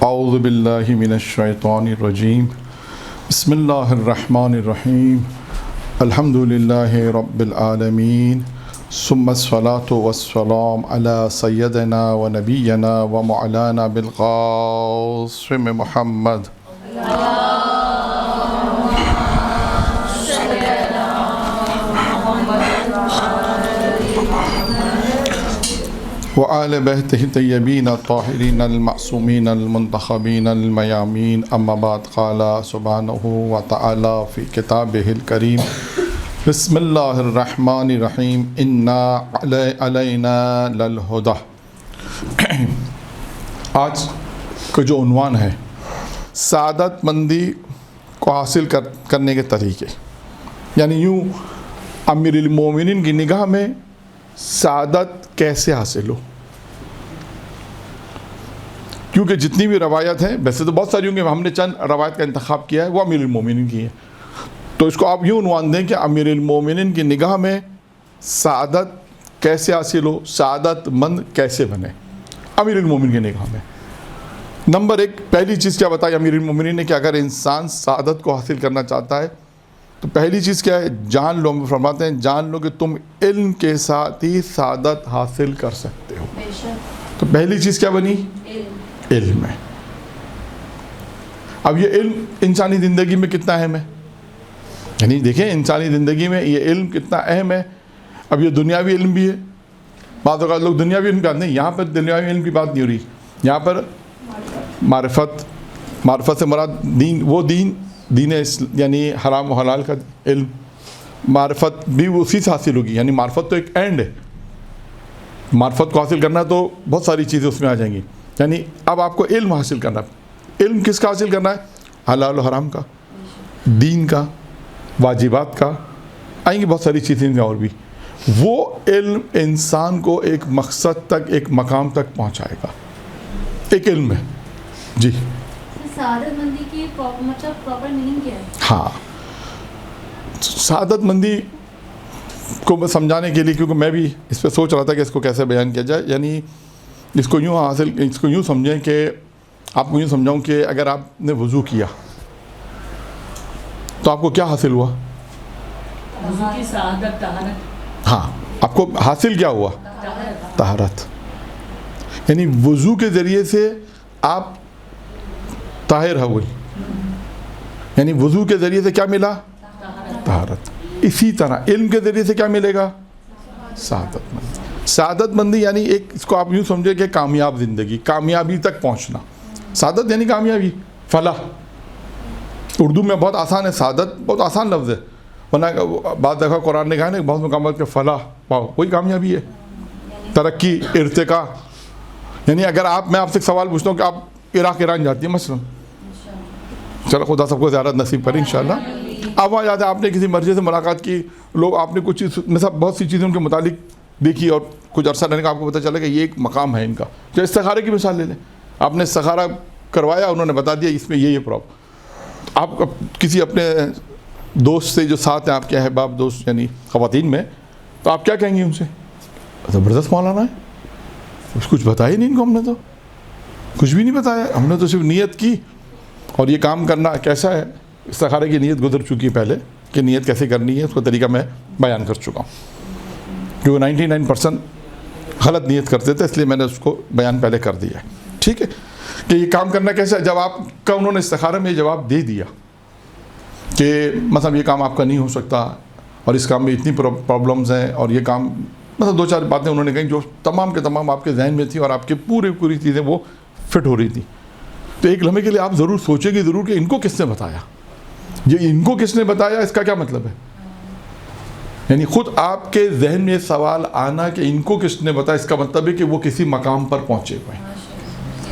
اعوذ باللہ من الشیطان الرجیم بسم اللہ الرحمن الرحیم الحمد للہ رب العالمین ثم الصلاة والسلام علی سیدنا و نبینا و مولانا بالقاسم محمد وآل بیتہ الطیبین الطاہرین المعصومین المنتخبین المیامین اما بعد قال سبحانہ وتعالی فی کتابہ الکریم بسم اللہ الرحمن الرحیم انا علینا للہدی۔ آج کا جو عنوان ہے سعادت مندی کو حاصل کرنے کے طریقے، یعنی یوں امیر المومنین کی نگاہ میں سعادت کیسے حاصل ہو، کیونکہ جتنی بھی روایت ہیں، ویسے تو بہت ساری ہوں گے، ہم نے چند روایت کا انتخاب کیا ہے، وہ امیر المومنین کی ہے، تو اس کو آپ یوں عنوان دیں کہ امیر المومنین کی نگاہ میں سعادت کیسے حاصل ہو، سعادت مند کیسے بنے امیر المومنین کی نگاہ میں۔ نمبر ایک، پہلی چیز کیا بتائی امیر المومنین نے کہ اگر انسان سعادت کو حاصل کرنا چاہتا ہے تو پہلی چیز کیا ہے، جان لو، فرماتے ہیں جان لو کہ تم علم کے ساتھ ہی سعادت حاصل کر سکتے ہو۔ تو پہلی چیز کیا بنی؟ علم ہے۔ اب یہ علم انسانی زندگی میں کتنا اہم ہے، یعنی دیکھیں انسانی زندگی میں یہ علم کتنا اہم ہے۔ اب یہ دنیاوی علم بھی ہے، بعض اوقات لوگ دنیاوی علم کی بات نہیں، یہاں پر دنیاوی علم کی بات نہیں ہو رہی، یہاں پر معرفت سے مراد دین، وہ دین یعنی حرام و حلال کا علم، معرفت بھی اسی سے حاصل ہوگی، یعنی معرفت تو ایک اینڈ ہے، معرفت کو حاصل کرنا تو بہت ساری چیزیں اس میں آ جائیں گی، یعنی اب آپ کو علم حاصل کرنا ہے۔ علم کس کا حاصل کرنا ہے؟ حلال و حرام کا، دین کا، واجبات کا، آئیں گی بہت ساری چیزیں اور بھی۔ وہ علم انسان کو ایک مقصد تک، ایک مقام تک پہنچائے گا، ایک علم ہے۔ جی سعادت مندی کی مطلب پراپر میننگ کیا ہے؟ ہاں، سعادت مندی کو سمجھانے کے لیے، کیونکہ میں بھی اس پہ سوچ رہا تھا کہ اس کو کیسے بیان کیا جائے، یعنی اس کو یوں سمجھیں کہ آپ کو یوں سمجھاؤں کہ اگر آپ نے وضو کیا تو آپ کو کیا حاصل ہوا؟ وضو کی سعادت، طہارت۔ ہاں، آپ کو حاصل کیا ہوا؟ طہارت، یعنی وضو کے ذریعے سے آپ طاہر ہو گئی، یعنی وضو کے ذریعے سے کیا ملا؟ طہارت۔ اسی طرح علم کے ذریعے سے کیا ملے گا؟ سعادت مندی۔ سعادت مندی یعنی ایک، اس کو آپ یوں سمجھے کہ کامیاب زندگی، کامیابی تک پہنچنا۔ سعادت یعنی کامیابی، فلاح۔ اردو میں بہت آسان ہے، سعادت بہت آسان لفظ ہے، ورنہ بعض دفعہ قرآن نے کہا نا بہت مقامات کہ فلاح پاؤ، وہی کامیابی ہے، ترقی، ارتقاء۔ یعنی اگر میں آپ سے ایک سوال پوچھتا ہوں کہ آپ عراق ایران جاتی ہیں مثلا، چلو خدا سب کو زیارت نصیب کرے انشاءاللہ، اب وہاں جاتے ہیں، آپ نے کسی مرضی سے ملاقات کی، لوگ آپ نے کچھ چیز مثلا بہت سی چیزوں کے متعلق دیکھی اور کچھ عرصہ رہنے کا آپ کو پتہ چلا کہ یہ ایک مقام ہے ان کا۔ جو استخارے کی مثال لے لیں، آپ نے استخارہ کروایا، انہوں نے بتا دیا اس میں یہ پرابلم، آپ کسی اپنے دوست سے جو ساتھ ہیں آپ کے احباب دوست یعنی خواتین میں، تو آپ کیا کہیں گے ان سے؟ زبردست مولانا ہے، کچھ بتایا نہیں ان کو، ہم نے تو کچھ بھی نہیں بتایا، ہم نے تو صرف نیت کی، اور یہ کام کرنا کیسا ہے، استخارے کی نیت گزر چکی ہے پہلے کہ نیت کیسے کرنی ہے، اس کا طریقہ میں بیان کر چکا ہوں، کیونکہ 99% غلط نیت کرتے تھے، اس لیے میں نے اس کو بیان پہلے کر دیا ہے، ٹھیک ہے، کہ یہ کام کرنا کیسا ہے۔ جب آپ کا انہوں نے استخارہ میں یہ جواب دے دیا کہ مثلا یہ کام آپ کا نہیں ہو سکتا، اور اس کام میں اتنی پرابلمز ہیں، اور یہ کام مثلا دو چار باتیں انہوں نے کہیں جو تمام کے تمام آپ کے ذہن میں تھی، اور آپ کے پوری چیزیں وہ فٹ ہو رہی تھیں، تو ایک لمحے کے لیے آپ ضرور سوچیں گے ضرور کہ ان کو کس نے بتایا، یہ ان کو کس نے بتایا، اس کا کیا مطلب ہے؟ یعنی خود آپ کے ذہن میں سوال آنا کہ ان کو کس نے بتایا، اس کا مطلب ہے کہ وہ کسی مقام پر پہنچے ہوئے ہیں۔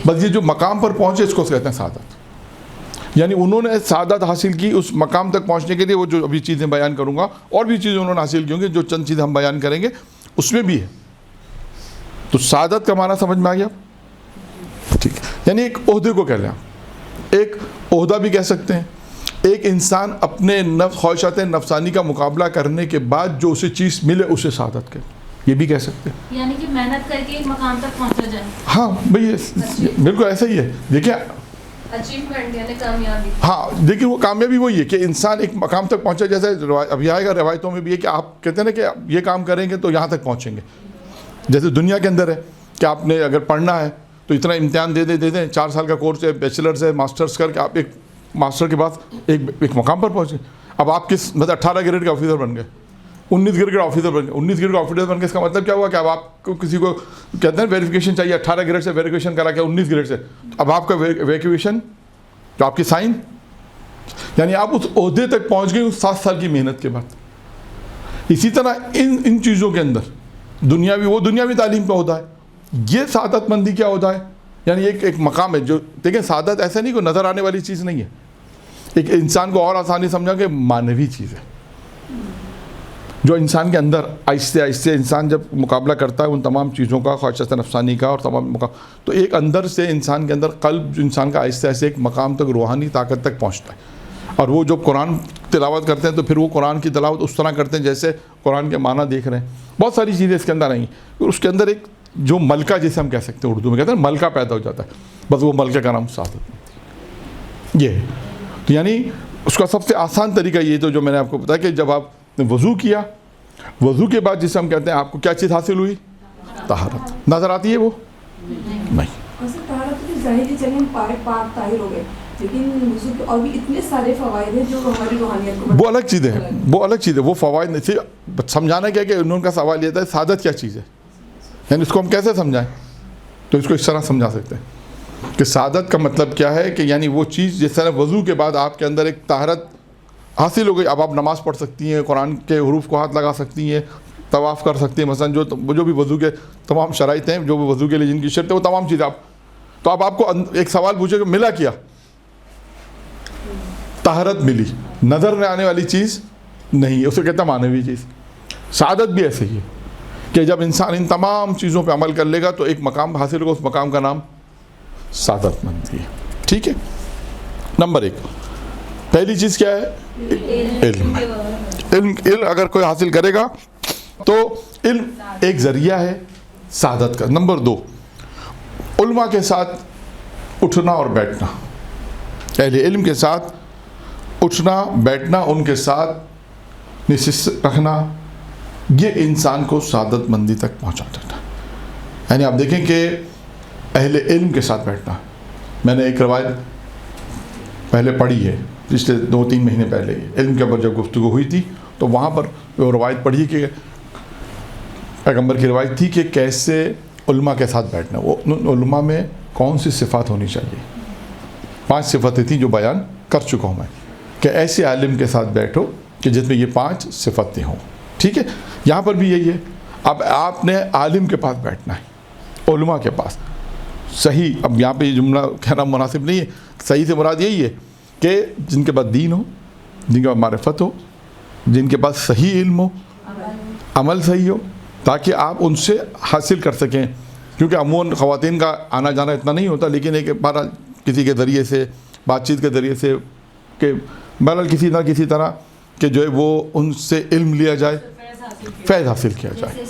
بس یہ جو مقام پر پہنچے اس کو کہتے ہیں سعادت، یعنی انہوں نے سعادت حاصل کی۔ اس مقام تک پہنچنے کے لیے وہ جو ابھی چیزیں بیان کروں گا، اور بھی چیزیں انہوں نے حاصل کی ہوں گی، جو چند چیزیں ہم بیان کریں گے اس میں بھی ہے۔ تو سعادت کا معنی سمجھ میں آ گیا؟ ٹھیک ہے، یعنی ایک عہدے کو کہہ لیں، ایک عہدہ بھی کہہ سکتے ہیں، ایک انسان اپنے خواہشات نفسانی کا مقابلہ کرنے کے بعد جو اسے چیز ملے اسے سعادت کہتے ہیں۔ یہ بھی کہہ سکتے ہیں. یعنی کہ محنت کر کے ایک مقام تک پہنچا جائے. ہاں بھائی بالکل ایسا ہی ہے. دیکھیں اچیومنٹ یعنی کامیابی. ہاں دیکھیں وہ کامیابی وہی ہے کہ انسان ایک مقام تک پہنچا. جیسے ابھی آئے گا روایتوں میں بھی ہے کہ آپ کہتے ہیں نا کہ یہ کام کریں گے تو یہاں تک پہنچیں گے. جیسے دنیا کے اندر ہے کہ آپ نے اگر پڑھنا ہے تو اتنا امتحان دے دیں 4 سال کا کورس ہے, بیچلرز ہے, ماسٹرز کر کے آپ ایک ماسٹر کے بعد ایک مقام پر پہنچے. اب آپ کس مطلب 18 گریڈ کے آفیسر بن گئے, 19 گریڈ کا آفیسر بن گئے. 19 گریڈ کا آفیسر بن کے اس کا مطلب کیا ہوا کہ اب آپ کو کسی کو کہتے ہیں ویریفیکیشن چاہیے, 18 گریڈ سے ویریفیکیشن کرا کے 19 گریڈ سے, اب آپ کا ویریفیکیشن جو آپ کی سائن, یعنی آپ اس عہدے تک پہنچ گئے اس 7 سال کی محنت کے بعد. اسی طرح ان چیزوں کے اندر دنیاوی تعلیم کا عہدہ ہے. یہ سعادت مندی کیا عہدہ ہے, یعنی ایک مقام ہے جو دیکھیں سعادت ایسا نہیں کوئی نظر آنے والی چیز نہیں ہے. ایک انسان کو اور آسانی سمجھا کہ معنوی چیز ہے جو انسان کے اندر آہستہ آہستہ انسان جب مقابلہ کرتا ہے ان تمام چیزوں کا, خواہشات نفسانی کا اور تمام تو ایک اندر سے انسان کے اندر قلب جو انسان کا آہستہ آہستہ ایک مقام تک روحانی طاقت تک پہنچتا ہے. اور وہ جب قرآن تلاوت کرتے ہیں تو پھر وہ قرآن کی تلاوت اس طرح کرتے ہیں جیسے قرآن کے معنی دیکھ رہے ہیں. بہت ساری چیزیں اس کے اندر آئی ہیں. پھر اس کے اندر ایک جو ملکہ جسے ہم کہہ سکتے ہیں, اردو میں کہتے ہیں ملکہ پیدا ہو جاتا ہے. بس وہ ملکہ کا نام سعادت یہ ہے. تو یعنی اس کا سب سے آسان طریقہ یہ تو جو میں نے آپ کو بتایا کہ جب آپ نے وضو کیا, وضو کے بعد جسے ہم کہتے ہیں آپ کو کیا چیز حاصل ہوئی, طہارت. نظر آتی ہے وہ نہیں. طہارت کی ظاہری چلیں پاک طاہر ہو گئے, لیکن وضو کے اور بھی اتنے سارے فوائد ہیں جو ہماری روحانیت کو وہ الگ چیز ہے, وہ الگ چیز ہے. وہ فوائد نہیں تھی سمجھانا کیا کہ انہوں کا سوال یہ تھا سعادت کیا چیز ہے, یعنی اس کو ہم کیسے سمجھائیں. تو اس کو اس طرح سمجھا سکتے ہیں کہ سعادت کا مطلب کیا ہے کہ یعنی وہ چیز جس طرح وضو کے بعد آپ کے اندر ایک طہارت حاصل ہو گئی. اب آپ نماز پڑھ سکتی ہیں, قرآن کے حروف کو ہاتھ لگا سکتی ہیں, طواف کر سکتی ہیں, مثلا جو بھی وضو کے تمام شرائط ہیں, جو بھی وضو کے لیے جن کی شرط ہے وہ تمام چیزیں آپ. تو اب آپ کو ایک سوال پوچھے کہ ملا کیا, طہارت ملی, نظر میں آنے والی چیز نہیں ہے, اسے کہتا ہے معنوی چیز. سعادت بھی ایسے ہی ہے کہ جب انسان ان تمام چیزوں پہ عمل کر لے گا تو ایک مقام حاصل ہوگا, اس مقام کا نام سعادت مندی ہے. ٹھیک ہے. نمبر 1 پہلی چیز کیا ہے, علم. علم اگر کوئی حاصل کرے گا تو علم ایک ذریعہ ہے سعادت کا. نمبر 2 علماء کے ساتھ اٹھنا اور بیٹھنا, اہل علم کے ساتھ اٹھنا بیٹھنا, ان کے ساتھ نشست رکھنا, یہ انسان کو سعادت مندی تک پہنچا دیتا ہے. یعنی آپ دیکھیں کہ اہل علم کے ساتھ بیٹھنا, میں نے ایک روایت پہلے پڑھی ہے پچھلے 2-3 مہینے پہلے, علم کے اوپر جب گفتگو ہوئی تھی تو وہاں پر وہ روایت پڑھی کہ پیغمبر کی روایت تھی کہ کیسے علماء کے ساتھ بیٹھنا. وہ علماء میں کون سی صفات ہونی چاہیے, 5 صفتیں تھیں جو بیان کر چکا ہوں میں کہ ایسے عالم کے ساتھ بیٹھو کہ جس میں یہ 5 صفتیں ہوں. ٹھیک ہے. یہاں پر بھی یہی ہے, اب آپ نے عالم کے پاس بیٹھنا ہے, علماء کے پاس. صحیح, اب یہاں پہ یہ جملہ کہنا مناسب نہیں ہے, صحیح سے مراد یہی ہے کہ جن کے پاس دین ہو, جن کے پاس معرفت ہو, جن کے پاس صحیح علم ہو, عمل صحیح ہو, تاکہ آپ ان سے حاصل کر سکیں. کیونکہ عموماً خواتین کا آنا جانا اتنا نہیں ہوتا, لیکن ایک بہرحال کسی کے ذریعے سے, بات چیت کے ذریعے سے, کہ بہرحال کسی نہ کسی طرح کہ جو ہے وہ ان سے علم لیا جائے, فیض حاصل کیا جائے.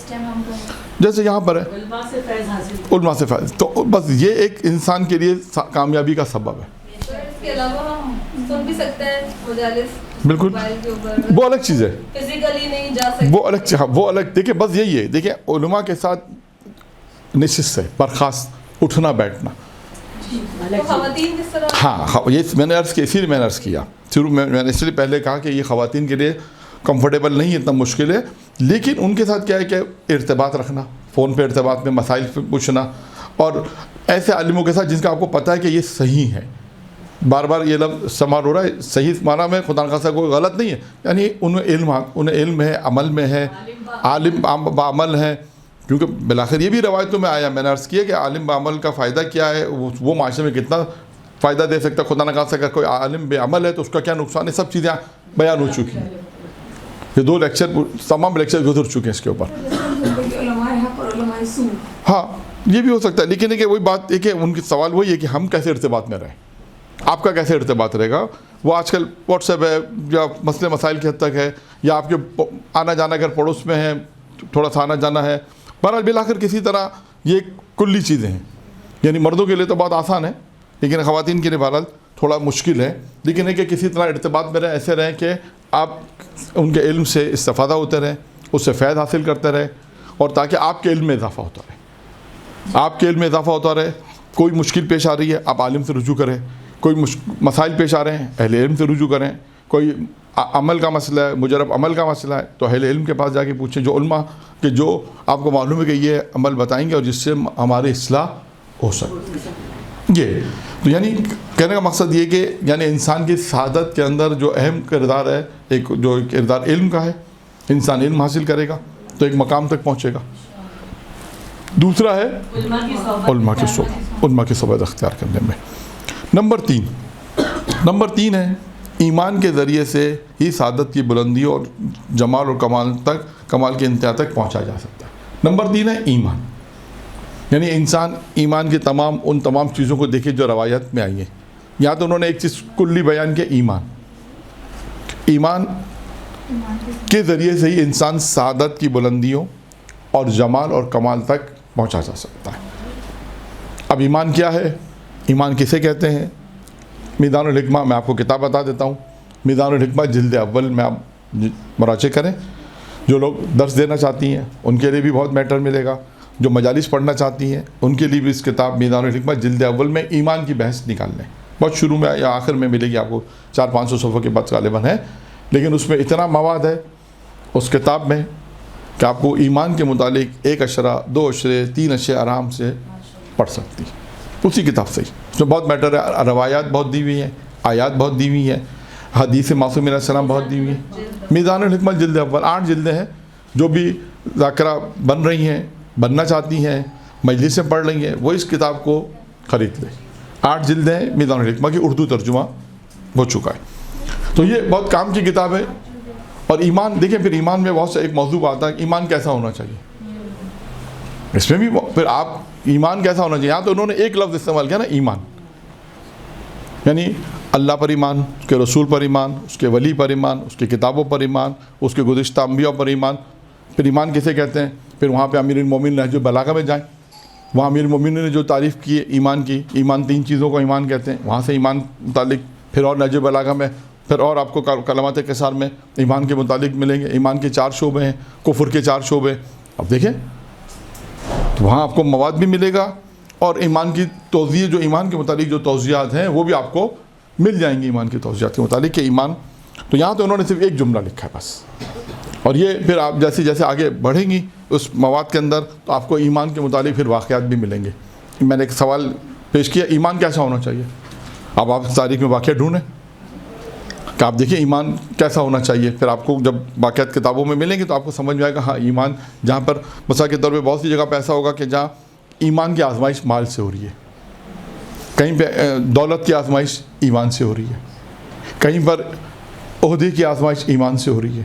جیسے یہاں پر ہے علماء سے فیض حاصل, علماء سے فیض, تو بس یہ ایک انسان کے لیے کامیابی کا سبب ہے. اس کے علاوہ ہم سن بھی سکتے ہیں مجالس, بالکل وہ الگ چیز ہے, فزیکلی نہیں جا سکتے, وہ الگ, ہاں وہ الگ. دیکھیں بس یہی ہے, دیکھیں علماء کے ساتھ نشست ہے, برخاست, اٹھنا بیٹھنا. تو خواتین کس طرح, ہاں یہ میں نے عرض کیا, اسی لیے میں نے عرض کیا شروع میں نے اس لیے پہلے کہا کہ یہ خواتین کے لیے کمفرٹیبل نہیں, اتنا مشکل ہے. لیکن ان کے ساتھ کیا ہے کہ ارتباط رکھنا, فون پہ ارتباط میں مسائل پہ پوچھنا, اور ایسے عالموں کے ساتھ جن کا آپ کو پتہ ہے کہ یہ صحیح ہے. بار بار یہ لفظ استعمال ہو رہا ہے, صحیح معنی میں خدا نخواستہ کوئی غلط نہیں ہے, یعنی انہیں علم ہے, عمل میں ہے, عالم بعمل ہے. کیونکہ بالآخر یہ بھی روایتوں میں آیا, میں نے عرض کیا کہ عالم بعمل کا فائدہ کیا ہے, وہ معاشرے میں کتنا فائدہ دے سکتا ہے. خدا نخواستہ اگر کوئی عالم بے عمل ہے تو اس کا کیا نقصان ہے, سب چیزیں بیان ہو چکی ہیں. یہ 2 لیکچر, تمام لیکچر گزر چکے ہیں اس کے اوپر. علماء حق اور علماء سو, ہاں یہ بھی ہو سکتا ہے, لیکن کہ وہی بات ہے کہ ان کے سوال وہی ہے کہ ہم کیسے ارتباط میں رہیں. آپ کا کیسے ارتباط رہے گا. وہ آج کل واٹس ایپ ہے, یا مسئلے مسائل کی حد تک ہے, یا آپ کے آنا جانا اگر پڑوس میں ہے تھوڑا سا آنا جانا ہے. بہرحال بالآخر کسی طرح یہ کلی چیزیں ہیں. یعنی مردوں کے لیے تو بہت آسان ہے لیکن خواتین کے لیے بہرحال تھوڑا مشکل ہے. لیکن ہے کہ کسی طرح ارتباط میں رہیں, ایسے رہیں کہ آپ ان کے علم سے استفادہ ہوتے رہیں, اس سے فیض حاصل کرتے رہیں, اور تاکہ آپ کے علم میں اضافہ ہوتا رہے. آپ کے علم میں اضافہ ہوتا رہے. کوئی مشکل پیش آ رہی ہے آپ عالم سے رجوع کریں, کوئی مسائل پیش آ رہے ہیں اہل علم سے رجوع کریں, کوئی عمل کا مسئلہ ہے, مجرب عمل کا مسئلہ ہے تو اہل علم کے پاس جا کے پوچھیں, جو علماء کہ جو آپ کو معلوم ہے کہ یہ عمل بتائیں گے اور جس سے ہماری اصلاح ہو سکے. یہ تو یعنی کہنے کا مقصد یہ کہ یعنی انسان کی سعادت کے اندر جو اہم کردار ہے, ایک جو کردار علم کا ہے, انسان علم حاصل کرے گا تو ایک مقام تک پہنچے گا. دوسرا ہے علماء کی صحبت اختیار کرنے میں. نمبر تین ہے ایمان کے ذریعے سے ہی سعادت کی بلندی اور جمال اور کمال کے انتہا تک پہنچا جا سکتا ہے. نمبر 3 ہے ایمان. یعنی انسان ایمان کے ان تمام چیزوں کو دیکھے جو روایت میں آئی ہیں. یہاں تو انہوں نے ایک چیز کلی بیان کیا, ایمان کے ذریعے سے ہی انسان سعادت کی بلندیوں اور جمال اور کمال تک پہنچا جا سکتا ہے. اب ایمان کیا ہے, ایمان کسے کہتے ہیں؟ میدان الحکمہ میں آپ کو کتاب بتا دیتا ہوں. میدان الحکمہ جلد اول میں آپ مراجعہ کریں. جو لوگ درس دینا چاہتی ہیں ان کے لیے بھی بہت میٹر ملے گا. جو مجالس پڑھنا چاہتی ہیں ان کے لیے بھی اس کتاب میدان الحکمہ جلد اول میں ایمان کی بحث نکال لیں. بہت شروع میں یا آخر میں ملے گی آپ کو, 400-500 صفحے کے بعد غالباً ہے, لیکن اس میں اتنا مواد ہے اس کتاب میں کہ آپ کو ایمان کے متعلق 1 اشرہ 2 اشرے 3 اشرے آرام سے پڑھ سکتی ہیں اسی کتاب سے ہی. اس میں بہت میٹر ہے, روایات بہت دی ہوئی ہیں, آیات بہت دی ہوئی ہیں, حدیث معصوم علیہ السلام بہت دی ہوئی ہیں. میدان الحکمہ جلد اول 8 جلدیں ہیں. جو بھی ذاکرہ بن رہی ہیں, بننا چاہتی ہیں, مجلس سے پڑھ رہی ہیں, وہ اس کتاب کو خرید لیں. 8 جلدیں ہیں میدان الحکمہ کی, اردو ترجمہ ہو چکا ہے. تو یہ بہت کام کی کتاب ہے. اور ایمان دیکھیں, پھر ایمان میں بہت سے ایک موضوع آتا ہے, ایمان کیسا ہونا چاہیے. اس میں بھی پھر آپ ایمان کیسا ہونا چاہیے. یہاں تو انہوں نے ایک لفظ استعمال کیا نا, ایمان. یعنی اللہ پر ایمان, اس کے رسول پر ایمان, اس کے ولی پر ایمان, اس کی کتابوں پر ایمان, اس کے گزشتہ انبیاء پر ایمان. پھر ایمان کسے کہتے ہیں؟ پھر وہاں پہ امیر المومنین نہج البلاغہ میں جائیں, وہاں امیر المومنین نے جو تعریف کی ہے ایمان کی, ایمان 3 چیزوں کو ایمان کہتے ہیں, وہاں سے ایمان متعلق پھر اور نہج البلاغہ میں, پھر اور آپ کو کلمات قصار میں ایمان کے متعلق ملیں گے. ایمان کے 4 شعبے ہیں, کفر کے 4 شعبے. اب دیکھیں تو وہاں آپ کو مواد بھی ملے گا اور ایمان کی توضیح, جو ایمان کے متعلق جو توضیحات ہیں وہ بھی آپ کو مل جائیں گی ایمان کی توضیحات کے متعلق کہ ایمان. تو یہاں تو انہوں نے صرف ایک جملہ لکھا ہے بس. اور یہ پھر آپ جیسے جیسے آگے بڑھیں گی اس مواد کے اندر تو آپ کو ایمان کے متعلق پھر واقعات بھی ملیں گے. میں نے ایک سوال پیش کیا, ایمان کیسا ہونا چاہیے. اب آپ تاریخ میں واقعہ ڈھونڈیں کہ آپ دیکھیں ایمان کیسا ہونا چاہیے. پھر آپ کو جب واقعات کتابوں میں ملیں گے تو آپ کو سمجھ میں آئے گا ہاں ایمان, جہاں پر مثال کے طور پہ بہت سی جگہ پہ ایسا ہوگا کہ جہاں ایمان کی آزمائش مال سے ہو رہی ہے, کہیں پہ دولت کی آزمائش ایمان سے ہو رہی ہے, کہیں پر عہدے کی آزمائش ایمان سے ہو رہی ہے,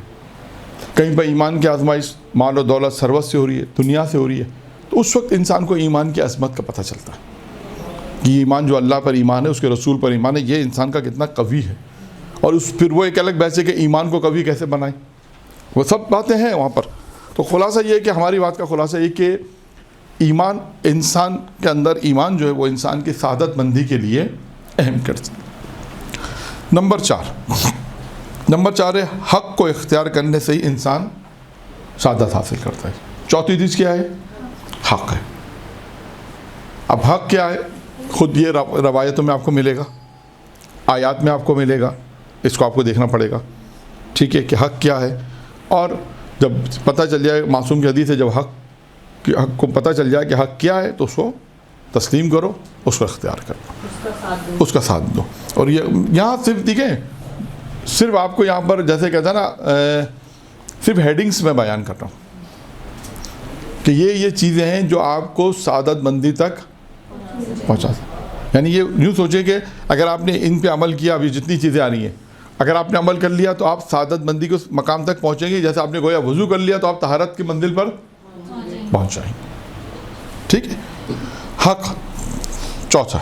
کہیں پر ایمان کی آزمائش مال و دولت ثروت سے ہو رہی ہے, دنیا سے ہو رہی ہے. تو اس وقت انسان کو ایمان کی عظمت کا پتہ چلتا ہے کہ یہ ایمان جو اللہ پر ایمان ہے, اس کے رسول پر ایمان ہے, یہ انسان کا کتنا قوی ہے. اور پھر وہ ایک الگ بحث ہے کہ ایمان کو قوی کیسے بنائیں, وہ سب باتیں ہیں وہاں پر. تو خلاصہ یہ ہے کہ ہماری بات کا خلاصہ یہ کہ ایمان انسان کے اندر, ایمان جو ہے وہ انسان کی سعادت مندی کے لیے اہم کردار. نمبر 4 ہے حق کو اختیار کرنے سے ہی انسان سعادت حاصل کرتا ہے. چوتھی چیز کیا ہے؟ حق ہے. اب حق کیا ہے؟ خود یہ روایتوں میں آپ کو ملے گا, آیات میں آپ کو ملے گا, اس کو آپ کو دیکھنا پڑے گا. ٹھیک ہے کہ حق کیا ہے. اور جب پتہ چل جائے, معصوم کی حدیث ہے, جب حق کو پتہ چل جائے کہ حق کیا ہے تو اس کو تسلیم کرو, اس کو اختیار کرو, اس کا ساتھ دو. اور یہاں صرف دیکھیں, صرف آپ کو یہاں پر جیسے کہتا ہے نا, صرف ہیڈنگز میں بیان کر رہا ہوں کہ یہ چیزیں ہیں جو آپ کو سعادت مندی تک پہنچا سکتے. یعنی یہ یوں سوچیں کہ اگر آپ نے ان پہ عمل کیا, ابھی جتنی چیزیں آ رہی ہیں, اگر آپ نے عمل کر لیا تو آپ سعادت مندی کے اس مقام تک پہنچیں گے. جیسے آپ نے گویا وضو کر لیا تو آپ طہارت کی منزل پر پہنچ جائیں گے. ٹھیک ہے. حق چوتھا.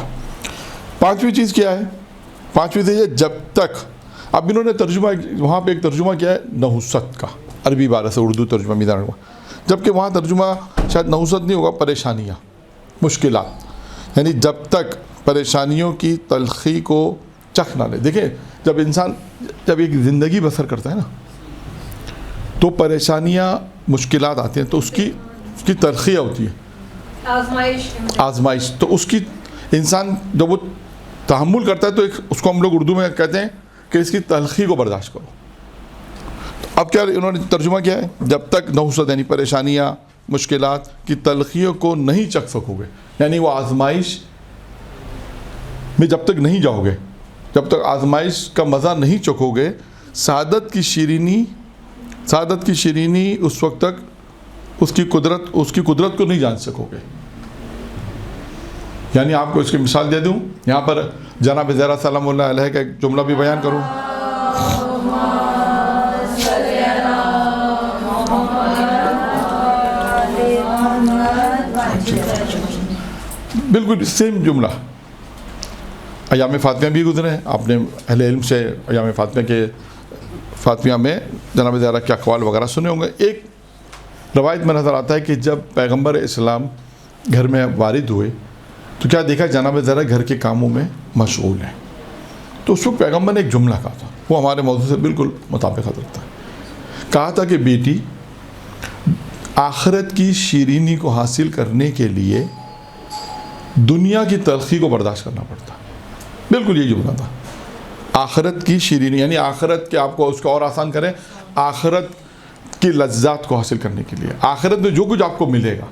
5ویں چیز کیا ہے؟ 5ویں چیز ہے جب تک. اب انہوں نے ترجمہ وہاں پہ ایک ترجمہ کیا ہے نحوست کا, عربی عبارت سے اردو ترجمہ میدان. جبکہ وہاں ترجمہ شاید نحوست نہیں ہوگا، پریشانیاں، مشکلات، یعنی جب تک پریشانیوں کی تلخی کو چکھ نہ لے. دیکھیں جب انسان جب ایک زندگی بسر کرتا ہے نا تو پریشانیاں مشکلات آتی ہیں تو اس کی تلخیاں ہوتی ہیں، آزمائش. تو اس کی انسان جب وہ تحمل کرتا ہے تو اس کو ہم لوگ اردو میں کہتے ہیں کہ اس کی تلخی کو برداشت کرو. اب کیا انہوں نے ترجمہ کیا ہے؟ جب تک نحوست یعنی پریشانیاں مشکلات کی تلخیوں کو نہیں چکھ سکو گے، یعنی وہ آزمائش میں جب تک نہیں جاؤ گے، جب تک آزمائش کا مزہ نہیں چکھو گے، سعادت کی شیرینی اس وقت تک اس کی قدرت کو نہیں جان سکو گے. یعنی آپ کو اس کی مثال دے دوں، یہاں پر جناب زہرا سلام اللہ علیہ کا ایک جملہ بھی بیان کروں. بالکل سیم جملہ. ایام فاطمیہ بھی گزرے ہیں، آپ نے اہل علم سے ایام فاطمیہ میں جناب زہرا کے اقوال وغیرہ سنے ہوں گے. ایک روایت میں نظر آتا ہے کہ جب پیغمبر اسلام گھر میں وارد ہوئے تو کیا دیکھا جناب زہرا گھر کے کاموں میں مشغول ہیں. تو اس وقت پیغمبر نے ایک جملہ کہا تھا، وہ ہمارے موضوع سے بالکل مطابقت رکھتا ہے. کہا تھا کہ بیٹی، آخرت کی شیرینی کو حاصل کرنے کے لیے دنیا کی تلخی کو برداشت کرنا پڑتا ہے. بالکل یہ جملہ تھا، آخرت کی شیرینی یعنی آخرت کے آپ کو اس کو اور آسان کریں، آخرت کی لذات کو حاصل کرنے کے لیے، آخرت میں جو کچھ آپ کو ملے گا،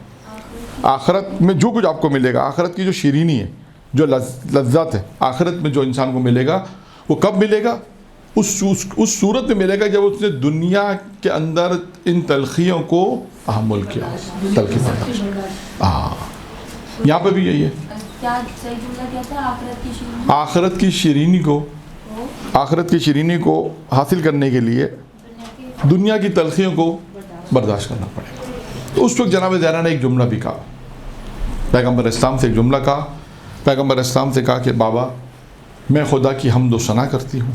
آخرت میں جو کچھ آپ کو ملے گا، آخرت کی جو شیرینی ہے، جو لذت ہے آخرت میں جو انسان کو ملے گا، وہ کب ملے گا؟ اس صورت میں ملے گا جب اس نے دنیا کے اندر ان تلخیوں کو تحمل کیا. تلخی برداشت. یہاں پہ بھی یہی ہے، آخرت کی شیرینی کو حاصل کرنے کے لیے دنیا کی تلخیوں کو برداشت کرنا پڑے گا. تو اس وقت جناب زہرا نے ایک جملہ بھی کہا، پیغمبر اسلام سے ایک جملہ کہا. پیغمبر اسلام سے کہا کہ بابا، میں خدا کی حمد و ثنا کرتی ہوں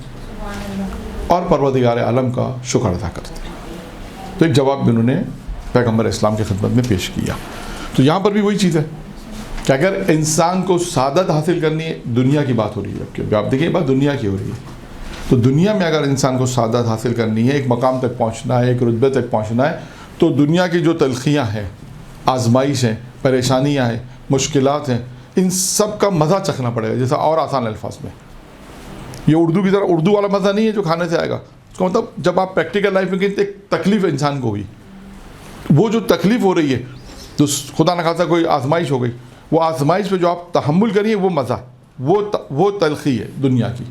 اور پروردگار عالم کا شکر ادا کرتی ہوں. تو ایک جواب بھی انہوں نے پیغمبر اسلام کی خدمت میں پیش کیا. تو یہاں پر بھی وہی چیز ہے کہ اگر انسان کو سعادت حاصل کرنی ہے، دنیا کی بات ہو رہی ہے، کیونکہ آپ دیکھیں بات دنیا کی ہو رہی ہے، تو دنیا میں اگر انسان کو سعادت حاصل کرنی ہے، ایک مقام تک پہنچنا ہے، ایک رتبے تک پہنچنا ہے، تو دنیا کی جو تلخیاں ہیں، آزمائش ہیں، پریشانیاں ہیں، مشکلات ہیں، ان سب کا مزہ چکھنا پڑے گا. جیسا اور آسان الفاظ میں، یہ اردو کی طرح اردو والا مزہ نہیں ہے جو کھانے سے آئے گا. اس کا مطلب جب آپ پریکٹیکل لائف میں ایک تکلیف انسان کو ہوئی، وہ جو تکلیف ہو رہی ہے تو خدا نہ خاصا کوئی آزمائش ہو گئی، وہ آزمائش پہ جو آپ تحمل کریے وہ مزہ، وہ تلخی ہے دنیا کی.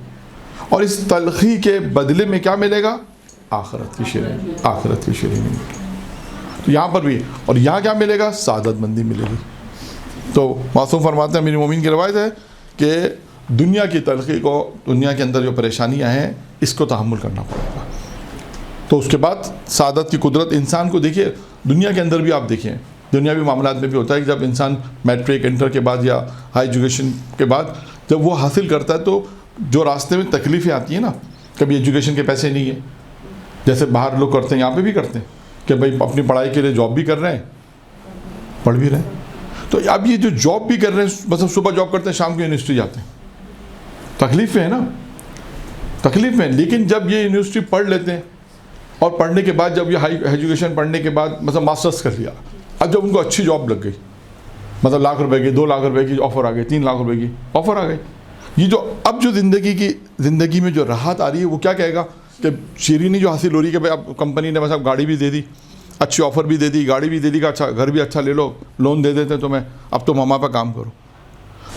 اور اس تلخی کے بدلے میں کیا ملے گا؟ آخرت کی شیرینی. تو یہاں پر بھی، اور یہاں کیا ملے گا؟ سعادت مندی ملے گی. تو معصوم فرماتے ہیں، میری مومن کی روایت ہے کہ دنیا کی تلخی کو، دنیا کے اندر جو پریشانیاں ہیں، اس کو تحمل کرنا پڑے گا. تو اس کے بعد سعادت کی قدرت انسان کو دیکھیے، دنیا کے اندر بھی آپ دیکھیں، دنیاوی معاملات میں بھی ہوتا ہے کہ جب انسان میٹرک انٹر کے بعد یا ہائی ایجوکیشن کے بعد جب وہ حاصل کرتا ہے تو جو راستے میں تکلیفیں آتی ہیں نا، کبھی ایجوکیشن کے پیسے نہیں ہیں، جیسے باہر لوگ کرتے ہیں، یہاں پہ بھی کرتے ہیں کہ بھائی اپنی پڑھائی کے لیے جاب بھی کر رہے ہیں، پڑھ بھی رہے ہیں. تو اب یہ جو جاب بھی کر رہے ہیں، مطلب صبح جاب کرتے ہیں، شام کو یونیورسٹی جاتے ہیں، تکلیف ہے نا، تکلیف ہے. لیکن جب یہ یونیورسٹی پڑھ لیتے ہیں اور پڑھنے کے بعد جب یہ ہائی ایجوکیشن پڑھنے کے بعد مطلب ماسٹرس کر لیا، اب جب ان کو اچھی جاب لگ گئی، مطلب لاکھ روپے کی، 2 لاکھ روپے کی آفر آ گئی، 3 لاکھ روپے کی آفر آ گئی، یہ جو اب جو زندگی میں جو راحت آ رہی ہے، وہ کیا کہے گا کہ شیرینی جو حاصل ہو رہی ہے کہ بھائی اب کمپنی نے مثلا گاڑی بھی دے دی، اچھی آفر بھی دے دی، گاڑی بھی دے دی، کہ اچھا گھر بھی اچھا لے لو، لون دے دیتے تمہیں، اب تم ماما پہ کام کرو.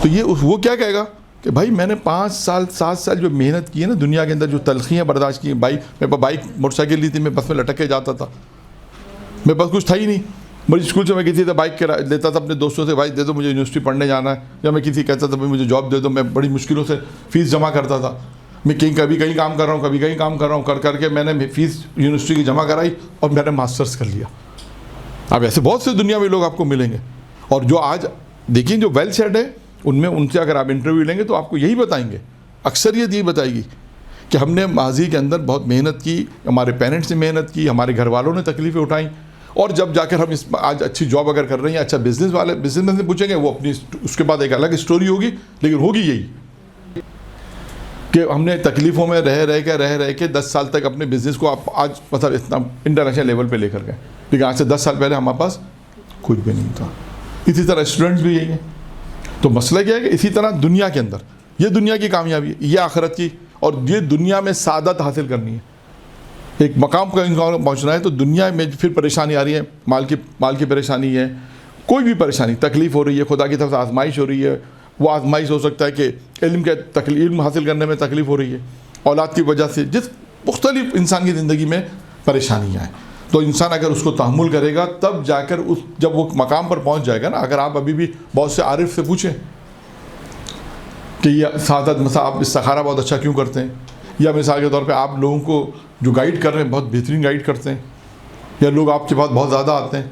تو یہ وہ کیا کہے گا کہ بھائی میں نے 5 سال 7 سال جو محنت کی ہے نا دنیا کے اندر، جو تلخیاں برداشت کی ہیں، میرے پاس بائک موٹر سائیکل لی تھی، میں بس میں لٹک کے جاتا تھا، میرے پاس کچھ تھا ہی نہیں. مجھے اسکول سے میں کسی سے بائک لیتا تھا اپنے دوستوں سے، بھائی دے دو مجھے یونیورسٹی پڑھنے جانا ہے، یا میں کسی کہتا تھا بھائی مجھے جاب دے دو، میں بڑی مشکلوں سے فیس جمع کرتا تھا. میں کبھی کہیں کام کر رہا ہوں، کبھی کہیں کام کر رہا ہوں، کر کے میں نے فیس یونیورسٹی کی جمع کرائی اور میں نے ماسٹرس کر لیا. اب ایسے بہت سے دنیا میں لوگ آپ کو ملیں گے، اور جو آج دیکھیں جو ویل سیٹ ہے، ان سے اگر آپ انٹرویو لیں گے تو آپ کو یہی بتائیں گے، اکثریت یہی بتائے گی کہ ہم نے ماضی کے اندر بہت محنت کی، ہمارے پیرنٹس نے محنت کی، ہمارے گھر والوں نے تکلیفیں اٹھائیں، اور جب جا کر ہم اس آج اچھی جاب اگر کر رہے ہیں, اچھا بزنس والے بزنس مین سے پوچھیں گے, وہ اپنی اس کے بعد ایک الگ اسٹوری ہوگی, لیکن ہوگی یہی کہ ہم نے تکلیفوں میں رہ کے 10 سال تک اپنے بزنس کو آپ آج مطلب اتنا انٹرنیشنل لیول پہ لے کر گئے, لیکن آج سے 10 سال پہلے ہمارے پاس کچھ بھی نہیں تھا. اسی طرح اسٹوڈنٹس بھی یہی ہیں. تو مسئلہ کیا ہے کہ اسی طرح دنیا کے اندر یہ دنیا کی کامیابی ہے, یہ آخرت کی, اور یہ دنیا میں سعادت حاصل کرنی ہے, ایک مقام کا انسان پہنچنا ہے. تو دنیا میں پھر پریشانی آ رہی ہے, مال کی پریشانی ہے, کوئی بھی پریشانی, تکلیف ہو رہی ہے, خدا کی طرف سے آزمائش ہو رہی ہے. وہ آزمائش ہو سکتا ہے کہ علم حاصل کرنے میں تکلیف ہو رہی ہے, اولاد کی وجہ سے, جس مختلف انسان کی زندگی میں پریشانیاں ہیں. تو انسان اگر اس کو تحمل کرے گا تب جا کر جب وہ مقام پر پہنچ جائے گا نا. اگر آپ ابھی بھی بہت سے عارف سے پوچھیں کہ یہ سعادت مثلا آپ استخارہ بہت اچھا کیوں کرتے ہیں, یا مثال کے طور پہ آپ لوگوں کو جو گائیڈ کر رہے ہیں بہت بہترین گائیڈ کرتے ہیں, یا لوگ آپ کے پاس بہت زیادہ آتے ہیں,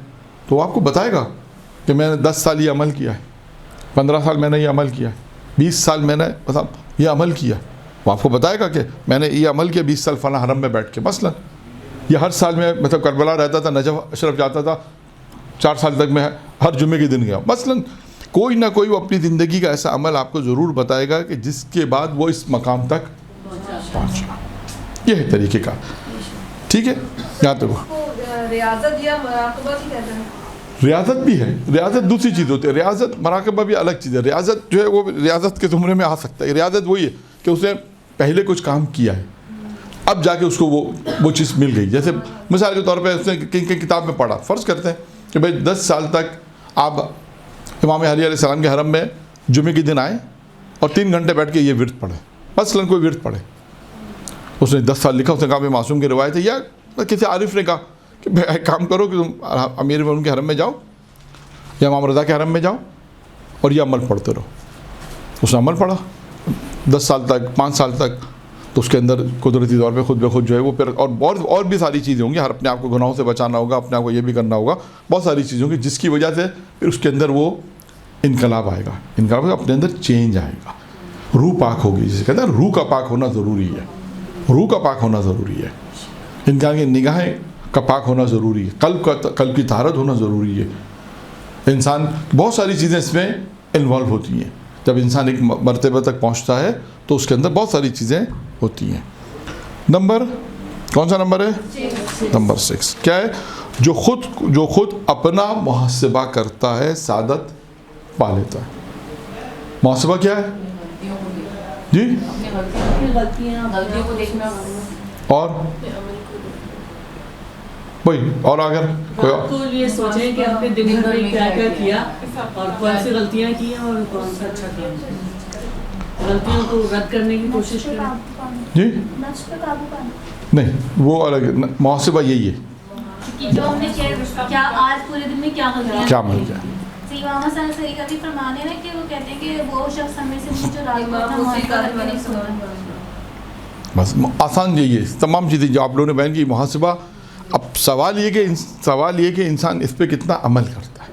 تو وہ آپ کو بتائے گا کہ میں نے 10 سال یہ عمل کیا ہے, 15 سال میں نے یہ عمل کیا ہے, 20 سال میں نے مطلب یہ عمل کیا. وہ آپ کو بتائے گا کہ میں نے یہ عمل کیا 20 سال فلاں حرم میں بیٹھ کے. مثلا یہ ہر سال میں مطلب کربلا رہتا تھا, نجف اشرف جاتا تھا, 4 سال تک میں ہر جمعے کے دن گیا. مثلا کوئی نہ کوئی وہ اپنی زندگی کا ایسا عمل آپ کو ضرور بتائے گا کہ جس کے بعد وہ اس مقام تک پہنچا. یہ ہے طریقے کا. ٹھیک ہے, یہاں تک ریاضت یا مراقبہ بھی کہتے ہیں. ریاضت بھی ہے, ریاضت دوسری چیز ہوتی ہے, ریاضت مراقبہ بھی الگ چیز ہے. ریاضت جو ہے وہ ریاضت کے زمرے میں آ سکتا ہے. ریاضت وہی ہے کہ اس نے پہلے کچھ کام کیا ہے, اب جا کے اس کو وہ چیز مل گئی. جیسے مثال کے طور پہ اس نے کہیں کتاب میں پڑھا, فرض کرتے ہیں کہ بھائی 10 سال تک آپ امام علی علیہ السلام کے حرم میں جمعے کے دن آئے اور 3 گھنٹے بیٹھ کے یہ ورد پڑھے. مثلاً کوئی ورد پڑھے, اس نے 10 سال لکھا, اس نے کہا معصوم کی روایت ہے, یا کسی عارف نے کہا کہ ایک کام کرو کہ تم امیر ان کے حرم میں جاؤ یا امام رضا کے حرم میں جاؤ اور یہ عمل پڑھتے رہو. اس نے عمل پڑھا 10 سال تک, 5 سال تک, تو اس کے اندر قدرتی طور پہ خود بخود جو ہے وہ پھر اور بھی ساری چیزیں ہوں گی. ہر اپنے آپ کو گناہوں سے بچانا ہوگا, اپنے آپ کو یہ بھی کرنا ہوگا, بہت ساری چیزیں ہوں گی جس کی وجہ سے پھر اس کے اندر وہ انقلاب آئے گا. انقلاب اپنے اندر چینج آئے گا, روح پاک ہوگی. جسے کہتے ہیں روح کا پاک ہونا ضروری ہے, روح کا پاک ہونا ضروری ہے, انسان کی نگاہیں کا پاک ہونا ضروری ہے, قلب کی طہارت ہونا ضروری ہے. انسان بہت ساری چیزیں اس میں انوالو ہوتی ہیں. جب انسان ایک مرتبہ تک پہنچتا ہے تو اس کے اندر بہت ساری چیزیں ہوتی ہیں. نمبر کون سا نمبر ہے؟ نمبر 6 کیا ہے؟ جو خود اپنا محاسبہ کرتا ہے سعادت پا لیتا ہے. محاسبہ کیا ہے جی؟ غلطیوں کو دیکھنا, اور وہی, اور اگر کوئی آپ کو یہ سوچیں کہ آپ نے دن بھر میں کیا کیا کیا اور کون سی غلطیاں کی ہیں اور کون سا اچھا کیا, غلطیوں کو رد کرنے کی کوشش کریں. جی نفس پہ قابو پانا نہیں, وہ الگ محاسبہ یہی ہے کہ جو ہم نے کیا آج پورے دن میں کیا غلطیاں کیا مل گیا. امام حسن عصری کا بھی فرمان ہے نا کہ وہ کہتے ہیں کہ وہ شخص ہمیں سے جو رات کو اپنا محاسبہ کر کے نہیں سونا. بس آسان یہی ہے, تمام چیزیں جو آپ لوگوں نے بیان کی محاسبہ. اب سوال یہ کہ انسان اس پہ کتنا عمل کرتا ہے.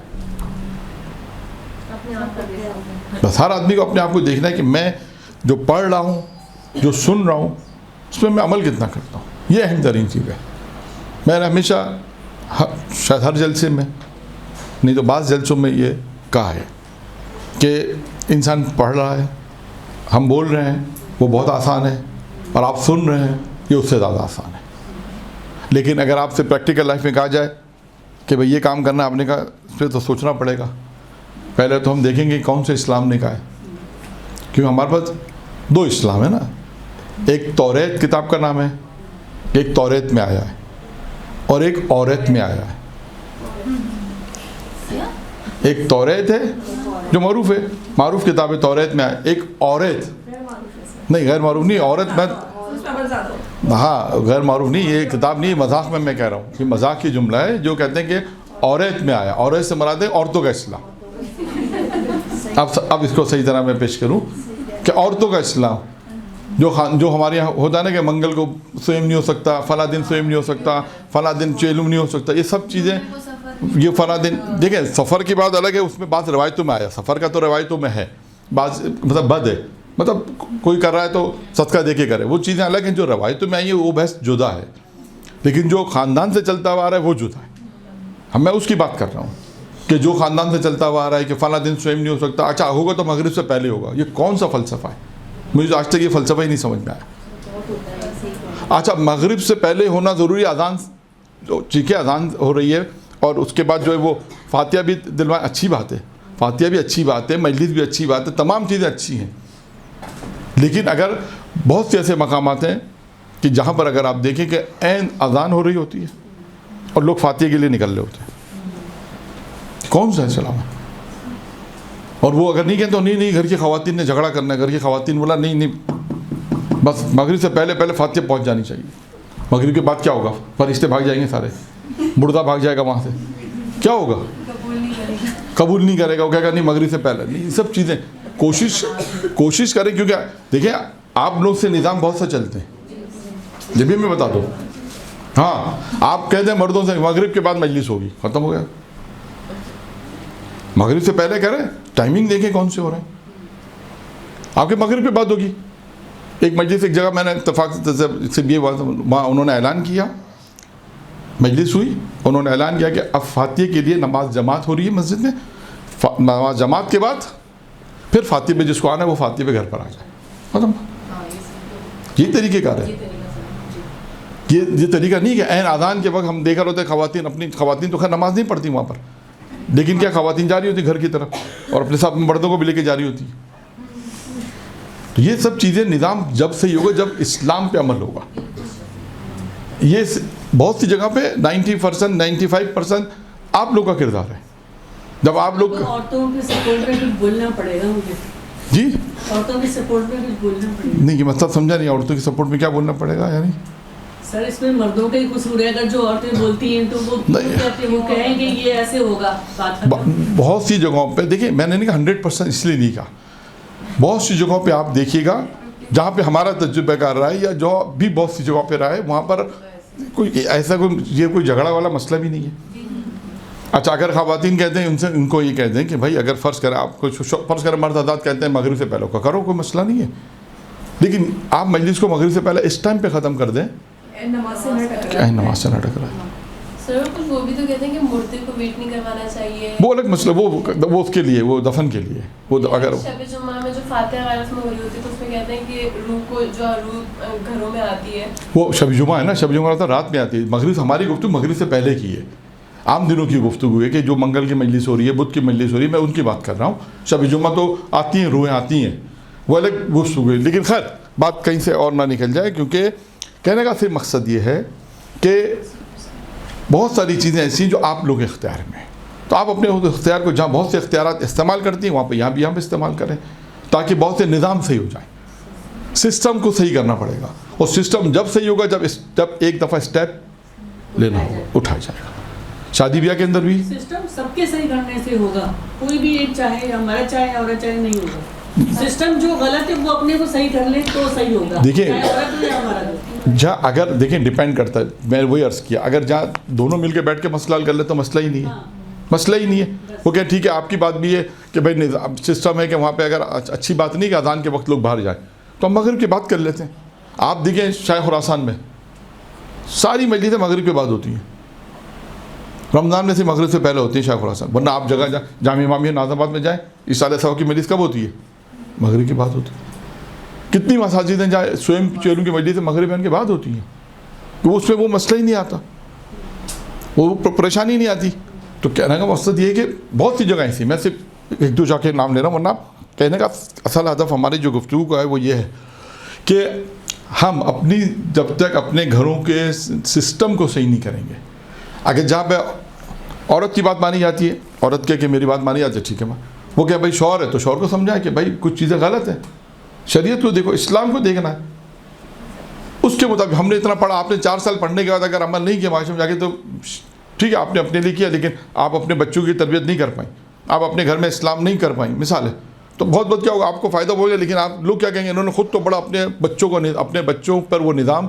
بس ہر آدمی کو اپنے آپ کو دیکھنا ہے کہ میں جو پڑھ رہا ہوں, جو سن رہا ہوں, اس پہ میں عمل کتنا کرتا ہوں. یہ اہم ترین چیز ہے. میں نے ہمیشہ شاید ہر جلسے میں نہیں تو بعض جلسوں میں یہ کہا ہے کہ انسان پڑھ رہا ہے, ہم بول رہے ہیں, وہ بہت آسان ہے, اور آپ سن رہے ہیں, یہ اس سے زیادہ آسان ہے. لیکن اگر آپ سے پریکٹیکل لائف میں کہا جائے کہ بھئی یہ کام کرنا, آپ نے کہا اس پہ تو سوچنا پڑے گا. پہلے تو ہم دیکھیں گے کون سے اسلام نے کہا ہے, کیونکہ ہمارے پاس 2 اسلام ہے نا. ایک توریت کتاب کا نام ہے, ایک توریت میں آیا ہے, اور ایک عورت میں آیا ہے. ایک توریت ہے جو معروف کتاب ہے, توریت میں آیا. ایک عورت نہیں, غیر معروف نہیں, عورت میں ہاں غیر معروف نہیں, یہ کتاب نہیں, مذاق میں کہہ رہا ہوں, یہ مذاق کی جملہ ہے جو کہتے ہیں کہ عورت میں آیا. عورت سے مراد ہے عورتوں کا اسلام. اب اس کو صحیح طرح میں پیش کروں کہ عورتوں کا اسلام جو ہمارے یہاں ہوتا ہے نا کہ منگل کو سوئم نہیں ہو سکتا, فلاں دن سوئم نہیں ہو سکتا, فلاں دن چیلم نہیں ہو سکتا, یہ سب چیزیں, یہ فلاں دن. دیکھیں سفر کی بات الگ ہے, اس میں بعض روایتوں میں آیا. سفر کا تو روایتوں میں ہے, بعض مطلب بد ہے, مطلب کوئی کر رہا ہے تو صدقہ دے کے کرے, وہ چیزیں الگ ہیں. جو روایتوں میں آئی ہیں وہ بحث جدا ہے, لیکن جو خاندان سے چلتا ہوا آ رہا ہے وہ جدا ہے. اب میں اس کی بات کر رہا ہوں کہ جو خاندان سے چلتا ہوا آ رہا ہے کہ فلاں دن سویم نہیں ہو سکتا، اچھا ہوگا تو مغرب سے پہلے ہوگا، یہ کون سا فلسفہ ہے؟ مجھے آج تک یہ فلسفہ ہی نہیں سمجھ میں آیا۔ اچھا مغرب سے پہلے ہونا ضروری، اذان ٹھیک ہے، اذان ہو رہی ہے اور اس کے بعد جو ہے وہ فاتحہ بھی دلوائیں، اچھی بات ہے، فاتحہ بھی اچھی بات ہے، مجلس بھی اچھی بات ہے، تمام چیزیں اچھی ہیں، لیکن اگر بہت سے ایسے مقامات ہیں کہ جہاں پر اگر آپ دیکھیں کہ عین اذان ہو رہی ہوتی ہے اور لوگ فاتحہ کے لیے نکل رہے ہوتے ہیں، کون سا اسلام ہے؟ اور وہ اگر نہیں کہیں تو نہیں گھر کی خواتین نے جھگڑا کرنا ہے، گھر کی خواتین بولا نہیں بس مغرب سے پہلے فاتحہ پہنچ جانی چاہیے، مغرب کے بعد کیا ہوگا؟ فرشتے بھاگ جائیں گے سارے، مردہ بھاگ جائے گا وہاں سے، کیا ہوگا؟ قبول نہیں کرے گا، وہ کہے گا نہیں مغرب سے پہلے نہیں۔ یہ سب چیزیں کوشش کریں، کیونکہ دیکھیں آپ لوگ سے نظام بہت سے چلتے ہیں، جب بھی میں بتا دوں، ہاں آپ کہہ دیں مردوں سے مغرب کے بعد مجلس ہوگی، ختم ہو گیا، مغرب سے پہلے کہہ رہے ہیں، ٹائمنگ دیکھیں کون سے ہو رہے ہیں، آپ کے مغرب کے بعد ہوگی۔ ایک مجلس ایک جگہ میں نے اتفاق سے یہ وہاں انہوں نے اعلان کیا، مجلس ہوئی، انہوں نے اعلان کیا کہ اب فاتحہ کے لیے نماز جماعت ہو رہی ہے مسجد میں، نماز جماعت کے بعد پھر فاتحہ پہ جس کو آنا ہے وہ فاتحہ پہ گھر پر آ جائے، ختم۔ یہ طریقہ کار ہے، یہ طریقہ نہیں کہ عین اذان کے وقت ہم دیکھ رہے ہوتے خواتین تو خیر نماز نہیں پڑھتی وہاں پر، لیکن کیا خواتین جا رہی ہوتی گھر کی طرف اور اپنے ساتھ مردوں کو بھی لے کے جا رہی ہوتی۔ تو یہ سب چیزیں نظام جب صحیح ہوگا جب اسلام پہ عمل ہوگا۔ یہ بہت سی جگہ پہ 90% 95% آپ لوگ کا کردار ہے، جب آپ لوگ عورتوں کے سپورٹ میں کچھ بولنا پڑے گا مجھے، جی عورتوں کے سپورٹ میں کچھ بولنا پڑے گا۔ نہیں، یہ مطلب سمجھا نہیں، عورتوں کی سپورٹ میں کیا بولنا پڑے گا یعنی؟ سر اس میں مردوں کا ہی قصور ہے، اگر جو عورتیں بولتی ہیں تو وہ کہیں کہ یہ ایسے ہوگا، بہت سی جگہوں پہ دیکھیں، میں نے نہیں کہا 100% اس لیے نہیں کہا، بہت سی جگہوں پہ آپ دیکھیے گا جہاں پہ ہمارا تجربہ کار رہا ہے یا جو بھی بہت سی جگہوں پہ رہا ہے، وہاں پر کوئی ایسا کوئی جھگڑا والا مسئلہ بھی نہیں ہے۔ اچھا اگر خواتین کہتے ہیں ان کو یہ کہتے ہیں کہ بھائی اگر فرض کریں آپ کو فرض کریں مرد حضرات کہتے ہیں مغرب سے پہلے کا کرو، کوئی مسئلہ نہیں ہے، لیکن آپ مجلس کو مغرب سے پہلے اس ٹائم پہ ختم کر دیں، نماز سے نہ ٹکرائے۔ سر کچھ وہ بھی تو کہتے ہیں کہ مردے کو ویٹ نہیں کروانا چاہیے، وہ الگ مسئلہ، وہ اس کے لیے، وہ دفن کے لیے، وہ اگر شب جمعہ میں جو فاتحہ غیرت میں ہو رہی ہوتی ہے تو اس میں کہتے ہیں کہ روح کو جو روح گھروں میں آتی ہے، وہ شب جمعہ ہے نا، شب جمعہ تو رات میں آتی ہے، مغرب ہماری گفتگو مغرب سے پہلے کی ہے، عام دنوں کی گفتگو ہے کہ جو منگل کی مجلس ہو رہی ہے، بدھ کی مجلس ہو رہی ہے، میں ان کی بات کر رہا ہوں۔ شب جمعہ تو آتی ہیں، روحیں آتی ہیں، وہ الگ گفتگو ہے، لیکن خیر بات کہیں سے اور نہ نکل جائے، کیونکہ کہنے کا صرف مقصد یہ ہے کہ بہت ساری چیزیں ایسی ہیں جو آپ لوگ اختیار میں ہیں، تو آپ اپنے اختیار کو جہاں بہت سے اختیارات استعمال کرتی ہیں وہاں پہ یہاں بھی استعمال کریں، تاکہ بہت سے نظام صحیح ہو جائیں۔ سسٹم کو صحیح کرنا پڑے گا، اور سسٹم جب صحیح ہوگا جب ایک دفعہ اسٹیپ لینا ہوگا، اٹھایا جائے گا۔ شادی بیاہ کے اندر بھی سسٹم سب کے صحیح کرنے سے ہوگا، کوئی بھی ایک چاہے یا مرد چاہے یا عورت چاہے نہیں ہوگا، سسٹم جو غلط ہے وہ اپنے کو صحیح کر لے تو صحیح ہوگا، دیکھیں چاہے عورت ہو یا مرد ہو۔ جہاں اگر دیکھیں ڈیپینڈ کرتا ہے، میں وہی عرض کیا، اگر جہاں دونوں مل کے بیٹھ کے مسئلہ حل کر لے تو مسئلہ ہی نہیں ہے، مسئلہ ہی نہیں ہے، وہ کہ ٹھیک ہے آپ کی بات بھی ہے کہ بھائی سسٹم ہے کہ وہاں پہ اگر اچھی بات نہیں کہ اذان کے وقت لوگ باہر جائیں تو ہم مغرب کی بات کر لیتے ہیں۔ آپ دیکھیں شاہ خراسان میں ساری مجلسیں مغرب کے بعد ہوتی ہیں، رمضان میں سے مغرب سے پہلے ہوتی ہیں شاہ خراسان، ورنہ آپ جگہ جامع امامیہ ناظم آباد میں جائیں، اصالہ صاحب کی مجلس کب ہوتی ہے؟ مغرب کی بات ہوتی ہے۔ کتنی مساجد ہیں جہاں سوئم چیلوں کی مجلس مغرب کے بعد ہوتی ہیں، تو اس میں وہ مسئلہ ہی نہیں آتا، وہ پریشانی نہیں آتی۔ تو کہنے کا مقصد یہ ہے کہ بہت سی جگہیں ایسی، میں صرف ایک دو جا کے نام لے رہا ہوں، ورنہ کہنے کا اصل ہدف ہماری جو گفتگو کا ہے وہ یہ ہے کہ ہم اپنی جب تک اپنے گھروں کے سسٹم کو صحیح نہیں کریں گے، اگر جہاں پہ عورت کی بات مانی جاتی ہے، عورت کہ میری بات مانی جاتی ہے، ٹھیک ہے ماں، وہ کہ بھائی شوہر ہے تو شوہر کو سمجھائے کہ بھائی کچھ چیزیں غلط ہیں، شریعت کو دیکھو، اسلام کو دیکھنا ہے، اس کے مطابق ہم نے اتنا پڑھا، آپ نے 4 سال پڑھنے کے بعد اگر عمل نہیں کیا معاشرے میں جا کے تو ٹھیک ہے آپ نے اپنے لیے کیا، لیکن آپ اپنے بچوں کی تربیت نہیں کر پائیں، آپ اپنے گھر میں اسلام نہیں کر پائیں، مثال ہے، تو بہت کیا ہوگا، آپ کو فائدہ ہو گیا، لیکن آپ لوگ کیا کہیں گے، انہوں نے خود تو بڑا اپنے بچوں پر وہ نظام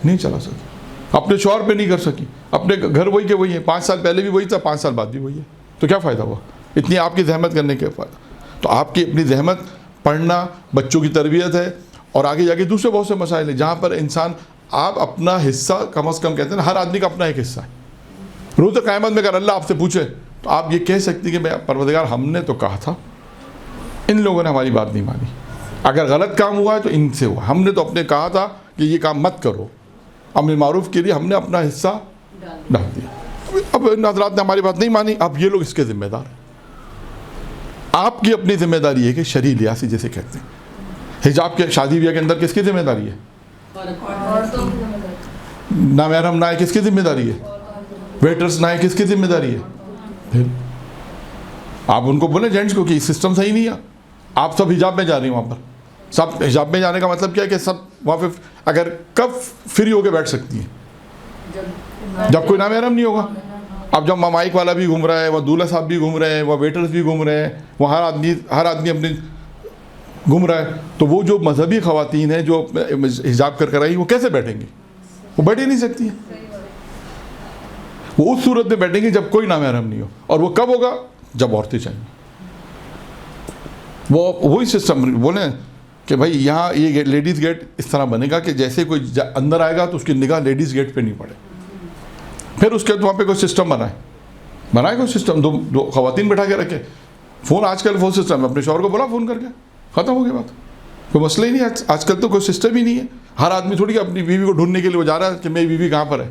نہیں چلا سکی، اپنے شوہر پہ نہیں کر سکی، اپنے گھر وہی کہ وہی ہے، 5 سال پہلے بھی وہی تھا، 5 سال بعد بھی وہی ہے، تو کیا فائدہ ہوا اتنی آپ کی زحمت کرنے کے فائدہ؟ تو آپ کی اپنی زحمت، پڑھنا، بچوں کی تربیت ہے، اور آگے جا کے دوسرے بہت سے مسائل ہیں جہاں پر انسان آپ اپنا حصہ کم از کم کہتے ہیں نا، ہر آدمی کا اپنا ایک حصہ ہے، روز قیامت میں اگر اللہ آپ سے پوچھے تو آپ یہ کہہ سکتی کہ میں پروردگار ہم نے تو کہا تھا، ان لوگوں نے ہماری بات نہیں مانی، اگر غلط کام ہوا ہے تو ان سے ہوا، ہم نے تو اپنے کہا تھا کہ یہ کام مت کرو، امر معروف کے لیے ہم نے اپنا حصہ ڈال دیا، اب ان حضرات نے ہماری بات نہیں مانی، اب یہ لوگ اس کے ذمہ دار ہیں۔ آپ کی اپنی ذمہ داری ہے کہ شرعی لحاظ جیسے کہتے ہیں، حجاب کے شادی بیاہ کے اندر کس کی ذمہ داری ہے؟ نامحرم نہ آئے کس کی ذمہ داری ہے؟ ویٹرز نہ آئے کس کی ذمہ داری ہے؟ پھر آپ ان کو بولیں جینٹس کو کہ سسٹم صحیح نہیں ہے، آپ سب حجاب میں جا رہی ہیں، وہاں پر سب حجاب میں جانے کا مطلب کیا ہے کہ سب وہاں پہ اگر کب فری ہو کے بیٹھ سکتی ہیں؟ جب کوئی نامحرم نہیں ہوگا۔ اب جب مائک والا بھی گھوم رہا ہے، وہ دولہا صاحب بھی گھوم رہے ہیں، وہ ویٹرز بھی گھوم رہے ہیں، وہ ہر آدمی اپنی گھوم رہا ہے، تو وہ جو مذہبی خواتین ہیں جو حجاب کر آئی وہ کیسے بیٹھیں گی؟ وہ بیٹھ ہی نہیں سکتی ہیں۔ وہ اس صورت میں بیٹھیں گی جب کوئی نامحرم نہیں ہو، اور وہ کب ہوگا؟ جب عورتیں چاہیں۔ وہ وہی سسٹم بولیں کہ بھائی یہاں یہ لیڈیز گیٹ اس طرح بنے گا کہ جیسے کوئی اندر آئے گا تو اس کی نگاہ لیڈیز گیٹ پہ نہیں پڑے، پھر اس کے بعد وہاں پہ کوئی سسٹم بنائے کوئی سسٹم، دو خواتین بٹھا کے رکھے، فون آج کل فون سسٹم ہے، اپنے شوہر کو بولا فون کر کے، ختم ہو گئی بات، کوئی مسئلہ ہی نہیں ہے۔ آج کل تو کوئی سسٹم ہی نہیں ہے، ہر آدمی تھوڑی اپنی بیوی کو ڈھونڈنے کے لیے وہ جا رہا ہے کہ میری بیوی کہاں پر ہے۔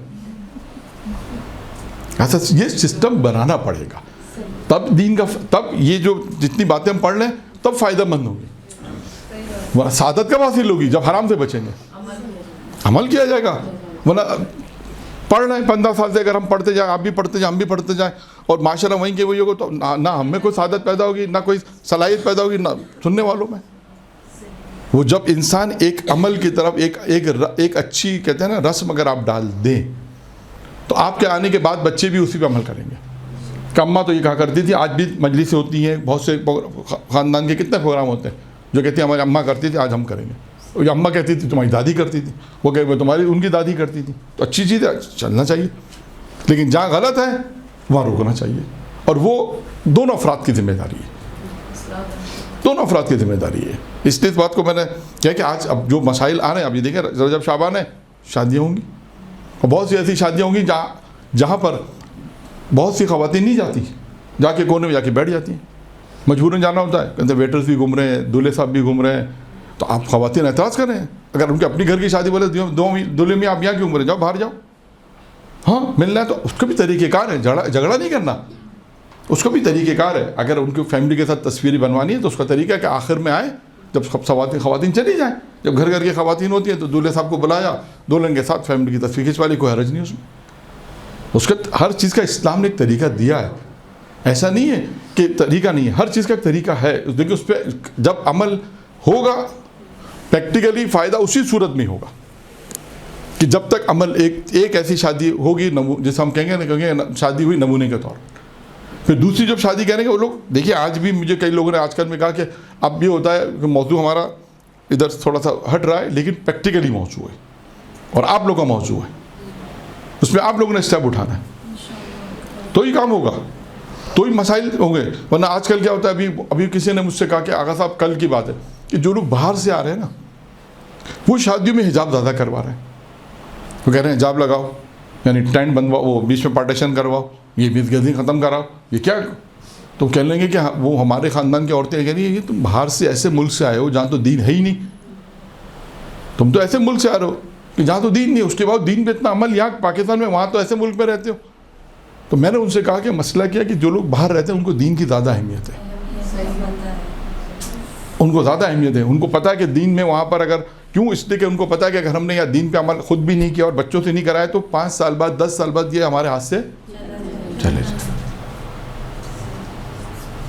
ایسا یہ سسٹم بنانا پڑے گا، تب دین کا، تب یہ جو جتنی باتیں ہم پڑھ لیں تب فائدہ مند ہوگی، ورنہ سعادت کب حاصل ہوگی؟ جب حرام سے بچیں گے، عمل کیا جائے گا۔ ورنہ پڑھ رہے ہیں 15 سال سے، اگر ہم پڑھتے جائیں، آپ بھی پڑھتے جائیں، ہم بھی پڑھتے جائیں، اور معاشرہ وہیں کے وہی ہوگا، تو نہ ہم میں کوئی سعادت پیدا ہوگی، نہ کوئی صلاحیت پیدا ہوگی، نہ سننے والوں میں۔ وہ جب انسان ایک عمل کی طرف ایک اچھی کہتے ہیں نا رسم اگر آپ ڈال دیں تو آپ کے آنے کے بعد بچے بھی اسی پہ عمل کریں گے۔ اماں تو یہ کہا کرتی تھی، آج بھی مجلسیں ہوتی ہیں، بہت سے خاندان کے کتنے پروگرام ہوتے ہیں جو کہتے ہیں ہماری اماں کرتی تھی، آج ہم کریں گے۔ اور اماں کہتی تھی تمہاری دادی کرتی تھی، وہ کہ تمہاری ان کی دادی کرتی تھی، تو اچھی چیز ہے، چلنا چاہیے، لیکن جہاں غلط ہے وہاں روکنا چاہیے، اور وہ دونوں افراد کی ذمہ داری ہے، دونوں افراد کی ذمہ داری ہے۔ اس لیے اس بات کو میں نے کہا کہ آج اب جو مسائل آ رہے ہیں، اب یہ دیکھیں رجب شعبان ہے، شادیاں ہوں گی، اور بہت سی ایسی شادیاں ہوں گی جہاں پر بہت سی خواتین نہیں جاتی، جا کے کونے میں جا کے بیٹھ جاتی ہیں، مجبوراً جانا ہوتا ہے، کہتے ہیں ویٹرز بھی گھوم رہے ہیں، دولہے صاحب بھی گھوم رہے ہیں، تو آپ خواتین اعتراض کر رہے ہیں۔ اگر ان کے اپنی گھر کی شادی بولے دولہے میں آپ یہاں کیوں گھوم رہے، جاؤ باہر جاؤ، ہاں ملنا ہے تو اس کا بھی طریقہ کار ہے، جھگڑا نہیں کرنا، اس کا بھی طریقہ کار ہے۔ اگر ان کی فیملی کے ساتھ تصویری بنوانی ہے تو اس کا طریقہ ہے کہ آخر میں آئے، جب خواتین چلی جائیں، جب گھر کی خواتین ہوتی ہیں تو دولہے صاحب کو بلایا، دلہن کے ساتھ فیملی کی تصویر کھنچوا لی، کوئی حرج نہیں اس میں۔ اس کا ہر چیز کا اسلام نے ایک طریقہ دیا ہے، ایسا نہیں ہے کہ طریقہ نہیں ہے، ہر چیز کا ایک طریقہ ہے۔ دیکھیے اس پہ جب عمل ہوگا پریکٹیکلی فائدہ اسی صورت میں ہوگا کہ جب تک عمل ایک ایسی شادی ہوگی جیسے ہم کہیں گے شادی ہوئی نمونے کے طور، پھر دوسری جب شادی کریں گے وہ لوگ دیکھیے، آج بھی مجھے کئی لوگوں نے آج کل میں کہا کہ اب بھی ہوتا ہے کہ موضوع ہمارا ادھر تھوڑا سا ہٹ رہا ہے لیکن پریکٹیکلی موضوع ہے اور آپ لوگ کا موضوع ہے، اس میں آپ لوگوں نے اسٹیپ اٹھانا ہے تو ہی کام ہوگا، تو ہی مسائل ہوں گے۔ ورنہ آج کل کیا ہوتا ہے، ابھی کسی نے مجھ سے کہا کہ آغا صاحب کل کی بات ہے کہ جو لوگ باہر سے آ رہے ہیں نا وہ شادیوں میں حجاب زیادہ کروا رہے ہیں، وہ کہہ رہے ہیں حجاب لگاؤ، یعنی ٹینٹ بنواؤ، وہ بیچ میں پارٹیشن کرواؤ، یہ 20 گز ختم کراؤ، یہ کیا؟ تو کہہ لیں گے کہ وہ ہمارے خاندان کی عورتیں کہہ رہی ہیں یہ تم باہر سے ایسے ملک سے آئے ہو جہاں تو دین ہے ہی نہیں، تم تو ایسے ملک سے آ رہے ہو کہ جہاں تو دین نہیں، اس کے بعد دین پہ اتنا عمل یہاں پاکستان میں، وہاں تو ایسے ملک میں رہتے ہو۔ تو میں نے ان سے کہا کہ مسئلہ کیا کہ جو لوگ باہر رہتے ہیں ان کو دین کی زیادہ اہمیت ہے، ان کو زیادہ اہمیت ہے، ان کو پتہ ہے کہ دین میں وہاں پر اگر کیوں، اس لیے کہ ان کو پتہ ہے کہ اگر ہم نے یا دین پہ عمل خود بھی نہیں کیا اور بچوں سے نہیں کرایا تو 5 سال بعد 10 سال بعد یہ ہمارے ہاتھ سے چلے جائے۔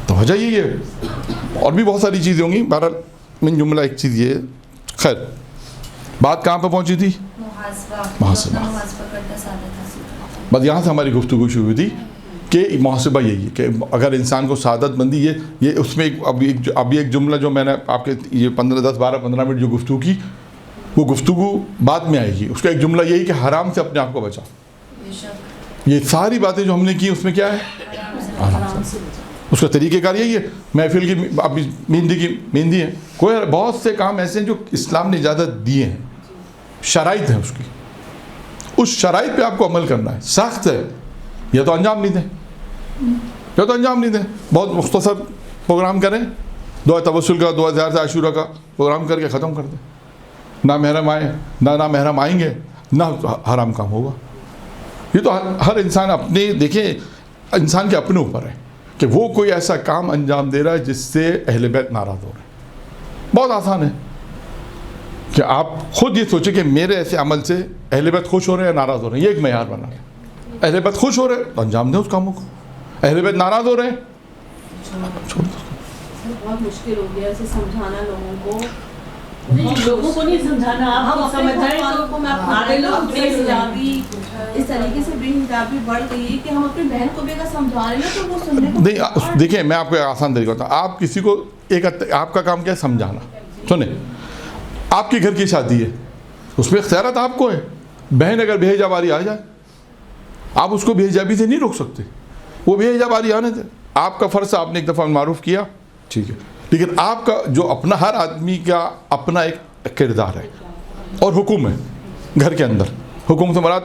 تو وجہ یہی ہے، اور بھی بہت ساری چیزیں ہوں گی، بہرحال من جملہ ایک چیز یہ ہے۔ خیر بات کہاں پہ پہنچی تھی؟ محاسبہ۔ بس یہاں سے ہماری گفتگو شروع ہوئی تھی کہ محاسبہ یہی ہے کہ اگر انسان کو سعادت مندی یہ اس میں ابھی ایک جملہ جو میں نے آپ کے یہ 15 منٹ جو گفتگو کی وہ گفتگو بعد میں آئے گی، اس کا ایک جملہ یہی کہ حرام سے اپنے آپ کو بچاؤ۔ یہ ساری باتیں جو ہم نے کی اس میں کیا ہے؟ حرام سے۔ اس کا طریقہ کار یہی ہے۔ محفل کی ابھی مہندی ہے، کوئی بہت سے کام ایسے ہیں جو اسلام نے اجازت دیے ہیں، شرائط ہیں اس کی، اس شرائط پہ آپ کو عمل کرنا ہے، سخت ہے یا تو انجام نہیں دیں بہت مختصر پروگرام کریں, دعا توسل کا, دعا زیارت عاشورہ کا پروگرام کر کے ختم کر دیں. نہ محرم آئے, نہ محرم آئیں گے, نہ حرام کام ہوگا. یہ تو ہر انسان اپنے, دیکھیں انسان کے اپنے اوپر ہے کہ وہ کوئی ایسا کام انجام دے رہا ہے جس سے اہل بیت ناراض ہو رہے ہیں. بہت آسان ہے کہ آپ خود یہ سوچیں کہ میرے ایسے عمل سے اہل بیت خوش ہو رہے ہیں یا ناراض ہو رہے ہیں, یہ ایک معیار بنا ہے. اہل بیت خوش ہو رہے ہیں تو انجام دیں اس کاموں کو, اہل بیت ناراض ہو رہے ہیں چھوڑ دو. بہت مشکل ہو گیا اسے سمجھانا لوگوں کو. لوگوں کو نہیں سمجھانا, آپ سمجھ جائیں تو ہمارے لوگ بے حجابی اس طریقے سے بے حجابی بڑھ گئی ہے کہ ہم اپنی بہن کو بھی اگر سمجھا رہے ہیں تو وہ سننے کو نہیں. دیکھیں میں آپ کو ایک آسان طریقہ ہوتا ہوں, آپ کسی کو آپ کا کام کیا ہے سمجھانا. سنیں, آپ کے گھر کی شادی ہے, اس میں اختیارات آپ کو ہے. بہن اگر بے حجاب آ جائے, آپ اس کو بے حجابی سے نہیں روک سکتے, وہ بے حجاب آنے دیں. آپ کا فرض آپ نے ایک دفعہ معروف کیا, ٹھیک ہے, لیکن آپ کا جو اپنا, ہر آدمی کا اپنا ایک کردار ہے اور حکم ہے گھر کے اندر. حکم سے مراد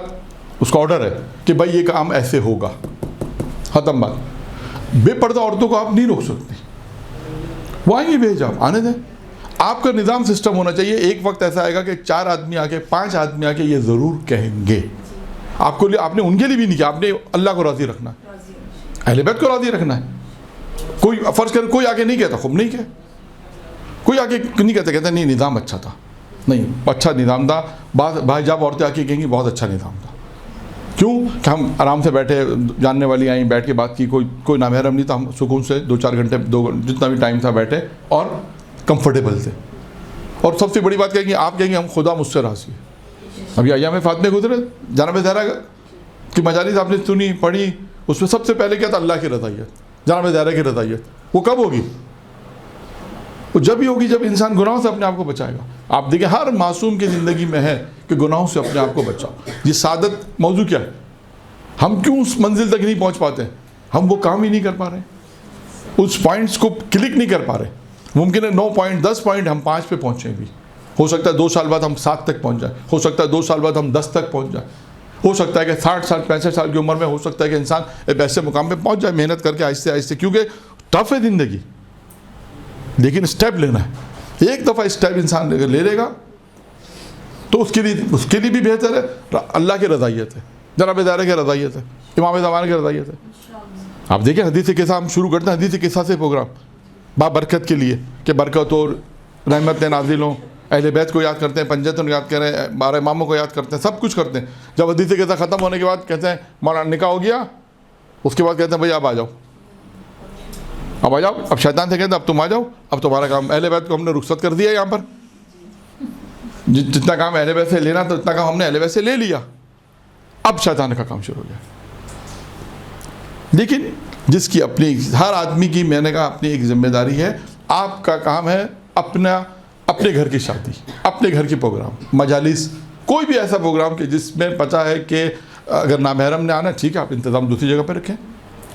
اس کا آرڈر ہے کہ بھائی یہ کام ایسے ہوگا, ختم بات. بے پردہ عورتوں کو آپ نہیں روک سکتے, وہ آئیں گے بے حجاب, آنے دیں. آپ کا نظام سسٹم ہونا چاہیے. ایک وقت ایسا آئے گا کہ 4 آدمی آ کے 5 آدمی آ کے یہ ضرور کہیں گے. آپ نے ان کے لیے بھی نہیں کیا, آپ نے اللہ کو راضی رکھنا ہے, اہل بیت کو راضی رکھنا ہے. کوئی فرض کر کوئی آگے نہیں کہتا خوب نہیں کہ, کوئی آگے نہیں کہتا نہیں نظام اچھا تھا, نہیں اچھا نظام تھا. بھائی جاب عورتیں آ کے کہیں گی بہت اچھا نظام تھا. کیوں کہ ہم آرام سے بیٹھے, جاننے والی آئیں, بیٹھ کے بات کی, کوئی نامحرم نہیں تھا, ہم سکون سے 2-4 گھنٹے جتنا بھی ٹائم تھا بیٹھے اور کمفرٹیبل تھے. اور سب سے بڑی بات کہیں گے, آپ کہیں گے ہم خدا مجھ سے راضی ہے. ابھی ایام فاطمہ گزرے, جناب زہرا کی مجالس آپ نے سنی پڑھی, اس میں سب سے پہلے کیا تھا, اللہ کی رضائیت, جناب زہرا کی رضائیت. وہ کب ہوگی؟ وہ جب ہی ہوگی جب انسان گناہوں سے اپنے آپ کو بچائے گا. آپ دیکھیں ہر معصوم کی زندگی میں ہے کہ گناہوں سے اپنے آپ کو بچاؤ. یہ سعادت موضوع کیا ہے؟ ہم کیوں اس منزل تک نہیں پہنچ پاتے؟ ہم وہ کام ہی نہیں کر پا رہے, اس پوائنٹس کو کلک نہیں کر پا رہے. ممکن ہے 9 پوائنٹ 10 پوائنٹ ہم 5 پہ پہنچیں بھی, ہو سکتا ہے 2 سال بعد ہم 7 تک پہنچ جائیں, ہو سکتا ہے 2 سال بعد ہم 10 تک پہنچ جائیں, ہو سکتا ہے کہ 60 سال 65 سال کی عمر میں ہو سکتا ہے کہ انسان ایک ایسے مقام پہ پہنچ جائے محنت کر کے آہستہ آہستہ, کیونکہ ٹف ہے زندگی. لیکن اسٹیپ لینا ہے, ایک دفعہ اسٹیپ انسان اگر لے گا تو اس کے لیے بھی بہتر ہے. اللہ کی رضائیت ہے, جناب زہرا کی رضائیت ہے, امام زمانہ کی رضائیت ہے. آپ دیکھیں حدیث قصہ ہم شروع کرتے ہیں, حدیث قصہ سے پروگرام برکت کے لیے کہ برکت اور رحمت نازل ہوں. اہل بیت کو یاد کرتے ہیں, پنجتن کو یاد کریں, 12 اماموں کو یاد کرتے ہیں, سب کچھ کرتے ہیں. جب حدیث قصہ ختم ہونے کے بعد کہتے ہیں مولانا نکاح ہو گیا, اس کے بعد کہتے ہیں بھائی اب آ جاؤ, اب آ جاؤ. اب شیطان سے کہتے ہیں اب تم آ جاؤ, اب تمہارا کام. اہل بیت کو ہم نے رخصت کر دیا یہاں پر, جتنا کام اہل بیت سے لینا تو اتنا کام ہم نے اہل بیت سے لے لیا, اب شیطان کا کام شروع ہو گیا. لیکن جس کی اپنی, ہر آدمی کی, میں نے کہا اپنی ایک ذمہ داری ہے. آپ کا کام ہے اپنے گھر کی شادی, اپنے گھر کی پروگرام, مجالس, کوئی بھی ایسا پروگرام کہ جس میں پتہ ہے کہ اگر نامحرم نے آنا, ٹھیک ہے آپ انتظام دوسری جگہ پہ رکھیں,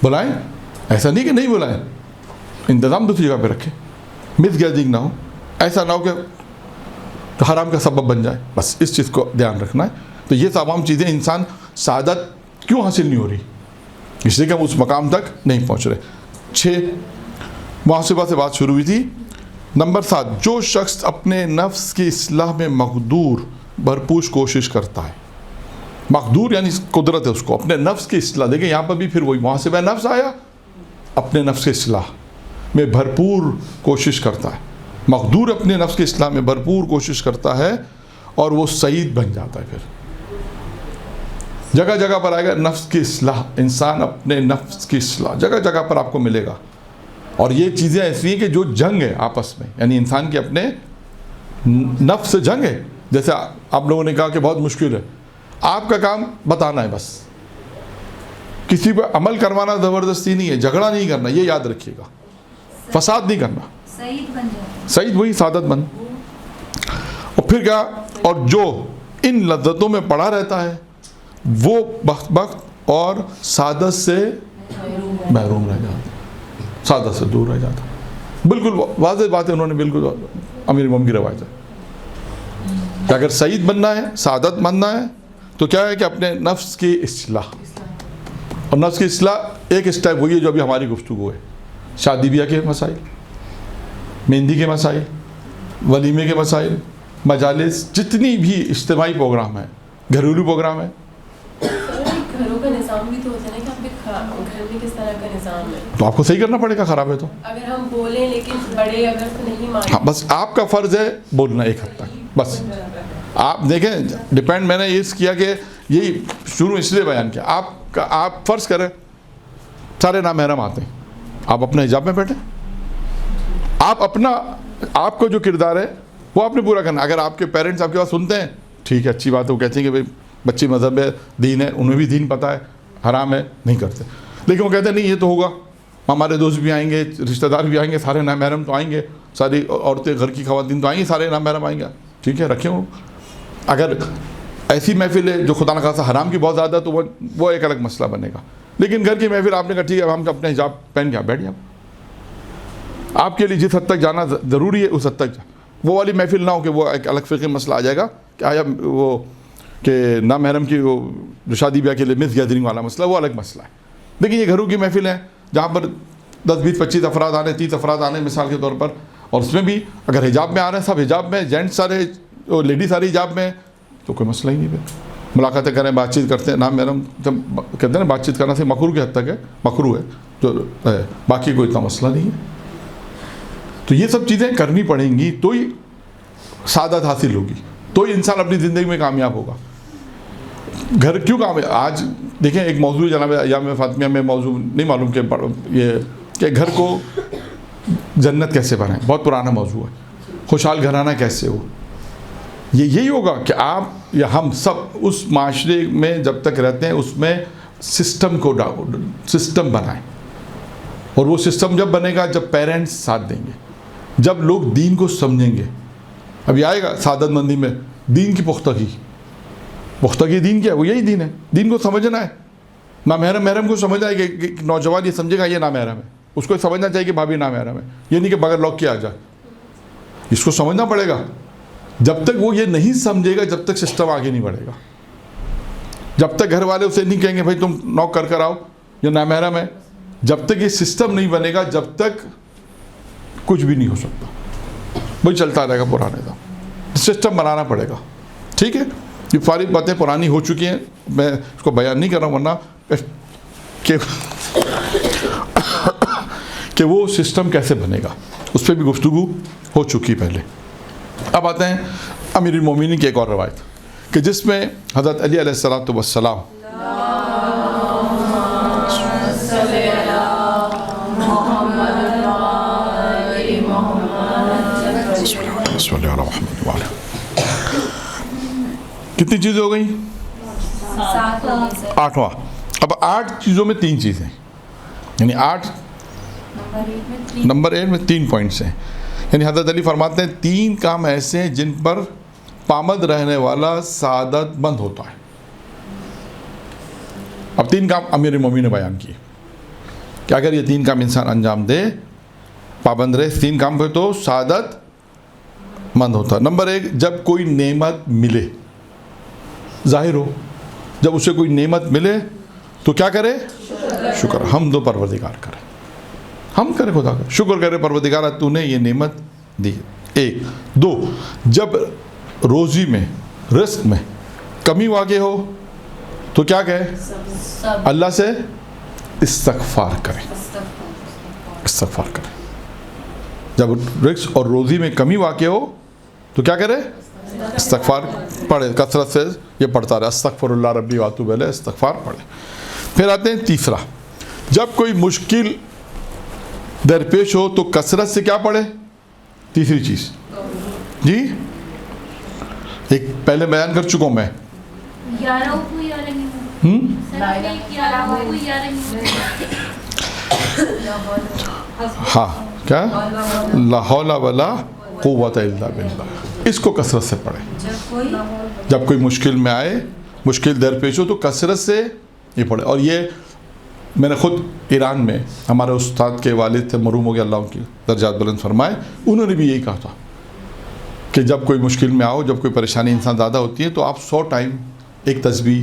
بلائیں, ایسا نہیں کہ نہیں بلائیں, انتظام دوسری جگہ پہ رکھیں, مس گیدرنگ نہ ہو, ایسا نہ ہو کہ حرام کا سبب بن جائے. بس اس چیز کو دھیان رکھنا ہے. تو یہ تمام چیزیں, انسان سعادت کیوں حاصل نہیں ہو رہی؟ اس لیے کہ ہم اس مقام تک نہیں پہنچ رہے. 6 محاسبہ سے بات شروع ہوئی تھی. نمبر 7, جو شخص اپنے نفس کی اصلاح میں مقدور بھرپور کوشش کرتا ہے. مقدور یعنی قدرت ہے اس کو اپنے نفس کی اصلاح. دیکھیں یہاں پر بھی پھر وہی محاسبہ نفس آیا, اپنے نفس کی اصلاح میں بھرپور کوشش کرتا ہے. مقدور اپنے نفس کی اصلاح میں بھرپور کوشش کرتا ہے اور وہ سعید بن جاتا ہے. پھر جگہ جگہ پر آئے گا نفس کی اصلاح, انسان اپنے نفس کی اصلاح جگہ جگہ پر آپ کو ملے گا. اور یہ چیزیں ایسی ہیں کہ جو جنگ ہے آپس میں, یعنی انسان کے اپنے نفس سے جنگ ہے. جیسے آپ لوگوں نے کہا کہ بہت مشکل ہے, آپ کا کام بتانا ہے بس, کسی پہ عمل کروانا زبردستی نہیں ہے, جھگڑا نہیں کرنا, یہ یاد رکھیے گا, فساد نہیں کرنا, سعید بن جائے, سعید وہی سعادت بن. اور پھر کیا, اور جو ان لذتوں میں پڑا رہتا ہے وہ بخت اور سعادت سے محروم رہ جاتا, سعادت سے دور رہ جاتا. بالکل واضح بات ہے, انہوں نے بالکل امیر المومنین کی روایت ہے کہ اگر سعید بننا ہے, سعادت بننا ہے تو کیا ہے کہ اپنے نفس کی اصلاح, اور نفس کی اصلاح ایک اسٹیپ وہی ہے جو ابھی ہماری گفتگو ہے. شادی بیاہ کے مسائل, مہندی کے مسائل, ولیمے کے مسائل, مجالس, جتنی بھی اجتماعی پروگرام ہیں, گھریلو پروگرام ہیں. گھروں کا نظام بھی تو ہوتا ہے نا کہ آپ کے گھر میں کس طرح کا نظام ہے, تو آپ کو صحیح کرنا پڑے گا. خراب ہے تو اگر ہم بولیں لیکن بڑے اگر تو نہیں مانیں. ہاں, بس آپ کا فرض ہے بولنا ایک حد تک. بس آپ دیکھیں, ڈپینڈ میں نے یہ کیا کہ یہی شروع اس لیے بیان کیا. آپ فرض کریں سارے نامحرم آتے ہیں, آپ اپنے حجاب میں بیٹھیں. آپ کو جو کردار ہے وہ آپ نے پورا کرنا. اگر آپ کے پیرنٹس آپ کے بات سنتے ہیں, ٹھیک ہے, اچھی بات ہے, وہ کہتے ہیں کہ بھائی بچی مذہب ہے, دین ہے, انہیں بھی دین پتہ ہے, حرام ہے, نہیں کرتے. لیکن وہ کہتے ہیں نہیں یہ تو ہوگا, ہمارے دوست بھی آئیں گے, رشتہ دار بھی آئیں گے, سارے نامحرم تو آئیں گے, ساری عورتیں گھر کی خواتین تو آئیں گی, سارے نامحرم آئیں گے. ٹھیک ہے, رکھیں. وہ اگر ایسی محفل ہے جو خدا نہ خاصا حرام کی بہت زیادہ, تو وہ ایک الگ مسئلہ بنے گا. لیکن گھر کی محفل آپ نے کہا ٹھیک ہے, ہم اپنے حجاب پہن کے بیٹھ جائیں. آپ کے لیے جس حد تک جانا ضروری ہے اس حد تک وہ والی محفل نہ ہو کہ وہ ایک الگ فقہی مسئلہ آ جائے گا کہ آیا وہ کہ نامحرم کی وہ جو شادی بیاہ کے لیے مس گیدرنگ والا مسئلہ, وہ الگ مسئلہ ہے. لیکن یہ گھروں کی محفل ہیں جہاں پر 10, 20, 25 افراد آنے, 30 افراد آنے مثال کے طور پر, اور اس میں بھی اگر حجاب میں آ رہے ہیں, سب حجاب میں, جینٹس سارے, لیڈی ساری حجاب میں, تو کوئی مسئلہ ہی نہیں. پھر ملاقاتیں کریں, بات چیت کرتے ہیں. نامحرم جب کہتے ہیں نا بات چیت کرنا سے مکروہ کی حد تک ہے, مکروہ ہے جو ہے, باقی کوئی اتنا مسئلہ نہیں ہے. تو یہ سب چیزیں کرنی پڑیں گی تو ہی سعادت حاصل ہوگی, تو ہی انسان اپنی زندگی میں کامیاب ہوگا. گھر کیوں کامیاب؟ آج دیکھیں ایک موضوع جناب ایام فاطمیہ میں موضوع نہیں معلوم کہ یہ کہ گھر کو جنت کیسے بنائیں, بہت پرانا موضوع ہے. خوشحال گھرانہ کیسے ہو, یہی ہوگا کہ آپ یا ہم سب اس معاشرے میں جب تک رہتے ہیں اس میں سسٹم بنائیں. اور وہ سسٹم جب بنے گا جب پیرنٹس ساتھ دیں گے, جب لوگ دین کو سمجھیں گے. ابھی آئے گا سعادت مندی میں دین کی پختگی دین کیا ہے؟ وہ یہی دین ہے. دین کو سمجھنا ہے. محرم کو سمجھنا ہے کہ نوجوان یہ سمجھے گا یہ نامحرم ہے, اس کو سمجھنا چاہیے کہ بھابھی نامحرم ہے, یہ نہیں کہ بغیر لاک کیا آ جائے. اس کو سمجھنا پڑے گا. جب تک وہ یہ نہیں سمجھے گا جب تک سسٹم آگے نہیں بڑھے گا. جب تک گھر والے اسے نہیں کہیں گے بھائی تم نوک کر آؤ یہ نامحرم ہے, جب تک یہ سسٹم نہیں بنے گا جب تک کچھ بھی نہیں ہو سکتا. وہی چلتا رہے گا پرانے کا. سسٹم بنانا پڑے گا. ٹھیک ہے, یہ ساری باتیں پرانی ہو چکی ہیں, میں اس کو بیان نہیں کر رہا ہوں ورنہ کہ وہ سسٹم کیسے بنے گا اس پہ بھی گفتگو ہو چکی پہلے. اب آتے ہیں امیر المومنین کی ایک اور روایت کہ جس میں حضرت علی علیہ الصلوۃ والسلام کتنی چیزیں ہو گئیں؟ 8واں. اب 8 چیزوں میں 3 چیزیں, یعنی 8 نمبر 8 میں 3 پوائنٹس ہیں. یعنی حضرت علی فرماتے ہیں 3 کام ایسے ہیں جن پر پابند رہنے والا سعادت مند ہوتا ہے. اب 3 کام امیر المومنین نے بیان کیے کہ اگر یہ 3 کام انسان انجام دے, پابند رہے 3 کام پہ, تو سعادت مند ہوتا ہے. نمبر 1, جب کوئی نعمت ملے, ظاہر ہو جب اسے کوئی نعمت ملے تو کیا کرے؟ شکر. حمد و پروردگار کرے, ہم کرے خدا کا شکر کرے, پروردگار تو نے یہ نعمت دی. 1. 2, جب روزی میں رزق میں کمی واقع ہو تو کیا کہے؟ اللہ سے استغفار کرے. استغفار کرے. جب رزق اور روزی میں کمی واقع ہو تو کیا کرے؟ استغفار پڑھے, کثرت سے یہ پڑھتا رہے, استغفر اللہ ربی واتوب الیہ, استغفار پڑھے. پھر آتے ہیں 3, جب کوئی مشکل درپیش ہو تو کثرت سے کیا پڑھے؟ 3 چیز جی ایک پہلے بیان کر چکا ہوں میں. ہاں کیا لا حول ولا قوت الا باللہ, اس کو کثرت سے پڑھے. جب کوئی مشکل میں آئے, مشکل درپیش ہو تو کثرت سے یہ پڑھے. اور یہ میں نے خود ایران میں ہمارے استاد کے والد تھے, مرحوم ہو گیا اللہ ان کی درجات بلند فرمائے, انہوں نے بھی یہی کہا تھا کہ جب کوئی مشکل میں آؤ, جب کوئی پریشانی انسان زیادہ ہوتی ہے تو آپ 100 ٹائم ایک تسبیح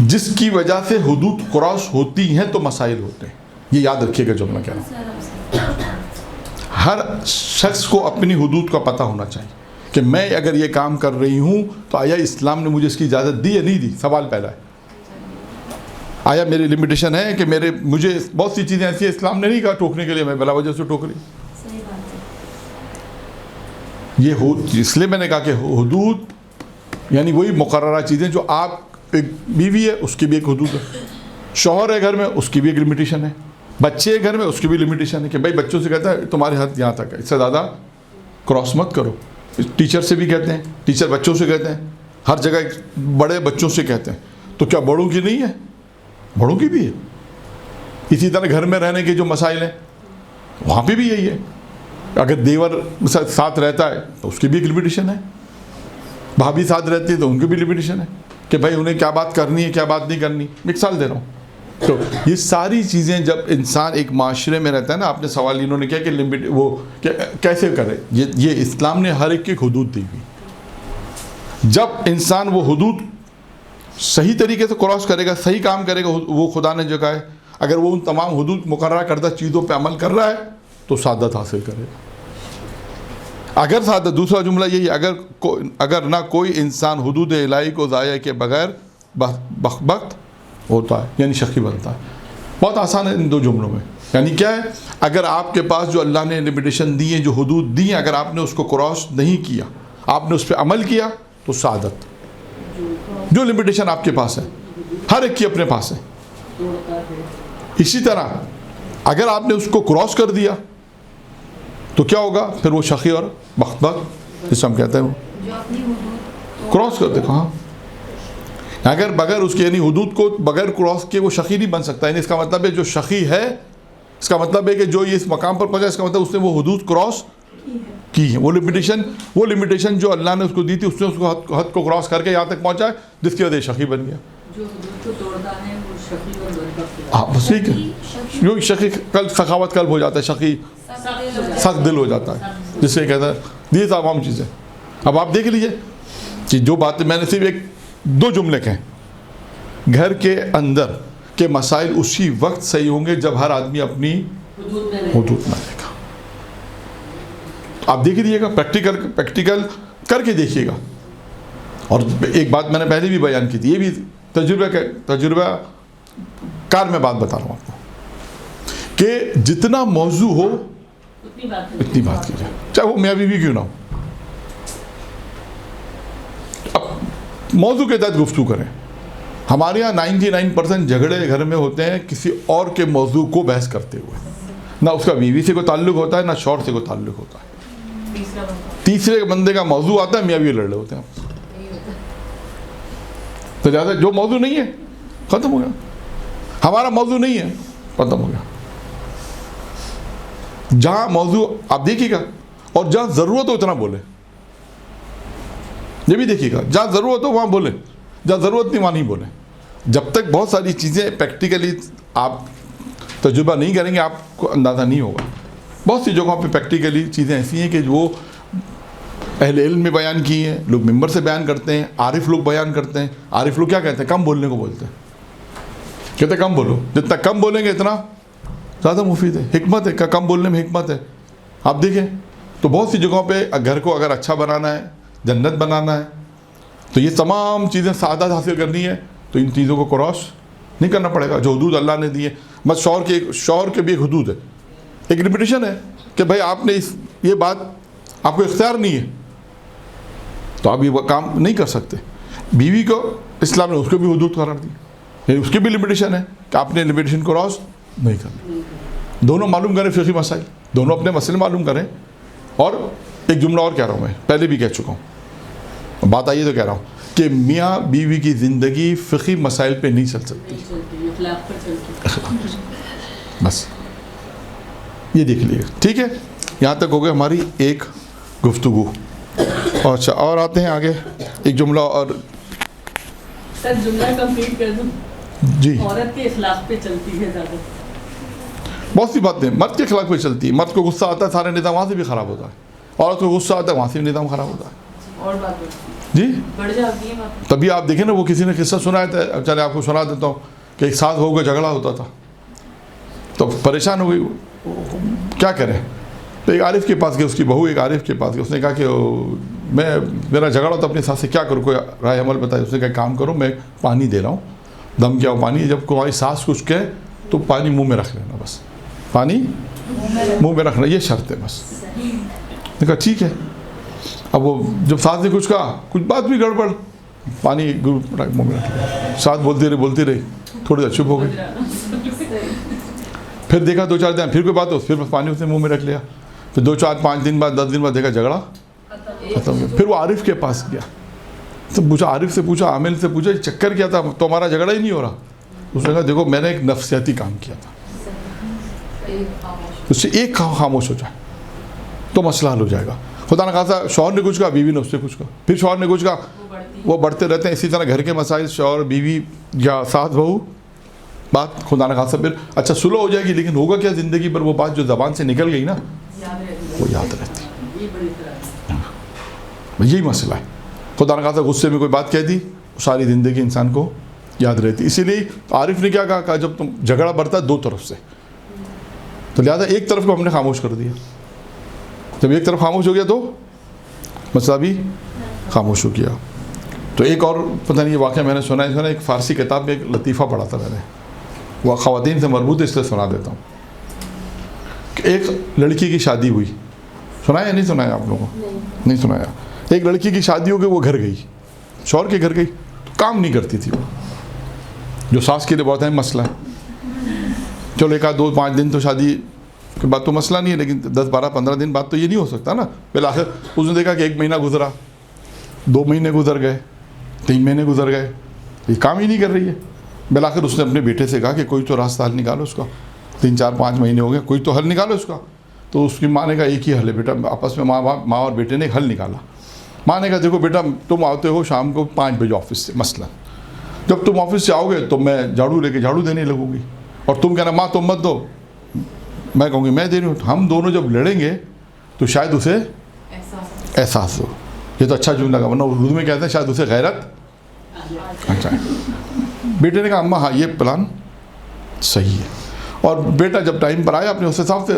جس کی وجہ سے حدود کراس ہوتی ہیں تو مسائل ہوتے ہیں. یہ یاد رکھیے گا جو میں کہہ رہا ہوں. ہر شخص کو اپنی حدود کا پتہ ہونا چاہیے کہ میں اگر یہ کام کر رہی ہوں تو آیا اسلام نے مجھے اس کی اجازت دی یا نہیں دی. سوال پہلا ہے آیا میری لمیٹیشن ہے کہ مجھے بہت سی چیزیں ایسی ہیں اسلام نے نہیں کہا ٹوکنے کے لیے میں بلا وجہ سے ٹوک رہی. یہ اس لیے میں نے کہا کہ حدود یعنی وہی مقررہ چیزیں جو آپ ایک بیوی ہے اس کی بھی ایک حدود ہے, شوہر ہے گھر میں اس کی بھی ایک لمیٹیشن ہے, بچے گھر میں اس کی بھی لمیٹیشن ہے کہ بھائی بچوں سے کہتا ہے تمہارے حد یہاں تک ہے, اس سے زیادہ کراس مت کرو. ٹیچر سے بھی کہتے ہیں, ٹیچر بچوں سے کہتے ہیں, ہر جگہ بڑے بچوں سے کہتے ہیں. تو کیا بڑوں کی نہیں ہے؟ بڑوں کی بھی ہے. اسی طرح گھر میں رہنے کے جو مسائل ہیں وہاں پہ بھی یہی ہے. اگر دیور ساتھ رہتا ہے تو اس کی بھی ایک لمیٹیشن ہے, بھابھی ساتھ رہتی ہے تو ان کی بھی لمیٹیشن ہے کہ بھائی انہیں کیا بات کرنی ہے کیا بات نہیں کرنی. مثال دے رہا ہوں. تو یہ ساری چیزیں جب انسان ایک معاشرے میں رہتا ہے نا, آپ نے سوال انہوں نے کیا کہ لمٹ وہ کیسے کرے, یہ اسلام نے ہر ایک کی حدود دی ہوئی. جب انسان وہ حدود صحیح طریقے سے کراس کرے گا, صحیح کام کرے گا, وہ خدا نے جو کہا ہے اگر وہ ان تمام حدود مقررہ کردہ چیزوں پہ عمل کر رہا ہے تو سعادت حاصل کرے گا. اگر سعادت, دوسرا جملہ یہی ہے, اگر نہ کوئی انسان حدود الہی کو ضائع کے بغیر بخت ہوتا ہے یعنی شقی بنتا ہے. بہت آسان ہے ان دو جملوں میں. یعنی کیا ہے, اگر آپ کے پاس جو اللہ نے لمیٹیشن دی ہیں, جو حدود دی ہیں, اگر آپ نے اس کو کراس نہیں کیا, آپ نے اس پہ عمل کیا تو سعادت. جو لمیٹیشن آپ کے پاس ہے ہر ایک کی اپنے پاس ہے. اسی طرح اگر آپ نے اس کو کراس کر دیا تو کیا ہوگا, پھر وہ شقی اور بخت جسے ہم کہتے ہیں کراس کر دے. کہاں اگر بغیر اس کے یعنی حدود کو بغیر کراس کے وہ شقی نہیں بن سکتا. یعنی اس کا مطلب ہے جو شقی ہے, اس کا مطلب ہے کہ جو یہ اس مقام پر پہنچا, اس کا مطلب اس نے وہ حدود کراس کی ہے. وہ لمیٹیشن جو اللہ نے اس کو دی تھی, اس نے اس کو حد کو کراس کر کے یہاں تک پہنچا ہے جس کی وجہ سے شقی بن گیا. جو حدود کو توڑتا ہے وہ شقی اور بدبخت. ہاں بس ٹھیک ہے. جو شقی سخاوت قلب ہو جاتا ہے, شقی سخت دل ہو جاتا ہے, جس سے کہتا ہے. یہ تمام چیزیں اب آپ دیکھ لیجئے کہ جو باتیں میں نے صرف ایک دو جملے کہیں, گھر کے اندر کے مسائل اسی وقت صحیح ہوں گے جب ہر آدمی اپنی حدود میں رہے گا. آپ دیکھ لیجیے گا, پریکٹیکل کر کے دیکھیے گا. اور ایک بات میں نے پہلے بھی بیان کی تھی, یہ بھی تجربہ کار میں بات بتا رہا ہوں آپ کو, کہ جتنا موضوع ہو اتنی بات کی جائے, چاہے وہ میاں بیوی کیوں نہ ہو. اب موضوع کے تحت گفتگو کریں. ہمارے یہاں 99% جھگڑے گھر میں ہوتے ہیں کسی اور کے موضوع کو بحث کرتے ہوئے. نہ اس کا بیوی سے کوئی تعلق ہوتا ہے, نہ شوہر سے کوئی تعلق ہوتا ہے. تیسرے بندے کا موضوع آتا ہے, میاں بیوی لڑ رہے ہوتے ہیں. تو زیادہ جو موضوع نہیں ہے ختم ہو گیا. ہمارا موضوع نہیں ہے, ختم ہو گیا. جہاں موضوع آپ دیکھیے گا, اور جہاں ضرورت ہو اتنا بولے. یہ بھی دیکھیے گا, جہاں ضرورت ہو وہاں بولیں, جہاں ضرورت نہیں وہاں نہیں بولیں. جب تک بہت ساری چیزیں پریکٹیکلی آپ تجربہ نہیں کریں گے آپ کو اندازہ نہیں ہوگا. بہت سی جگہوں پہ پریکٹیکلی چیزیں ایسی ہیں کہ وہ اہل علم میں بیان کی ہیں, لوگ ممبر سے بیان کرتے ہیں, عارف لوگ بیان کرتے ہیں. عارف لوگ کیا کہتے ہیں, کم بولنے کو بولتے ہیں. کہتے ہیں کم بولو, جتنا کم بولیں گے اتنا زیادہ مفید ہے. حکمت ہے, کم بولنے میں حکمت ہے. آپ دیکھیں تو بہت سی جگہوں پہ گھر کو اگر اچھا بنانا ہے, جنت بنانا ہے, تو یہ تمام چیزیں سعادت حاصل کرنی ہے تو ان چیزوں کو کراس نہیں کرنا پڑے گا. جو حدود اللہ نے دی ہے, بس شوہر کے بھی ایک حدود ہے, ایک لمیٹیشن ہے کہ بھائی آپ نے یہ بات آپ کو اختیار نہیں ہے تو آپ یہ کام نہیں کر سکتے. بیوی کو اسلام نے اس کو بھی حدود قرار دی, یعنی اس کی بھی لمیٹیشن ہے کہ آپ نے لمیٹیشن کراس نہیں کرنا. دونوں معلوم کریں فقہی مسائل, دونوں اپنے مسئلے معلوم کریں. اور ایک جملہ اور کہہ رہا ہوں, میں پہلے بھی کہہ چکا ہوں, بات آئیے تو کہہ رہا ہوں کہ میاں بیوی کی زندگی فقہی مسائل پہ نہیں چل سکتی, بس یہ دیکھ لیے. ٹھیک ہے, یہاں تک ہو گئی ہماری ایک گفتگو. اور اچھا, اور آتے ہیں آگے. ایک جملہ اور سر, جملہ کمپلیٹ کر دوں. جی, عورت کے اخلاق پہ چلتی ہے زیادہ. بہت سی باتیں مرد کے اخلاق پہ چلتی ہے. مرد کو غصہ آتا ہے, سارے نظام وہاں سے بھی خراب ہوتا ہے. عورت کو غصہ آتا ہے, وہاں سے بھی نظام خراب ہوتا ہے. اور بات جی بڑھ جاتی ہے بات. تبھی آپ دیکھیں نا وہ کسی نے قصہ سنایا تھا, اب چلے آپ کو سنا دیتا ہوں کہ ایک ساتھ بہو کا جھگڑا ہوتا تھا تو پریشان ہو گئی, کیا کریں, تو ایک عارف کے پاس گئے, اس کی بہو ایک عارف کے پاس گئی, اس نے کہا کہ میرا جھگڑا تو اپنے ساتھ سے کیا کروں, کوئی رائے عمل بتائے. اس نے کہا کام کرو, میں پانی دے رہا ہوں, دم کیا ہو پانی, جب کوئی سانس کچھ کہے تو پانی منہ میں رکھ لینا, بس پانی منہ میں رکھنا, یہ شرط ہے بس. نے کہا ٹھیک ہے. اب وہ جب ساتھ نے کچھ کہا, کچھ بات بھی گڑبڑ, پانی منہ میں رکھ لیا, ساتھ بولتی رہی, تھوڑی دیر چپ ہو گئی. پھر دیکھا 2-4 دن پھر کوئی بات ہو, پھر پانی اس نے منہ میں رکھ لیا. پھر 2-4-5 دن بعد 10 دن بعد دیکھا جھگڑا ختم ہو. پھر وہ عارف کے پاس گیا, تو پوچھا, عارف سے پوچھا, عامل سے پوچھا, چکر کیا تھا, تو ہمارا جھگڑا ہی نہیں ہو رہا. اس نے کہا دیکھو میں نے ایک نفسیاتی کام کیا تھا, اس سے ایک خاموش ہو جائے تو مسئلہ حل ہو جائے گا. خدا نہ خاصا شوہر نے کچھ کہا, بیوی نے اس سے کچھ کہا, پھر شوہر نے کچھ کہا, وہ بڑھتے رہتے ہیں. اسی طرح گھر کے مسائل, شوہر بیوی یا ساس بہو, بات خدا نہ خاصا پھر اچھا سلو ہو جائے گی, لیکن ہوگا کیا زندگی پر, وہ بات جو زبان سے نکل گئی نا وہ یاد رہتی. یہی مسئلہ ہے. خدا نہ خاصا غصے میں کوئی بات کہہ دی, ساری زندگی انسان کو یاد رہتی. اسی لیے عارف نے کیا کہا, جب تم جھگڑا بڑھتا ہے 2 طرف سے, تو لہٰذا ایک طرف کو ہم نے خاموش کر دیا. جب ایک طرف خاموش ہو گیا تو مسئلہ بھی خاموش ہو گیا. تو ایک اور پتہ نہیں یہ واقعہ میں نے سنا ہے, ایک فارسی کتاب میں ایک لطیفہ پڑھا تھا میں نے, وہ خواتین سے مربوط ہے اس لیے سنا دیتا ہوں. کہ ایک لڑکی کی شادی ہوئی, سنا ہے نہیں سنایا آپ لوگوں کو, نہیں سنایا. ایک لڑکی کی شادی ہو گئی, وہ گھر گئی, شوہر کے گھر گئی, تو کام نہیں کرتی تھی وہ, جو ساس کے لیے بہت اہم مسئلہ ہے. چلو 1-2-5 دن تو شادی کے بعد تو مسئلہ نہیں ہے, لیکن 10-12-15 دن بعد تو یہ نہیں ہو سکتا نا. بالآخر اس نے دیکھا کہ 1 مہینہ گزرا, 2 مہینے گزر گئے, 3 مہینے گزر گئے, یہ کام ہی نہیں کر رہی ہے. بالآخر اس نے اپنے بیٹے سے کہا کہ کوئی تو راستہ حل نکالو اس کا, 3-4-5 مہینے ہو گئے, کوئی تو حل نکالو اس کا. تو اس کی ماں نے کہا ایک ہی حل ہے بیٹا, آپس میں ماں اور بیٹے نے ایک حل نکالا. ماں نے کہا دیکھو بیٹا, تم آتے ہو شام کو 5 بجے آفس سے, مثلا جب تم آفس سے آؤ گے تو میں جھاڑو لے کے جھاڑو دینے لگوں گی, اور تم کہنا ماں تم مت دو, میں کہوں گی میں دے رہی ہوں. ہم دونوں جب لڑیں گے تو شاید اسے احساس ہو. یہ تو اچھا جملہ لگا, ورنہ اردو میں کہتے ہیں شاید اسے غیرت اچھا ہے. بیٹے نے کہا اماں ہاں یہ پلان صحیح ہے. اور بیٹا جب ٹائم پر آیا اپنے اس حساب سے,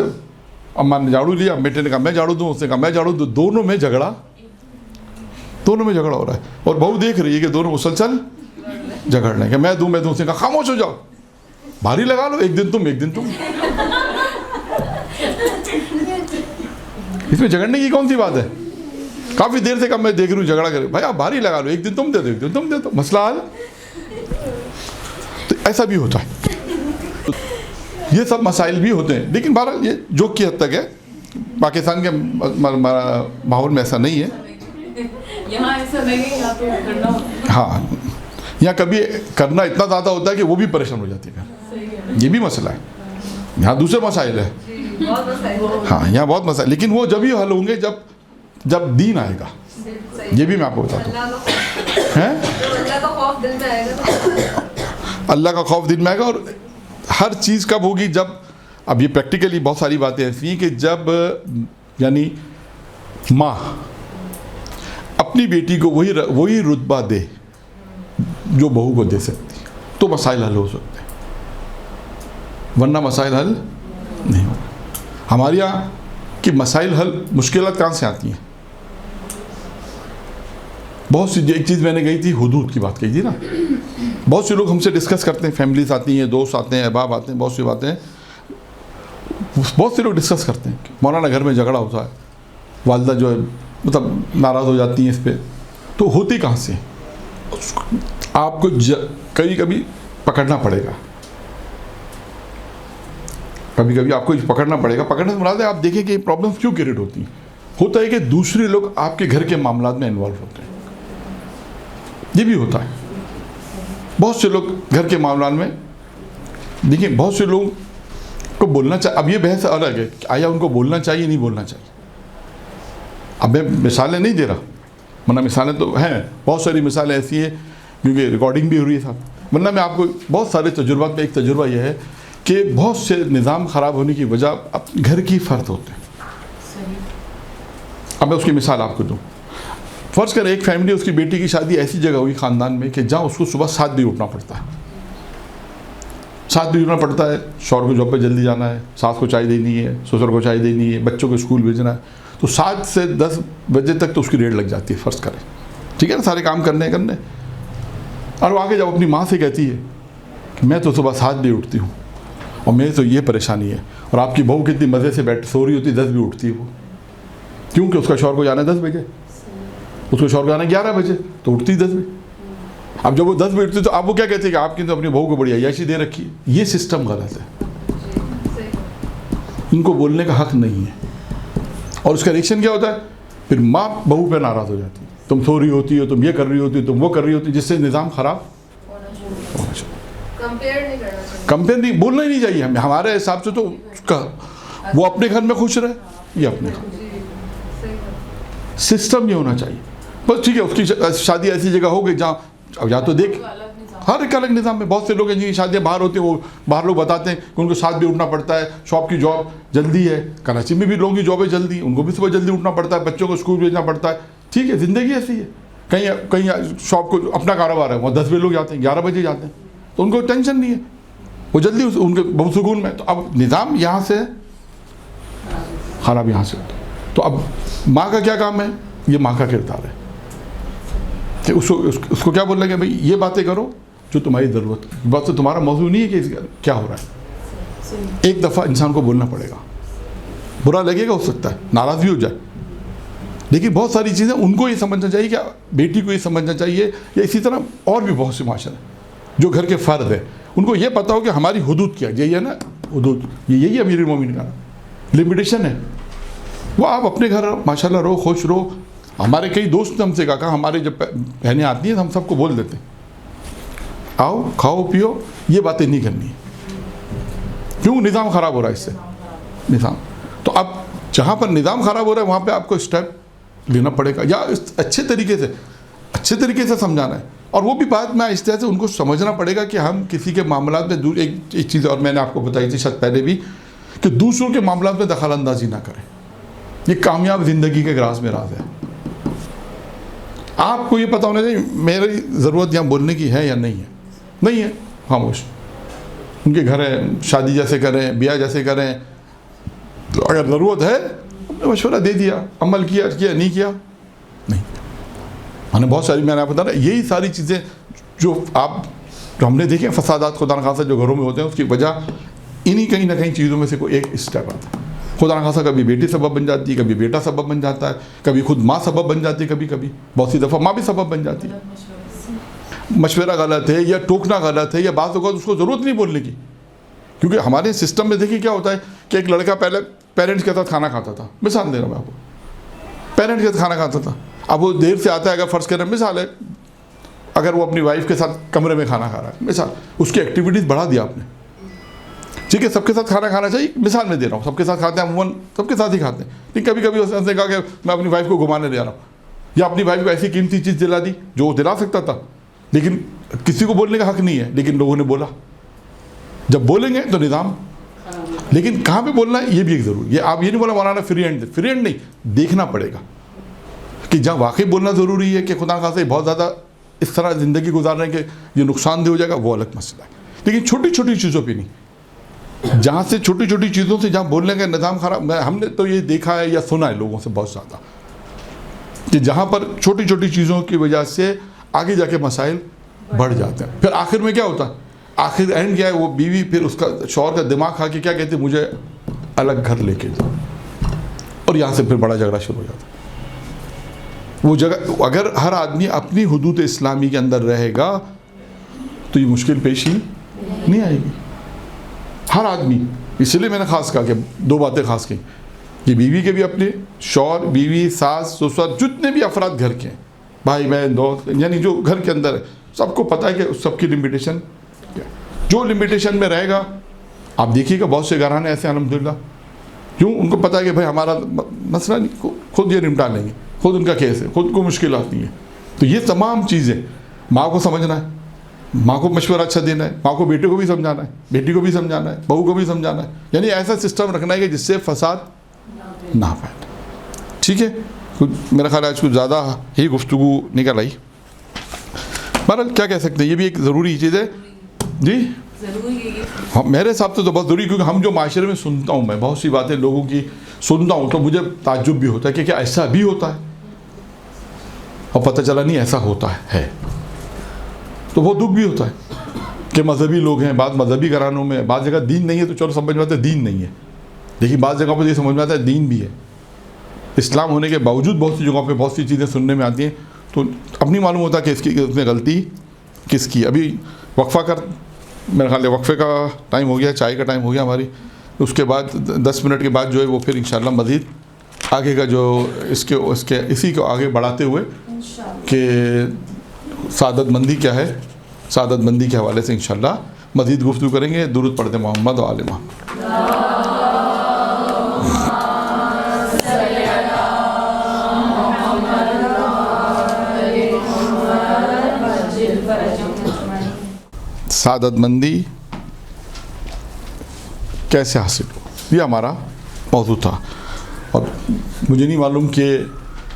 اماں نے جھاڑو لیا, بیٹے نے کہا میں جھاڑو دوں, اس نے کہا میں جھاڑو دوں. دونوں میں جھگڑا ہو رہا ہے, اور بہو دیکھ رہی ہے کہ دونوں مسلسل جھگڑ رہے ہیں کہ میں دوں. اس نے کہا خاموش ہو جاؤ, بھاری لگا لو, ایک دن تم. اس میں جھگڑنے کی کون سی بات ہے, کافی دیر سے کم میں دیکھ رہی ہوں جھگڑا کرے, بھائی آپ بھاری لگا لو, ایک دن تم دے دو, ایک دن تم دے دو, مسئلہ حل. تو ایسا بھی ہوتا ہے, یہ سب مسائل بھی ہوتے ہیں. لیکن بہرحال یہ جوک کی حد تک ہے, پاکستان کے ماحول میں ایسا نہیں ہے. یہاں ایسا نہیں ہے, یہاں تو کرنا ہوتا ہے. ہاں, یہاں کبھی کرنا اتنا زیادہ ہوتا ہے کہ وہ بھی پریشان ہو جاتی ہے, یہ بھی مسئلہ ہے. یہاں دوسرے مسائل ہے, ہاں یہاں بہت مسائل, لیکن وہ جب ہی حل ہوں گے جب دین آئے گا. یہ بھی میں آپ کو بتاتا ہوں, اللہ کا خوف دل میں آئے گا. اور ہر چیز کب ہوگی, جب, اب یہ پریکٹیکلی بہت ساری باتیں ایسی ہیں کہ جب یعنی ماں اپنی بیٹی کو وہی رتبہ دے جو بہو کو دے سکتی, تو مسائل حل ہو سکتے ہیں, ورنہ مسائل حل نہیں ہو. ہمارے یہاں کہ مسائل حل, مشکلات کہاں سے آتی ہیں. بہت سی, ایک چیز میں نے کہی تھی, حدود کی بات کہی تھی نا. بہت سے لوگ ہم سے ڈسکس کرتے ہیں, فیملیز آتی ہیں, دوست آتے ہیں, احباب آتے ہیں, بہت سی باتیں بہت سے لوگ ڈسکس کرتے ہیں. مولانا گھر میں جھگڑا ہوتا ہے, والدہ جو ہے مطلب ناراض ہو جاتی ہیں اس پہ, تو ہوتی کہاں سے. آپ کو کبھی کبھی پکڑنا پڑے گا, کبھی کبھی آپ کو پکڑنا پڑے گا. پکڑنے سے مراد ہے آپ دیکھیں کہ یہ پرابلمس کیوں کریٹ ہوتی ہیں. ہوتا ہے کہ دوسرے لوگ آپ کے گھر کے معاملات میں انوالو ہوتے ہیں, یہ بھی ہوتا ہے. بہت سے لوگ گھر کے معاملات میں, دیکھیں بہت سے لوگوں کو بولنا چاہیے. اب یہ بحث الگ ہے کہ آیا ان کو بولنا چاہیے نہیں بولنا چاہیے. اب میں مثالیں نہیں دے رہا, ورنہ مثالیں تو ہیں, بہت ساری مثالیں ایسی ہیں کیونکہ ریکارڈنگ بھی ہو رہی ہے صاحب. ورنہ میں آپ کو بہت سارے تجربات میں ایک تجربہ یہ ہے کہ بہت سے نظام خراب ہونے کی وجہ اب گھر کی فرد ہوتے ہیں. اب میں اس کی مثال آپ کو دوں. فرض کریں ایک فیملی اس کی بیٹی کی شادی ایسی جگہ ہوئی خاندان میں کہ جہاں اس کو صبح 7 بجے اٹھنا پڑتا ہے. 7 بجے اٹھنا پڑتا ہے, شوہر کو جاب پہ جلدی جانا ہے, ساس کو چائے دینی ہے, سسر کو چائے دینی ہے, بچوں کو اسکول بھیجنا ہے, تو 7 سے 10 بجے تک تو اس کی ریٹ لگ جاتی ہے فرض کریں, ٹھیک ہے نا, سارے کام کرنے. اور وہ آگے جب اپنی ماں سے کہتی ہے کہ میں تو صبح 7 بجے اٹھتی ہوں اور میری تو یہ پریشانی ہے, اور آپ کی بہو کتنی مزے سے بیٹھ سو رہی ہوتی ہے, 10 بجے اٹھتی ہے وہ, کیونکہ اس کا شوہر کو جانا ہے 10 بجے, اس کو شوہر کو جانا ہے 11 بجے, تو اٹھتی 10 بجے. اب جب وہ 10 بجے اٹھتی تو آپ وہ کیا کہتے ہیں کہ آپ کی تو اپنی بہو کو بڑی عیاشی دے رکھی ہے. یہ سسٹم غلط ہے, ان کو بولنے کا حق نہیں ہے. اور اس کا ریئیکشن کیا ہوتا ہے, پھر ماں بہو پہ ناراض ہو جاتی ہے, تم سو رہی ہوتی ہو, تم یہ کر رہی ہوتی ہو, تم وہ کر رہی ہوتی, جس سے نظام خراب ہونا چاہیے. کمپیئر نہیں, بولنا ہی نہیں چاہیے ہمیں. ہمارے حساب سے تو وہ اپنے گھر میں خوش رہے, یہ اپنے گھر, سسٹم یہ ہونا چاہیے بس. ٹھیک ہے, اس کی شادی ایسی جگہ ہو گئی جہاں اب یا تو دیکھ ہر ایک الگ نظام میں. بہت سے لوگ ہیں جن کی شادیاں باہر ہوتی ہیں, وہ باہر لوگ بتاتے ہیں کہ ان کو 7 بجے اٹھنا پڑتا ہے, شاپ کی جاب جلدی ہے. کراچی میں بھی لوگوں کی جابیں جلدی, ان کو بھی صبح جلدی اٹھنا پڑتا ہے, بچوں کو اسکول بھیجنا پڑتا ہے. ٹھیک ہے, زندگی ایسی ہے. کہیں شاپ کو اپنا کاروبار ہے, وہاں 10 بجے لوگ جاتے ہیں, 11 بجے جاتے ہیں, تو ان کو ٹینشن نہیں ہے, وہ جلدی ان کے بہت سکون میں. تو اب نظام یہاں سے خراب, یہاں سے. تو اب ماں کا کیا کام ہے, یہ ماں کا کردار ہے کہ اس کو کیا بولنا کہ بھائی یہ باتیں کرو جو تمہاری ضرورت ہے. بات تو تمہارا موضوع نہیں ہے کہ کیا ہو رہا ہے. ایک دفعہ انسان کو بولنا پڑے گا, برا لگے گا, ہو سکتا ہے ناراض بھی ہو جائے, لیکن بہت ساری چیزیں ان کو یہ سمجھنا چاہیے کہ بیٹی کو یہ سمجھنا چاہیے, یا اسی طرح اور بھی بہت سے معاشرے جو گھر کے فرد ہیں, ان کو یہ پتا ہو کہ ہماری حدود کیا ہے. یہی ہے نا حدود, یہی امیر المومنین کا لمیٹیشن ہے. وہ آپ اپنے گھر ماشاءاللہ رہو, خوش رہو. ہمارے کئی دوست نے ہم سے کہا, ہمارے جب بہنیں آتی ہیں ہم سب کو بول دیتے ہیں آؤ کھاؤ پیو, یہ باتیں نہیں کرنی. کیوں, نظام خراب ہو رہا ہے اس سے نظام. تو اب جہاں پر نظام خراب ہو رہا ہے وہاں پہ آپ کو اسٹیپ لینا پڑے گا, یا اچھے طریقے سے سمجھانا ہے. اور وہ بھی بات میں آہستہ سے ان کو سمجھنا پڑے گا کہ ہم کسی کے معاملات میں دور. ایک چیز اور میں نے آپ کو بتائی تھی شاید پہلے بھی, کہ دوسروں کے معاملات میں دخل اندازی نہ کریں. یہ کامیاب زندگی کے راز میں راز ہے. آپ کو یہ پتہ ہونا چاہیے میری ضرورت یہاں بولنے کی ہے یا نہیں ہے. نہیں ہے, خاموش. ان کے گھر ہے, شادی جیسے کریں, بیاہ جیسے کریں, تو اگر ضرورت ہے مشورہ دے دیا, عمل کیا نہیں کیا نہیں. میں نے بہت ساری, میں نے آپ بتا رہا یہی ساری چیزیں جو ہم نے دیکھے فسادات خدا نخواستہ جو گھروں میں ہوتے ہیں, اس کی وجہ انہی کہیں نہ کہیں چیزوں میں سے کوئی ایک اسٹیپ آتا ہے. خدا نخواستہ کبھی بیٹی سبب بن جاتی ہے, کبھی بیٹا سبب بن جاتا ہے, کبھی خود ماں سبب بن جاتی ہے, کبھی بہت سی دفعہ ماں بھی سبب بن جاتی ہے. مشورہ غلط ہے یا ٹوکنا غلط ہے, یا بعض اوقات اس کو ضرورت نہیں بولنے کی. کیونکہ ہمارے سسٹم میں دیکھیے کیا ہوتا ہے کہ ایک لڑکا پہلے پیرنٹس کے ساتھ کھانا کھاتا تھا, مثال دے رہا ہوں میں آپ کو, پیرنٹس کے ساتھ کھانا کھاتا تھا. اب وہ دیر سے آتا ہے, اگر فرض کریں مثال ہے, اگر وہ اپنی وائف کے ساتھ کمرے میں کھانا کھا رہا ہے, مثال, اس کی ایکٹیویٹیز بڑھا دیا آپ نے. ٹھیک ہے, سب کے ساتھ کھانا کھانا چاہیے, مثال میں دے رہا ہوں, سب کے ساتھ کھاتے ہیں, عموماً سب کے ساتھ ہی کھاتے ہیں. لیکن کبھی کبھی اس نے کہا کہ میں اپنی وائف کو گھمانے لے آ رہا ہوں, یا اپنی وائف کو ایسی قیمتی چیز دلا دی جو وہ دلا سکتا تھا, لیکن کسی کو بولنے کا حق نہیں ہے, لیکن لوگوں نے بولا. جب بولیں گے تو نظام, لیکن کہاں پہ بولنا ہے یہ بھی ایک ضروری. یہ آپ یہ نہیں بولا مولانا فری ہینڈ نہیں, دیکھنا پڑے گا کہ جہاں واقعی بولنا ضروری ہے کہ خدا خاص بہت زیادہ اس طرح زندگی گزار رہے ہیں کہ یہ نقصان دہ ہو جائے گا, وہ الگ مسئلہ ہے. لیکن چھوٹی چھوٹی چیزوں پہ نہیں, جہاں سے چھوٹی چھوٹی چیزوں سے جہاں بولنے کا نظام خراب. ہم نے تو یہ دیکھا ہے یا سنا ہے لوگوں سے بہت زیادہ کہ جہاں پر چھوٹی چھوٹی چیزوں کی وجہ سے آگے جا کے مسائل بڑھ جاتے ہیں. پھر آخر میں کیا ہوتا ہے, آخر اینڈ کیا ہے, وہ بیوی پھر اس کا شوہر کا دماغ کھا کے کیا کہتے ہیں, مجھے الگ گھر لے کے جاؤ, اور یہاں سے پھر بڑا جھگڑا شروع ہو جاتا ہے. وہ جگہ اگر ہر آدمی اپنی حدود اسلامی کے اندر رہے گا تو یہ مشکل پیش ہی نہیں آئے گی. ہر آدمی, اس لیے میں نے خاص کہا کہ 2 باتیں خاص کی کہ بیوی کے بھی اپنے, شوہر, بیوی, ساس, سسر, جتنے بھی افراد گھر کے ہیں, بھائی بہن, دوست, یعنی جو گھر کے اندر ہے, سب کو پتہ ہے کہ سب کی لمیٹیشن کیا ہے. جو لمیٹیشن میں رہے گا, آپ دیکھیے گا بہت سے گھرانے ایسے الحمدللہ, کیوں, ان کو پتہ ہے کہ بھائی ہمارا مسئلہ نہیں, خود یہ نمٹا لیں گے, خود ان کا کیس ہے, خود کو مشکلات نہیں ہے. تو یہ تمام چیزیں ماں کو سمجھنا ہے, ماں کو مشورہ اچھا دینا ہے, ماں کو بیٹے کو بھی سمجھانا ہے, بیٹی کو بھی سمجھانا ہے, بہو کو بھی سمجھانا ہے. یعنی ایسا سسٹم رکھنا ہے کہ جس سے فساد نہ پھیلے. ٹھیک ہے, میرا خیال ہے آج کچھ زیادہ ہی گفتگو نکل آئی. بہرحال کیا کہہ سکتے ہیں, یہ بھی ایک ضروری چیز ہے جی. ہاں میرے حساب سے تو بہت ضروری, کیونکہ ہم جو معاشرے میں سنتا ہوں میں بہت سی باتیں لوگوں کی سنتا ہوں تو مجھے تعجب بھی ہوتا ہے کہ کیا ایسا بھی ہوتا ہے, اور پتہ چلا نہیں ایسا ہوتا ہے. تو بہت دکھ بھی ہوتا ہے کہ مذہبی لوگ ہیں, بعض مذہبی گھرانوں میں بعض جگہ دین نہیں ہے تو چلو سمجھ میں آتا ہے دین نہیں ہے, لیکن بعض جگہوں پہ یہ سمجھ میں آتا ہے دین بھی ہے. اسلام ہونے کے باوجود بہت سی جگہوں پہ بہت سی چیزیں سننے میں آتی ہیں, تو اب نہیں معلوم ہوتا کہ اس میں غلطی کس کی. ابھی وقفہ میرا خیال ہے وقفے کا ٹائم ہو گیا, چائے کا ٹائم ہو گیا ہماری. اس کے بعد 10 منٹ کے بعد جو ہے وہ پھر انشاءاللہ مزید آگے کا جو اسی کو آگے بڑھاتے ہوئے کہ سعادت مندی کیا ہے, سعادت مندی کے حوالے سے انشاءاللہ مزید گفتگو کریں گے. درود پڑھتے محمد و آل محمد. سعادت مندی کیسے حاصل ہو, یہ ہمارا موضوع تھا. اور مجھے نہیں معلوم کہ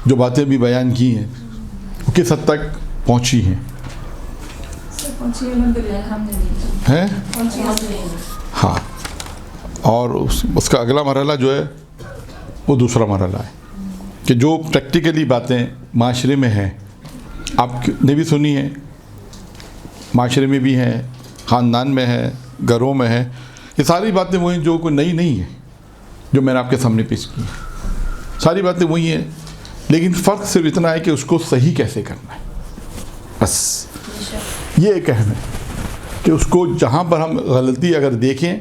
جو باتیں بھی بیان کی ہیں وہ کس حد تک پہنچی ہیں. ہیں ہاں, اور اس کا اگلا مرحلہ جو ہے وہ دوسرا مرحلہ ہے کہ جو پریکٹیکلی باتیں معاشرے میں ہیں, آپ نے بھی سنی ہیں, معاشرے میں بھی ہیں, خاندان میں ہے, گھروں میں ہے. یہ ساری باتیں وہی جو کوئی نئی نہیں ہیں جو میں نے آپ کے سامنے پیش کی ہیں. ساری باتیں وہی ہیں, لیکن فرق صرف اتنا ہے کہ اس کو صحیح کیسے کرنا ہے. بس یہ ایک اہم ہے کہ اس کو جہاں پر ہم غلطی اگر دیکھیں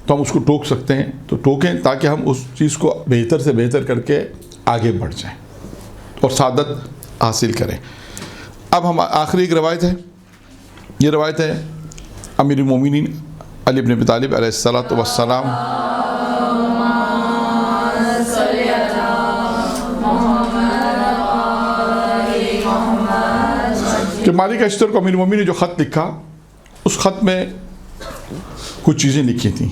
تو ہم اس کو ٹوک سکتے ہیں تو ٹوکیں, تاکہ ہم اس چیز کو بہتر سے بہتر کر کے آگے بڑھ جائیں اور سعادت حاصل کریں. اب ہم آخری ایک روایت ہے, یہ روایت ہے امیر المومنین علی بن ابی طالب علیہ الصلوۃ والسلام کہ مالک اشتر کو امیر المومنین نے جو خط لکھا, اس خط میں کچھ چیزیں لکھی تھیں.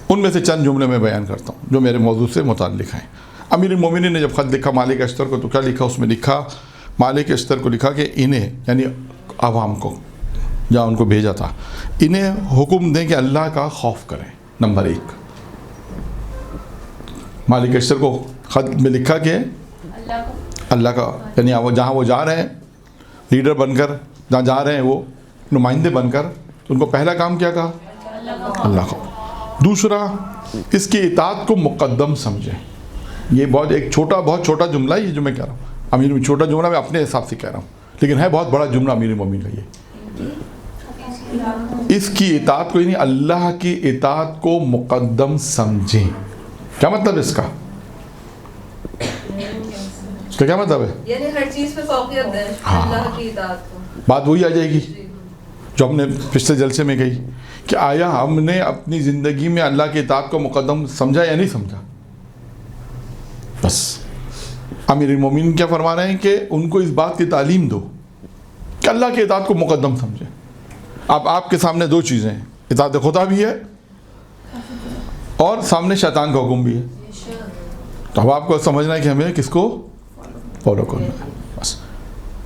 ان میں سے چند جملے میں بیان کرتا ہوں جو میرے موضوع سے متعلق ہیں. امیر المومنین نے جب خط لکھا مالک اشتر کو تو کیا لکھا, اس میں لکھا مالک اشتر کو لکھا کہ انہیں یعنی عوام کو جہاں ان کو بھیجا تھا, انہیں حکم دیں کہ اللہ کا خوف کریں. نمبر 1, مالک اشتر کو خط میں لکھا کہ اللہ کا یعنی جہاں وہ جا رہے ہیں لیڈر بن کر, جہاں جا رہے ہیں وہ نمائندے بن کر, تو ان کو پہلا کام کیا کہا, اللہ کا. دوسرا, اس کی اطاعت کو مقدم سمجھیں. یہ بہت چھوٹا جملہ ہے یہ جو میں کہہ رہا ہوں. امیر چھوٹا جملہ میں اپنے حساب سے کہہ رہا ہوں, لیکن ہے بہت بڑا جملہ امیر المومنین کا. یہ اس کی اطاعت کو یعنی اللہ کی اطاعت کو مقدم سمجھیں. کیا مطلب اس کا کیا مطلب ہے, یعنی ہر چیز پہ فوقیت ہے اللہ کی اطاعت کو. بات وہی آ جائے گی جو ہم نے پچھلے جلسے میں کہی کہ آیا ہم نے اپنی زندگی میں اللہ کی اطاعت کو مقدم سمجھا یا نہیں سمجھا. بس امیر المومنین کیا فرما رہے ہیں کہ ان کو اس بات کی تعلیم دو کہ اللہ کی اطاعت کو مقدم سمجھیں. اب آپ کے سامنے 2 چیزیں ہیں, اطاعت خدا بھی ہے اور سامنے شیطان کا حکم بھی ہے. تو اب آپ کو سمجھنا ہے کہ ہمیں کس کو فالو کرنا ہے. بس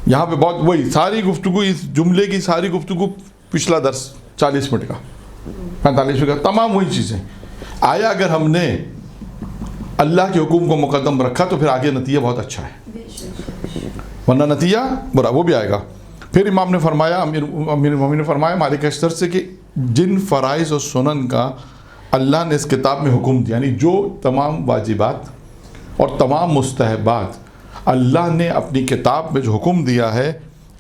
یہاں پہ بہت وہی ساری گفتگو, اس جملے کی ساری گفتگو پچھلا درس 40 منٹ کا 45 منٹ کا تمام وہی چیزیں. آیا اگر ہم نے اللہ کے حکم کو مقدم رکھا تو پھر آگے نتیجہ بہت اچھا ہے, ورنہ نتیجہ برا وہ بھی آئے گا. پھر امام نے فرمایا, امیر المومنین نے فرمایا مالک اشتر سے کہ جن فرائض و سنن کا اللہ نے اس کتاب میں حکم دیا, یعنی جو تمام واجبات اور تمام مستحبات اللہ نے اپنی کتاب میں جو حکم دیا ہے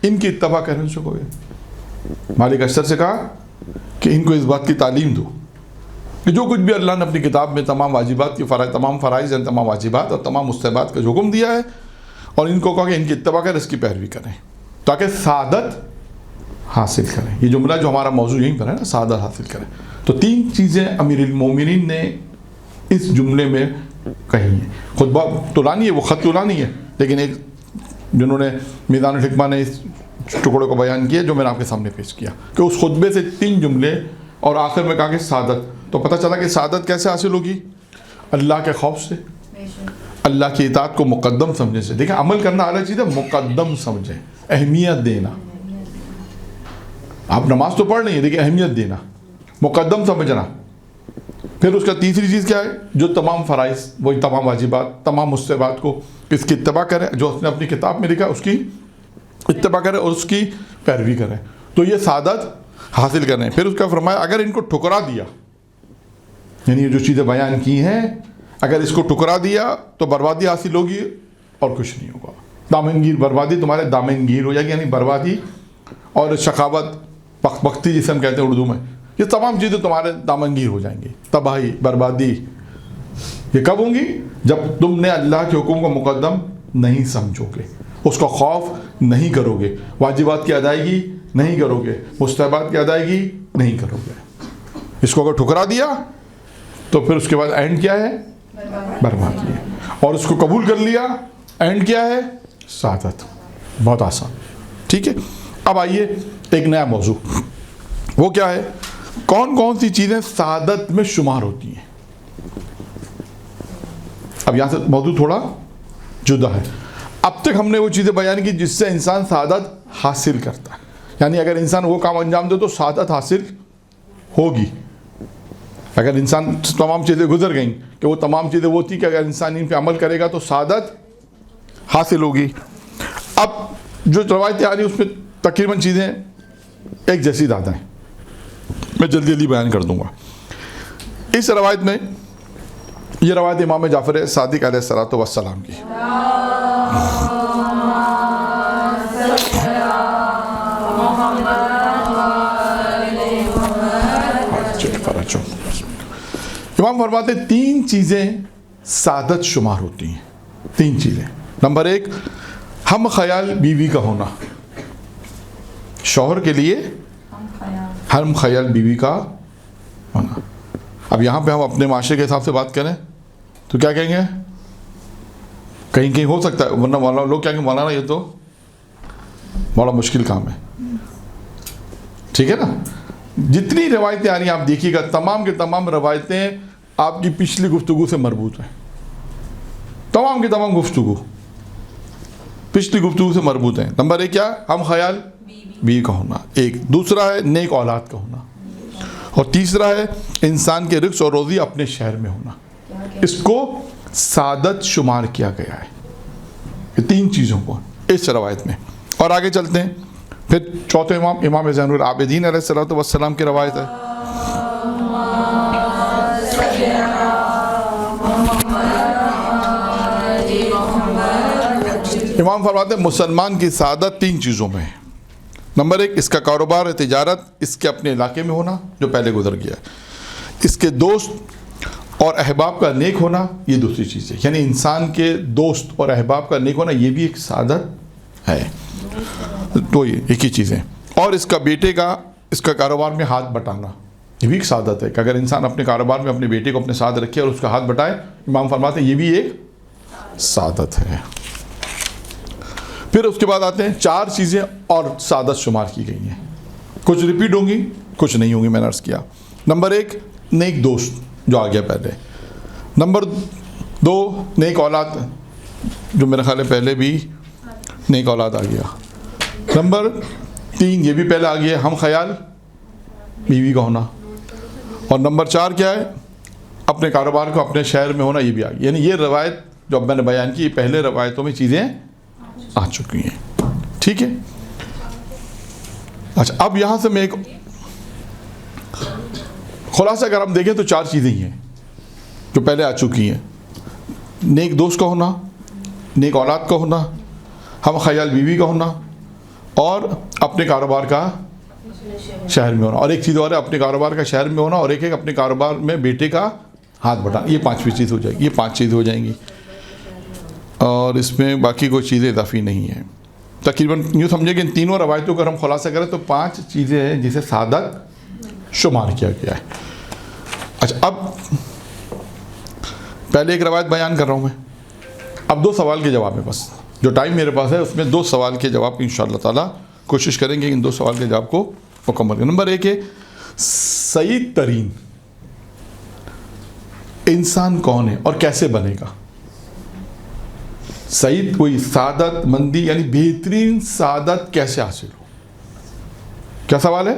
ان کی اتباع کرنے سے کوئی. مالک اشتر سے کہا کہ ان کو اس بات کی تعلیم دو کہ جو کچھ بھی اللہ نے اپنی کتاب میں تمام واجبات کی تمام فرائض ہیں, تمام واجبات اور تمام مستحبات کا جو حکم دیا ہے, اور ان کو کہا کہ ان کی اتباع کریں, اس کی پیروی کریں تاکہ سعادت حاصل کریں. یہ جملہ جو ہمارا موضوع یہیں پر ہے نا, سعادت حاصل کریں. تو 3 چیزیں امیر المومنین نے اس جملے میں کہی ہیں. خطبہ تو لانی ہے, وہ خط تو لانی ہے, لیکن ایک جنہوں نے میدان الحکمہ نے اس ٹکڑے کو بیان کیا جو میں نے آپ کے سامنے پیش کیا کہ اس خطبے سے 3 جملے اور آخر میں کہا کہ سعادت. تو پتہ چلا کہ سعادت کیسے حاصل ہوگی, اللہ کے خوف سے, اللہ کی اطاعت کو مقدم سمجھنے سے. دیکھیں عمل کرنا الگ چیز ہے, مقدم سمجھیں, اہمیت دینا. آپ نماز تو پڑھ رہے ہیں, دیکھیں اہمیت دینا, مقدم سمجھنا. پھر اس کا تیسری چیز کیا ہے, جو تمام فرائض, وہی تمام واجبات, تمام مستحبات کو اس کی اتباع کریں, جو اس نے اپنی کتاب میں لکھا اس کی اتباع کریں اور اس کی پیروی کریں. تو یہ سعادت حاصل کریں. پھر اس کا فرمایا اگر ان کو ٹھکرا دیا, یعنی یہ جو چیزیں بیان کی ہیں, اگر اس کو ٹھکرا دیا تو بربادی حاصل ہوگی اور کچھ نہیں ہوگا. دامنگیر, بربادی تمہارے دامنگیر ہو جائے گی, یعنی بربادی اور شقاوت, بختی جسے ہم کہتے ہیں اردو میں, یہ تمام چیزیں تمہارے دامنگیر ہو جائیں گی. تباہی, بربادی یہ کب ہوں گی؟ جب تم نے اللہ کے حکم کو مقدم نہیں سمجھو گے, اس کا خوف نہیں کرو گے, واجبات کی ادائیگی نہیں کرو گے, مستحبات کی ادائیگی نہیں کرو گے. اس کو اگر ٹھکرا دیا تو پھر اس کے بعد اینڈ کیا ہے؟ بربادی ہے. اور اس کو قبول کر لیا, اینڈ کیا ہے؟ سعادت. بہت آسان. ٹھیک ہے, اب آئیے ایک نیا موضوع. وہ کیا ہے؟ کون کون سی چیزیں سعادت میں شمار ہوتی ہیں. اب یہاں سے موضوع تھوڑا جدا ہے. اب تک ہم نے وہ چیزیں بیان کی جس سے انسان سعادت حاصل کرتا ہے, یعنی اگر انسان وہ کام انجام دے تو سعادت حاصل ہوگی. اگر انسان تمام چیزیں گزر گئیں کہ وہ تمام چیزیں وہ تھی کہ اگر انسان ان پہ عمل کرے گا تو سعادت حاصل ہوگی. اب جو روایتیں آ رہی ہیں اس میں تقریباً چیزیں ایک جیسی زیادہ ہیں, میں جلدی جلدی بیان کر دوں گا. اس روایت میں, یہ روایت امام جعفر صادق علیہ السلام کی. امام فرماتے ہیں 3 چیزیں سعادت شمار ہوتی ہیں. 3 چیزیں. نمبر 1, ہم خیال بیوی کا ہونا. شوہر کے لیے ہم خیال بیوی کا ہونا. اب یہاں پہ ہم اپنے معاشرے کے حساب سے بات کریں تو کیا کہیں گے؟ کہیں کہیں ہو سکتا ہے, ورنہ مولانا لوگ کہیں گے مولانا یہ تو بڑا مشکل کام ہے. ٹھیک ہے نا. جتنی روایتیں آ رہی ہیں آپ دیکھیے گا, تمام کے تمام روایتیں آپ کی پچھلی گفتگو سے مربوط ہیں. تمام کی تمام گفتگو پچھلی گفتگو سے مربوط ہیں. نمبر 1 کیا؟ ہم خیال بیوی کا ہونا. ایک. دوسرا ہے نیک اولاد کا ہونا. اور تیسرا ہے انسان کے رزق اور روزی اپنے شہر میں ہونا. اس کو سعادت شمار کیا گیا ہے, یہ 3 چیزوں کو اس روایت میں. اور آگے چلتے ہیں. پھر چوتھے امام, امام زین العابدین علیہ السلام کی روایت ہے. امام فرماتے ہیں مسلمان کی سعادت 3 چیزوں میں ہے. نمبر 1, اس کا کاروبار تجارت اس کے اپنے علاقے میں ہونا جو پہلے گزر گیا. اس کے دوست اور احباب کا نیک ہونا, یہ دوسری چیز ہے. یعنی انسان کے دوست اور احباب کا نیک ہونا یہ بھی ایک سعادت ہے. تو یہ ایک ہی چیزیں. اور اس کا بیٹے کا اس کا کاروبار میں ہاتھ بٹانا یہ بھی ایک سعادت ہے کہ اگر انسان اپنے کاروبار میں اپنے بیٹے کو اپنے ساتھ رکھے اور اس کا ہاتھ بٹائے, امام فرماتے ہیں یہ بھی ایک سعادت ہے. پھر اس کے بعد آتے ہیں 4 چیزیں اور سعادت شمار کی گئی ہیں. کچھ ریپیٹ ہوں گی, کچھ نہیں ہوں گی, میں نے عرض کیا. نمبر 1, نیک دوست جو آ گیا پہلے. نمبر 2, نیک اولاد جو میرا خیال ہے پہلے بھی نیک اولاد آ گیا. نمبر 3 یہ بھی پہلے آ گیا, ہم خیال بیوی کا ہونا. اور نمبر 4 کیا ہے؟ اپنے کاروبار کو اپنے شہر میں ہونا, یہ بھی آ گیا. یعنی یہ روایت جو اب میں نے بیان کی پہلے روایتوں میں چیزیں آ چکی ہیں. ٹھیک ہے. اچھا, اب یہاں سے میں ایک خلاصہ اگر ہم دیکھیں تو 4 چیزیں ہی ہیں جو پہلے آ چکی ہیں. نیک دوست کا ہونا, نیک اولاد کا ہونا, ہم خیال بیوی کا ہونا, اور اپنے کاروبار کا شہر میں ہونا. اور ایک چیز اور ہے, اپنے کاروبار کا شہر میں ہونا, اور ایک اپنے کاروبار میں بیٹے کا ہاتھ بٹانا. یہ 5ویں چیز ہو جائے گی. یہ 5 چیزیں ہو جائیں گی, اور اس میں باقی کوئی چیزیں اضافی نہیں ہیں. تقریباً یوں سمجھے کہ ان تینوں روایتوں کو ہم خلاصہ کریں تو 5 چیزیں ہیں جسے سعادت شمار کیا گیا ہے. اچھا, اب پہلے ایک روایت بیان کر رہا ہوں میں, اب 2 سوال کے جواب ہے. بس جو ٹائم میرے پاس ہے اس میں 2 سوال کے جواب انشاءاللہ تعالیٰ کوشش کریں گے ان 2 سوال کے جواب کو مکمل کریں. نمبر 1 ہے سعید ترین انسان کون ہے اور کیسے بنے گا. سعید کوئی سعادت مندی یعنی بہترین سعادت کیسے حاصل ہو. کیا سوال ہے؟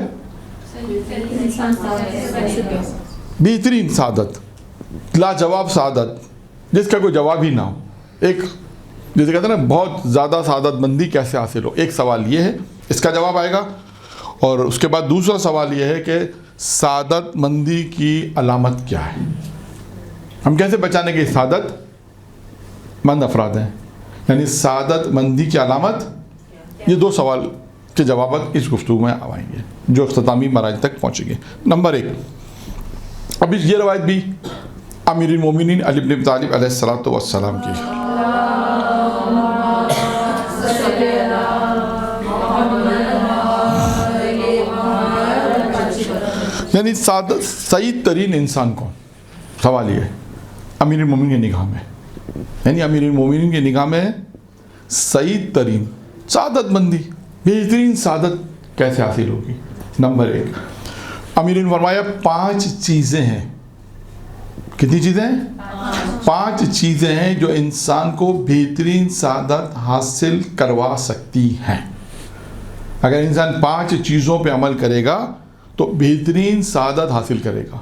بہترین سعادت، لاجواب سعادت جس کا کوئی جواب ہی نہ ہو. ایک جیسے کہتے ہیں نا بہت زیادہ سعادت مندی کیسے حاصل ہو. ایک سوال یہ ہے، اس کا جواب آئے گا. اور اس کے بعد دوسرا سوال یہ ہے کہ سعادت مندی کی علامت کیا ہے. ہم کیسے پہچانے کہ سعادت مند افراد ہیں، یعنی سعادت مندی کی علامت. یہ دو سوال کے جوابات اس گفتگو میں آئیں گے جو اختتامی مراحل تک پہنچیں گے. نمبر 1، اب یہ روایت بھی امیر المومنین علی بن ابی طالب علیہ السلام کی ہے. یعنی سعید ترین انسان کون؟ سوال یہ ہے امیر المومنین کی نگاہ میں، یعنی امیر المومنین کی نگاہ میں سعید ترین سعادت مندی بہترین سعادت کیسے حاصل ہوگی. نمبر 1، امیر نے فرمایا 5 چیزیں ہیں. کتنی چیزیں ہیں؟ 5 چیزیں ہیں جو انسان کو بہترین سعادت حاصل کروا سکتی ہیں. اگر انسان 5 چیزوں پہ عمل کرے گا تو بہترین سعادت حاصل کرے گا.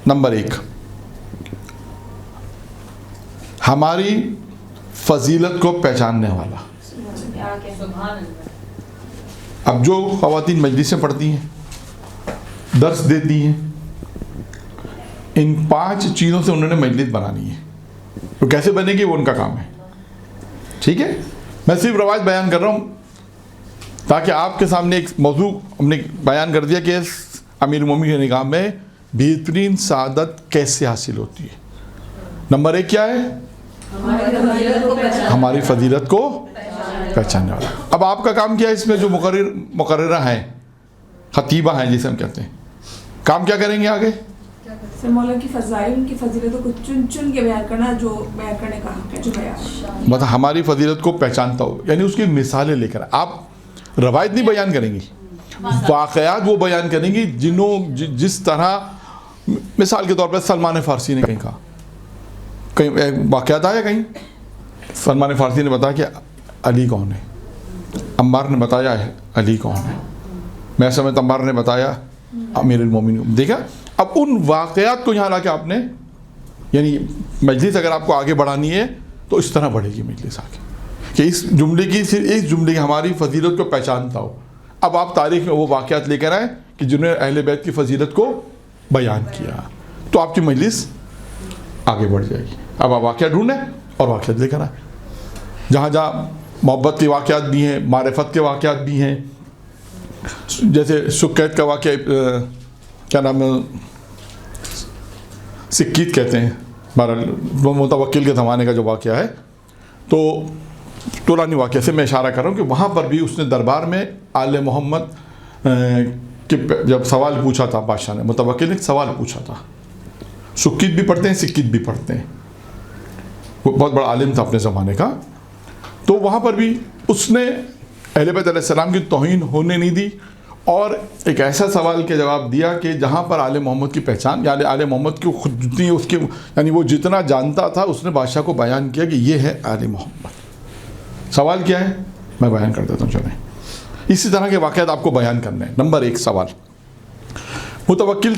نمبر 1، ہماری فضیلت کو پہچاننے والا. اب جو خواتین مجلسیں پڑھتی ہیں، درس دیتی ہیں، ان 5 چیزوں سے انہوں نے مجلس بنانی ہے. تو کیسے بنے گی وہ ان کا کام ہے. ٹھیک ہے، میں صرف روایت بیان کر رہا ہوں تاکہ آپ کے سامنے ایک موضوع ہم نے بیان کر دیا کہ امیر المومنین کی نگاہ میں بہترین سعادت کیسے حاصل ہوتی ہے. نمبر 1 کیا ہے؟ ہماری فضیلت کو پہچاننے والا. اب آپ کا کام کیا ہے؟ اس میں جو مقررہ ہیں، خطیبہ ہیں جسے ہم کہتے ہیں، کام کیا کریں گے آگے؟ مولا کی فضائل، ان کی فضیلتوں کو چن چن کے بیان کرنا، جو بیان کرنے کا حق ہے، جو بیان مطلب ہماری فضیلت کو پہچانتا ہو، یعنی اس کی مثالیں لے کر. آپ روایت نہیں بیان کریں گی، واقعات وہ بیان کریں گی جس طرح. مثال کے طور پر سلمان فارسی نے کہیں کہا، کہیں واقعات آیا کہیں سلمان فارسی نے بتایا کہ علی کون ہے، عمار نے بتایا ہے علی کون ہے، میں سمجھتا عمار نے بتایا امیر المومنین. دیکھا، اب ان واقعات کو یہاں لا کے آپ نے، یعنی مجلس اگر آپ کو آگے بڑھانی ہے تو اس طرح بڑھے گی مجلس آگے کہ اس جملے کی ہماری فضیلت کو پہچانتا ہو. اب آپ تاریخ میں وہ واقعات لے کر آئیں کہ جنہوں نے اہل بیت کی فضیلت کو بیان کیا، تو آپ کی مجلس آگے بڑھ جائے گی. اب آپ واقعہ ڈھونڈیں اور واقعات لے کر آئیں، جہاں جہاں محبت کے واقعات بھی ہیں، معرفت کے واقعات بھی ہیں. جیسے سکیت کا واقعہ، کیا نام ہے، سکیت کہتے ہیں، متوکل کے زمانے کا جو واقعہ ہے. تو طولانی واقعہ سے میں اشارہ کر رہا ہوں کہ وہاں پر بھی اس نے دربار میں آل محمد کے جب سوال پوچھا تھا، بادشاہ نے، متوکل نے سوال پوچھا تھا. سکیت بھی پڑھتے ہیں، سکیت بھی پڑھتے ہیں، وہ بہت بڑا عالم تھا اپنے زمانے کا. تو وہاں پر بھی اس نے اہل بیت علیہ السلام کی توہین ہونے نہیں دی، اور ایک ایسا سوال کے جواب دیا کہ جہاں پر آل محمد کی پہچان، یعنی آل محمد کی خود جتنی اس کی، یعنی وہ جتنا جانتا تھا اس نے بادشاہ کو بیان کیا کہ یہ ہے آل محمد. سوال کیا ہے میں بیان کر دیتا ہوں، چلیں. اسی طرح کے واقعات آپ کو بیان کرنے ہیں. نمبر 1 سوال، متوکل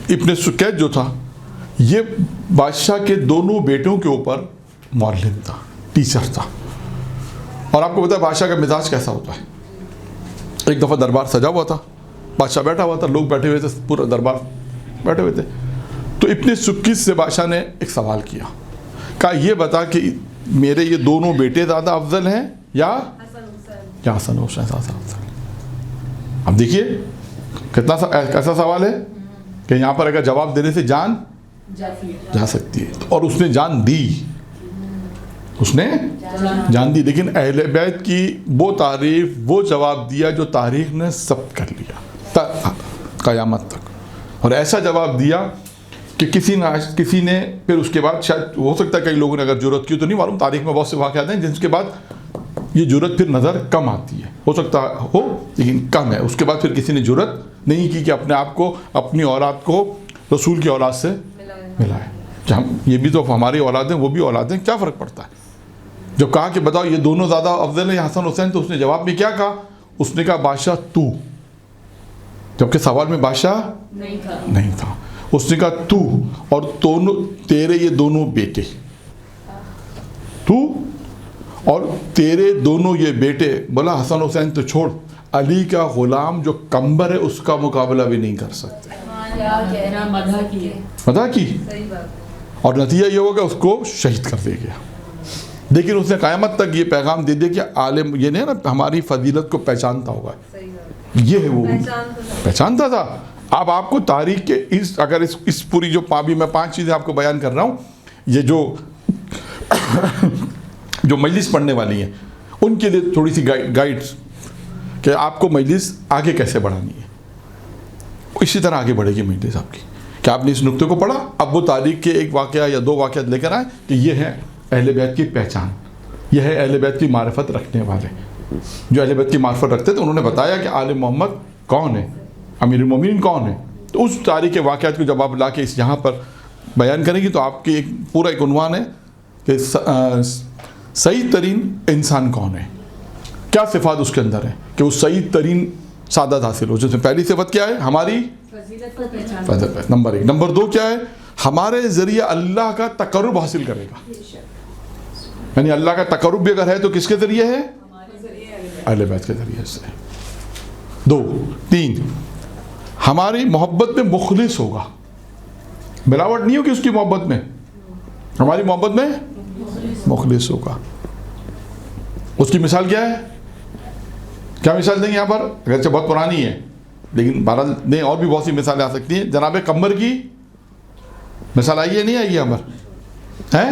ابن سکیت جو تھا یہ بادشاہ کے دونوں بیٹوں کے اوپر معلم تھا، ٹیچر تھا. اور آپ کو پتا ہے بادشاہ کا مزاج کیسا ہوتا ہے. ایک دفعہ دربار سجا ہوا تھا، بادشاہ بیٹھا ہوا تھا، لوگ بیٹھے ہوئے تھے، پورا دربار بیٹھے ہوئے تھے. تو ابن سکیت سے بادشاہ نے ایک سوال کیا، کہا یہ بتا کہ میرے یہ دونوں بیٹے زیادہ افضل ہیں یا حسن حسین زیادہ افضل. اب دیکھیے کتنا ایسا سوال ہے کہ یہاں پر اگر جواب دینے سے جان جا سکتی ہے، اور اس نے جان دی، اس نے جان دی. لیکن اہل بیت کی وہ تعریف، وہ جواب دیا جو تاریخ نے ثبت کر لیا قیامت تک. اور ایسا جواب دیا کہ کسی نے پھر اس کے بعد، شاید ہو سکتا ہے کئی لوگوں نے اگر جرت کی تو نہیں معلوم، تاریخ میں بہت سے واقعات ہیں جس کے بعد یہ جرت پھر نظر کم آتی ہے، ہو سکتا ہو لیکن کم ہے. اس کے بعد پھر کسی نے جرت نہیں کی کہ اپنے آپ کو، اپنی اولاد کو رسول کی اولاد سے ملائے. کہ ہم یہ بھی تو ہماری اولاد ہیں وہ بھی اولاد ہیں, کیا فرق پڑتا ہے. جب کہا کہ بتاؤ یہ دونوں زیادہ افضل ہیں حسن حسین, تو اس نے جواب میں کیا کہا, اس نے کہا بادشاہ تو, جبکہ سوال میں بادشاہ نہیں تھا. اس نے کہا تو اور تیرے یہ دونوں بیٹے, تو اور تیرے دونوں یہ بیٹے. بولا حسن حسین تو چھوڑ, علی کا غلام جو کمبر ہے اس کا مقابلہ بھی نہیں کر سکتے. مدح کی, اور نتیجہ یہ ہوگا اس کو شہید کر دیا گیا. لیکن اس نے قیامت تک یہ پیغام دے دیا کہ عالم یہ نہیں نا ہماری فضیلت کو پہچانتا ہوگا, یہ ہے وہ پہچانتا تھا. اب آپ کو تاریخ کے اگر اس پوری جو میں 5 چیزیں آپ کو بیان کر رہا ہوں, یہ جو مجلس پڑھنے والی ہیں ان کے لیے تھوڑی سی گائیڈ کہ آپ کو مجلس آگے کیسے بڑھانی ہے. اسی طرح آگے بڑھے گی مجلس آپ کی کہ آپ نے اس نقطے کو پڑھا, اب وہ تاریخ کے ایک واقعہ یا 2 واقعات لے کر آئے کہ یہ ہے اہل بیت کی پہچان, یہ ہے اہل بیت کی معرفت رکھنے والے. جو اہل بیت کی معرفت رکھتے تھے انہوں نے بتایا کہ آل محمد کون ہے, امیر المومنین کون ہے. تو اس تاریخ کے واقعات کو جب آپ لا کے یہاں پر بیان کریں گی تو آپ کی پورا ایک عنوان ہے کہ سعید ترین انسان کون ہے, کیا صفات اس کے اندر ہے کہ وہ سعید ترین سعادت حاصل ہو. جس میں پہلی صفت کیا ہے, ہماری فضیلت, نمبر 1. نمبر 2 کیا ہے, ہمارے ذریعے اللہ کا تقرب حاصل کرے گا. یعنی اللہ کا تقرب بھی اگر ہے تو کس کے ذریعے ہے, اہل بیت کے ذریعے سے. 2 3 ہماری محبت میں مخلص ہوگا, ملاوٹ نہیں ہوگی اس کی محبت میں, ہماری محبت میں مخلص ہوگا. اس کی مثال کیا ہے, کیا مثال دیں یہاں پر, اگرچہ بہت پرانی ہے لیکن بہرحال نہیں, اور بھی بہت سی مثالیں آ سکتی ہیں. جناب قمر کی مثال آئی ہے نہیں آئی یہاں پر ہے,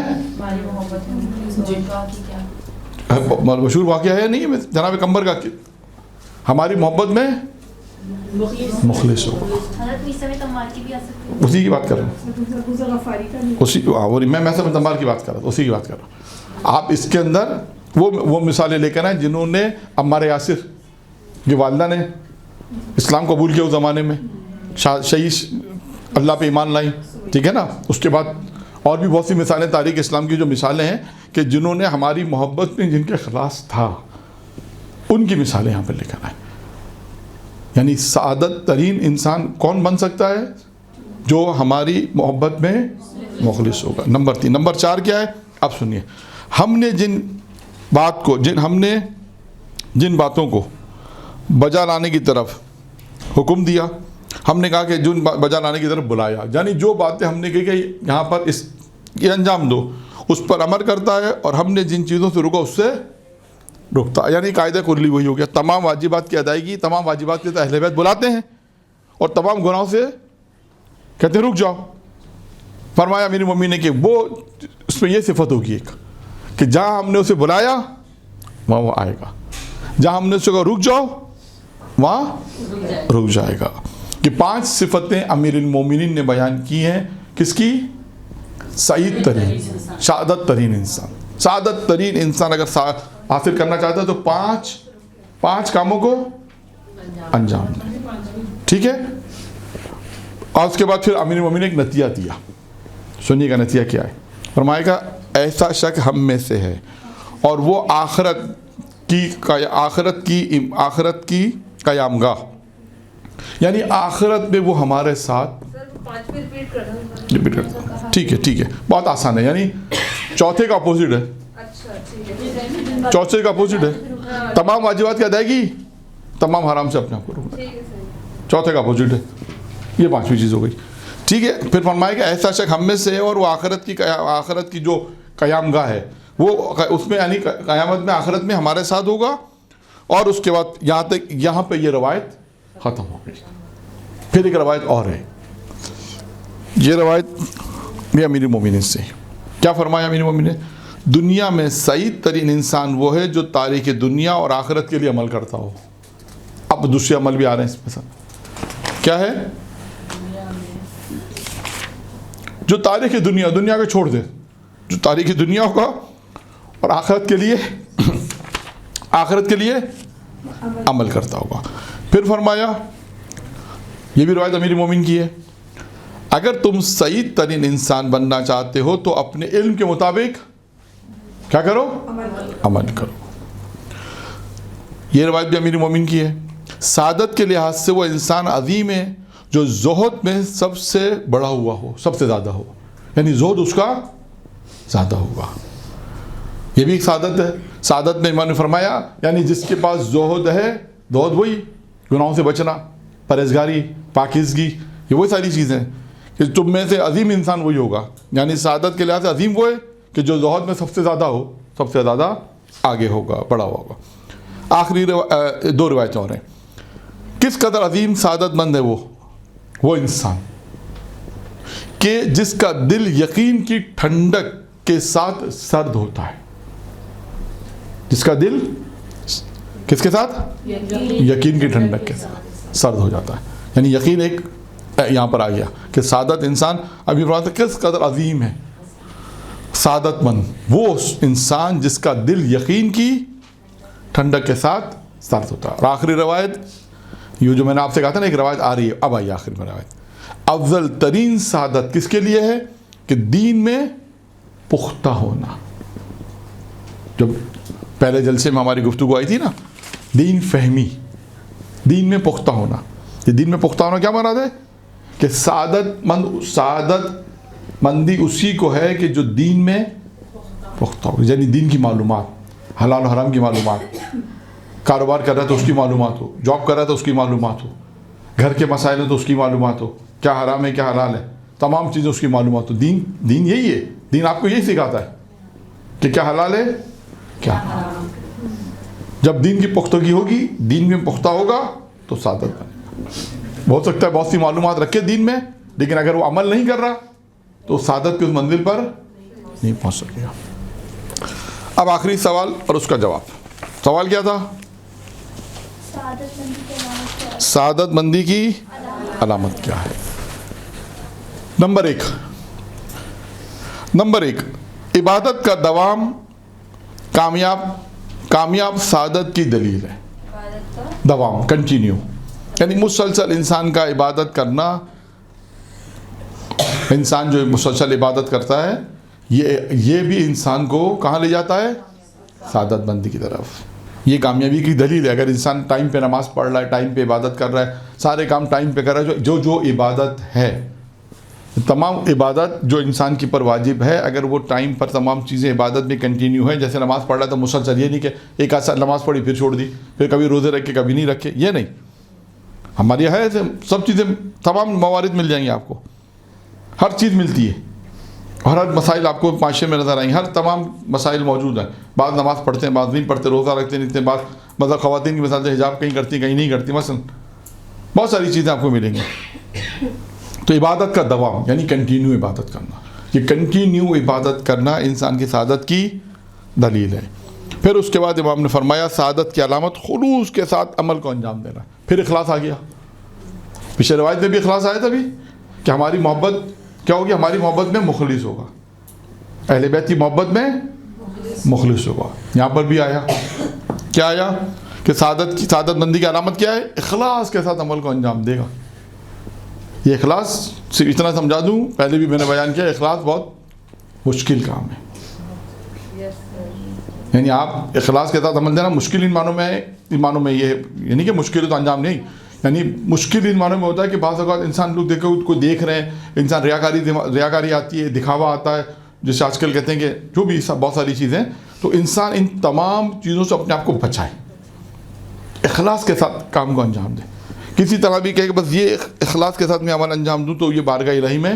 مشہور واقعہ ہے نہیں جناب قمر کا, ہماری محبت میں مخلص ہوگا. اسی کی بات کر رہا ہوں, میں تمار کی بات کر رہا ہوں, اسی کی بات کر رہا ہوں. آپ اس کے اندر وہ مثالیں لے کر آئیں جنہوں نے عمار یاسر کی والدہ نے اسلام قبول کیا اس زمانے میں, شہید اللہ پہ ایمان لائیں, ٹھیک ہے نا. اس کے بعد اور بھی بہت سی مثالیں تاریخ اسلام کی جو مثالیں ہیں کہ جنہوں نے ہماری محبت میں جن کے اخلاص تھا, ان کی مثالیں یہاں پہ لے کر آئیں. یعنی سعادت ترین انسان کون بن سکتا ہے, جو ہماری محبت میں مخلص ہوگا. نمبر 3. نمبر 4 کیا ہے, اب سنیے. ہم نے جن باتوں کو بجا لانے کی طرف حکم دیا, ہم نے کہا کہ جن بجا لانے کی طرف بلایا, یعنی جو باتیں ہم نے کہی کہ یہاں پر یہ انجام دو, اس پر عمل کرتا ہے, اور ہم نے جن چیزوں سے رکا اس سے رکتا. یعنی قاعدہ کلی وہی ہو گیا, تمام واجبات کی ادائیگی, تمام واجبات کے اہل بیت بلاتے ہیں, اور تمام گناہوں سے کہتے ہیں رک جاؤ. فرمایا امیر المومنین نے کہ وہ اس میں یہ صفت ہوگی ایک کہ جہاں ہم نے اسے بلایا وہاں وہ آئے گا, جہاں ہم نے اسے کہا رک جاؤ وہاں رک جائے گا. کہ 5 صفتیں امیر المومنین نے بیان کی ہیں, کس کی, سعید ترین, سعادت ترین انسان. سعادت ترین انسان اگر حاصل کرنا چاہتا ہے تو 5 کاموں کو انجام دیں, ٹھیک ہے. اور اس کے بعد پھر امیر المومنین نے ایک نتیجہ دیا, سنیے گا نتیجہ کیا ہے. فرمائے گا ایسا شک ہم میں سے ہے, اور وہ آخرت کی قیام گاہ, یعنی آخرت میں وہ ہمارے ساتھ ریپیٹ کرتا ہوں, ٹھیک ہے, بہت آسان ہے. یعنی چوتھے کا اپوزٹ ہے, چوتھے کا اپوزٹ ہے, تمام واجبات کی ادائیگی, تمام حرام سے اپنے آپ کو روکنا, چوتھے کا اپوزٹ ہے. یہ 5ویں چیز ہو گئی, ٹھیک ہے. پھر فرمائے گا ایسا شک ہم میں سے ہے, اور وہ آخرت کی جو قیام گاہ ہے وہ اس میں, یعنی قیامت میں آخرت میں ہمارے ساتھ ہوگا. اور اس کے بعد یہاں پہ یہ روایت ختم ہو گئی. پھر ایک روایت اور ہے, یہ روایت بھی امیر المومنین سے. کیا فرمایا امیر المومنین نے, دنیا میں سعید ترین انسان وہ ہے جو تاریخ دنیا اور آخرت کے لیے عمل کرتا ہو. اب دوسرے عمل بھی آ رہے ہیں اس میں. سب کیا ہے, جو تاریخ دنیا کو چھوڑ دے, جو تاریخ دنیا ہوگا اور آخرت کے لیے عمل کرتا ہوگا. پھر فرمایا, یہ بھی روایت امیر المومنین کی ہے, اگر تم سعید ترین انسان بننا چاہتے ہو تو اپنے علم کے مطابق کیا کرو؟ عمل کرو. یہ روایت بھی امیر المومنین کی ہے. سعادت کے لحاظ سے وہ انسان عظیم ہے جو زہد میں سب سے بڑا ہوا ہو, سب سے زیادہ ہو, یعنی زہد اس کا زیادہ ہوگا. یہ بھی ایک سعادت ہے. سعادت میں امام نے فرمایا یعنی جس کے پاس زہد ہے, زہد وہی گناہوں سے بچنا, پرہیزگاری, پاکیزگی, یہ وہی ساری چیزیں کہ تم میں سے عظیم انسان وہی ہوگا. یعنی سعادت کے لحاظ سے عظیم وہ ہے کہ جو زہد میں سب سے زیادہ ہو, سب سے زیادہ آگے ہوگا, بڑا ہوگا. آخری دو روایتیں اور ہیں. کس قدر عظیم سعادت مند ہے وہ انسان کہ جس کا دل یقین کی ٹھنڈک کے ساتھ سرد ہوتا ہے. جس کا دل کس کے ساتھ؟ یقین کی ٹھنڈک کے ساتھ سرد ہو جاتا ہے. یعنی یقین ایک یہاں پر آ گیا کہ سعادت انسان, ابھی فرماتا ہے کس قدر عظیم ہے سعادت مند وہ انسان جس کا دل یقین کی ٹھنڈک کے ساتھ سرد ہوتا ہے. اور آخری روایت, یہ جو میں نے آپ سے کہا تھا نا ایک روایت آ رہی ہے, اب آئی آخر میں روایت. افضل ترین سعادت کس کے لیے ہے کہ دین میں پختہ ہونا. جب پہلے جلسے میں ہماری گفتگو آئی تھی نا, دین فہمی, دین میں پختہ ہونا. یہ دین میں پختہ ہونا کیا مراد ہے کہ سعادت مندی اسی کو ہے کہ جو دین میں پختہ ہو, یعنی دین کی معلومات, حلال و حرام کی معلومات, کاروبار کر رہا ہے تو اس کی معلومات ہو, جاب کر رہا ہے تو اس کی معلومات ہو, گھر کے مسائل ہیں تو اس کی معلومات ہو, کیا حرام ہے کیا حلال ہے, تمام چیزیں اس کی معلومات ہو. دین یہی ہے. دین آپ کو یہی سکھاتا ہے کہ کیا حلال ہے کیا حرام. جب دین کی پختگی ہوگی, دین میں پختہ ہوگا تو سعادت بنے گا. ہو سکتا ہے بہت سی معلومات رکھے دین میں, لیکن اگر وہ عمل نہیں کر رہا تو سعادت کی اس منزل پر نہیں پہنچ سکے گا. اب آخری سوال اور اس کا جواب. سوال کیا تھا؟ سعادت مندی کی علامت کیا ہے؟ نمبر ایک عبادت کا دوام کامیاب سعادت کی دلیل ہے. دوام, کنٹینیو, یعنی مسلسل انسان کا عبادت کرنا. انسان جو مسلسل عبادت کرتا ہے یہ بھی انسان کو کہاں لے جاتا ہے؟ سعادت مندی کی طرف. یہ کامیابی کی دلیل ہے. اگر انسان ٹائم پہ نماز پڑھ رہا ہے, ٹائم پہ عبادت کر رہا ہے, سارے کام ٹائم پہ کر رہا ہے, جو عبادت ہے, تمام عبادت جو انسان کی پر واجب ہے, اگر وہ ٹائم پر تمام چیزیں عبادت میں کنٹینیو ہے, جیسے نماز پڑھ رہا ہے تو مسلسل, یہ نہیں کہ ایک آدھ سال نماز پڑھی پھر چھوڑ دی, پھر کبھی روزے رکھے کبھی نہیں رکھے, یہ نہیں. ہمارے یہاں ہے سب چیزیں, تمام موارد مل جائیں گے آپ کو, ہر چیز ملتی ہے, اور ہر مسائل آپ کو معاشرے میں نظر آئیں گے, ہر تمام مسائل موجود ہیں. بعض نماز پڑھتے ہیں, بعض نہیں پڑھتے, روزہ رکھتے نہیں, بعض مطلب خواتین کی مثال سے حجاب کہیں کرتی کہیں نہیں کرتی, مثلا بہت ساری چیزیں آپ کو ملیں گی. تو عبادت کا دوام یعنی کنٹینیو عبادت کرنا, یہ کنٹینیو عبادت کرنا انسان کی سعادت کی دلیل ہے. پھر اس کے بعد امام نے فرمایا سعادت کی علامت خلوص کے ساتھ عمل کو انجام دینا. پھر اخلاص آ گیا. پچھلے روایت میں بھی اخلاص آیا تھا بھی کہ ہماری محبت کیا ہوگی, ہماری محبت میں مخلص ہوگا, اہل بیت کی محبت میں مخلص ہوگا. یہاں پر بھی آیا, کیا آیا کہ سعادت مندی کی علامت کیا ہے؟ اخلاص کے ساتھ عمل کو انجام دے گا. یہ اخلاص صرف اتنا سمجھا دوں, پہلے بھی میں نے بیان کیا, اخلاص بہت مشکل کام ہے. یعنی آپ اخلاص کے ساتھ عمل دینا مشکل ان معنوں میں ہے, ان معنوں میں یہ یعنی کہ مشکل تو انجام نہیں, یعنی مشکل ان معنوں میں ہوتا ہے کہ بعض اوقات انسان لوگ کو دیکھ رہے ہیں, انسان ریاکاری آتی ہے, دکھاوا آتا ہے, جیسے آج کل کہتے ہیں کہ جو بھی بہت ساری چیزیں, تو انسان ان تمام چیزوں سے اپنے آپ کو بچائے, اخلاص کے ساتھ کام کو انجام دے. کسی طرح بھی کہے کہ بس یہ اخلاص کے ساتھ میں عمل انجام دوں تو یہ بارگاہ الہی میں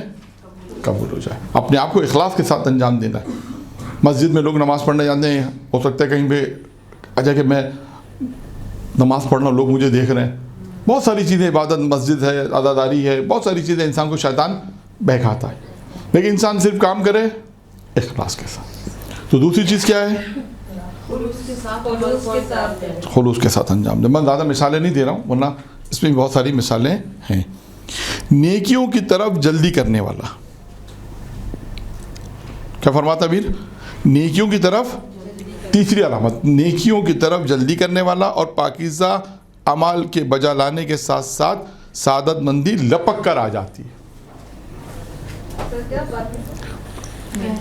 قبول ہو جائے. اپنے آپ کو اخلاص کے ساتھ انجام دینا ہے. مسجد میں لوگ نماز پڑھنے جاتے ہیں, ہو سکتا ہے کہیں پہ اچھا کہ میں نماز پڑھنا, لوگ مجھے دیکھ رہے ہیں, بہت ساری چیزیں, عبادت, مسجد ہے, عزاداری ہے, بہت ساری چیزیں انسان کو شیطان بہکاتا ہے, لیکن انسان صرف کام کرے اخلاص کے ساتھ. تو دوسری چیز کیا ہے؟ خلوص کے ساتھ انجام دے. میں زیادہ مثالیں نہیں دے رہا ہوں ورنہ اس میں بہت ساری مثالیں ہیں. نیکیوں کی طرف جلدی کرنے والا, کیا فرماتا بیر؟ نیکیوں کی طرف, تیسری علامت, نیکیوں کی طرف جلدی کرنے والا اور پاکیزہ اعمال کے بجا لانے کے ساتھ ساتھ سعادت مندی لپک کر آ جاتی ہے.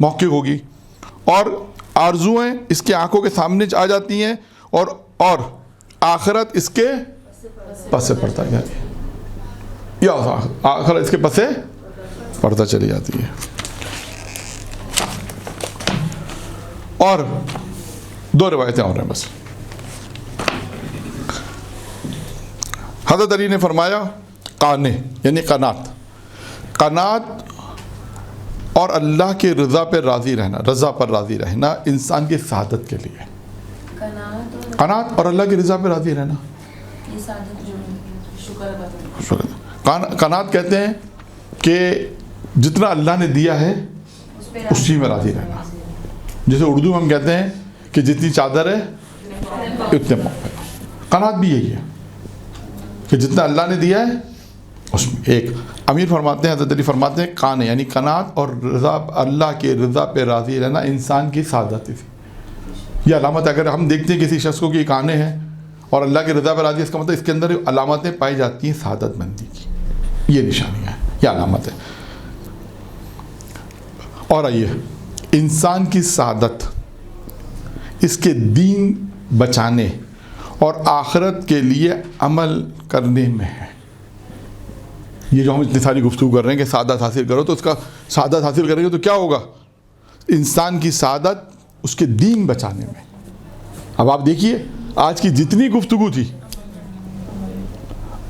محقق ہوگی، اور آرزوئیں اس کے آنکھوں کے سامنے آ جاتی ہیں، اور آخرت اس کے پس پڑتا جاتی ہے، یا آخرت اس کے پس پڑتا چلی جاتی ہے۔ اور 2 روایتیں اور ہیں بس۔ حضرت علی نے فرمایا قانے یعنی قناعت اور اللہ کے رضا پر راضی رہنا انسان کی سعادت کے لیے، قناعت اور اللہ کی رضا پر راضی رہنا، یہ سعادت جو شکر ادا کرنا۔ قناعت کہتے ہیں کہ جتنا اللہ نے دیا ہے اسی میں راضی رہنا، جیسے اردو میں ہم کہتے ہیں کہ جتنی چادر ہے اتنے موقع۔ قناعت بھی یہی ہے کہ جتنا اللہ نے دیا ہے اس میں ایک امیر فرماتے ہیں، حضرت علی فرماتے ہیں قانے یعنی قناعت اور رضا، اللہ کے رضا پہ راضی رہنا انسان کی سعادت تھی۔ یہ علامت ہے، اگر ہم دیکھتے ہیں کسی شخص کو کہ قانے ہیں اور اللہ کے رضا پہ راضی، اس کا مطلب اس کے اندر علامتیں پائی جاتی ہیں سعادت مندی کی، یہ نشانیاں ہیں، یہ علامت ہے۔ اور آئیے، انسان کی سعادت اس کے دین بچانے اور آخرت کے لیے عمل کرنے میں ہے۔ یہ جو ہم اتنی ساری گفتگو کر رہے ہیں کہ سعادت حاصل کرو، تو اس کا سعادت حاصل کریں گے تو کیا ہوگا؟ انسان کی سعادت اس کے دین بچانے میں۔ اب آپ دیکھیے آج کی جتنی گفتگو تھی،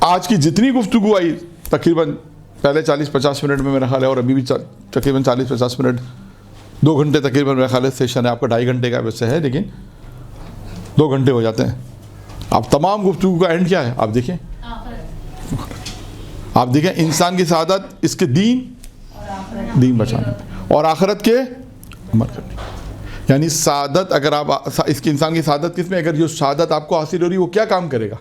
آج کی جتنی گفتگو آئی، تقریباً پہلے 40-50 منٹ میں میرا خیال ہے، اور ابھی بھی تقریباً 40-50 منٹ، 2 گھنٹے تقریباً میرا خیال ہے سیشن ہے آپ کا، 2.5 گھنٹے کا ویسے ہے لیکن 2 گھنٹے ہو جاتے ہیں۔ اب تمام گفتگو کا اینڈ کیا ہے؟ آپ دیکھیں، انسان کی سعادت اس کے دین بچانے اور آخرت کے عمل کرنے، یعنی سعادت اگر آپ اس کی انسان کی سعادت کس میں؟ اگر جو سعادت آپ کو حاصل ہو رہی ہے وہ کیا کام کرے گا؟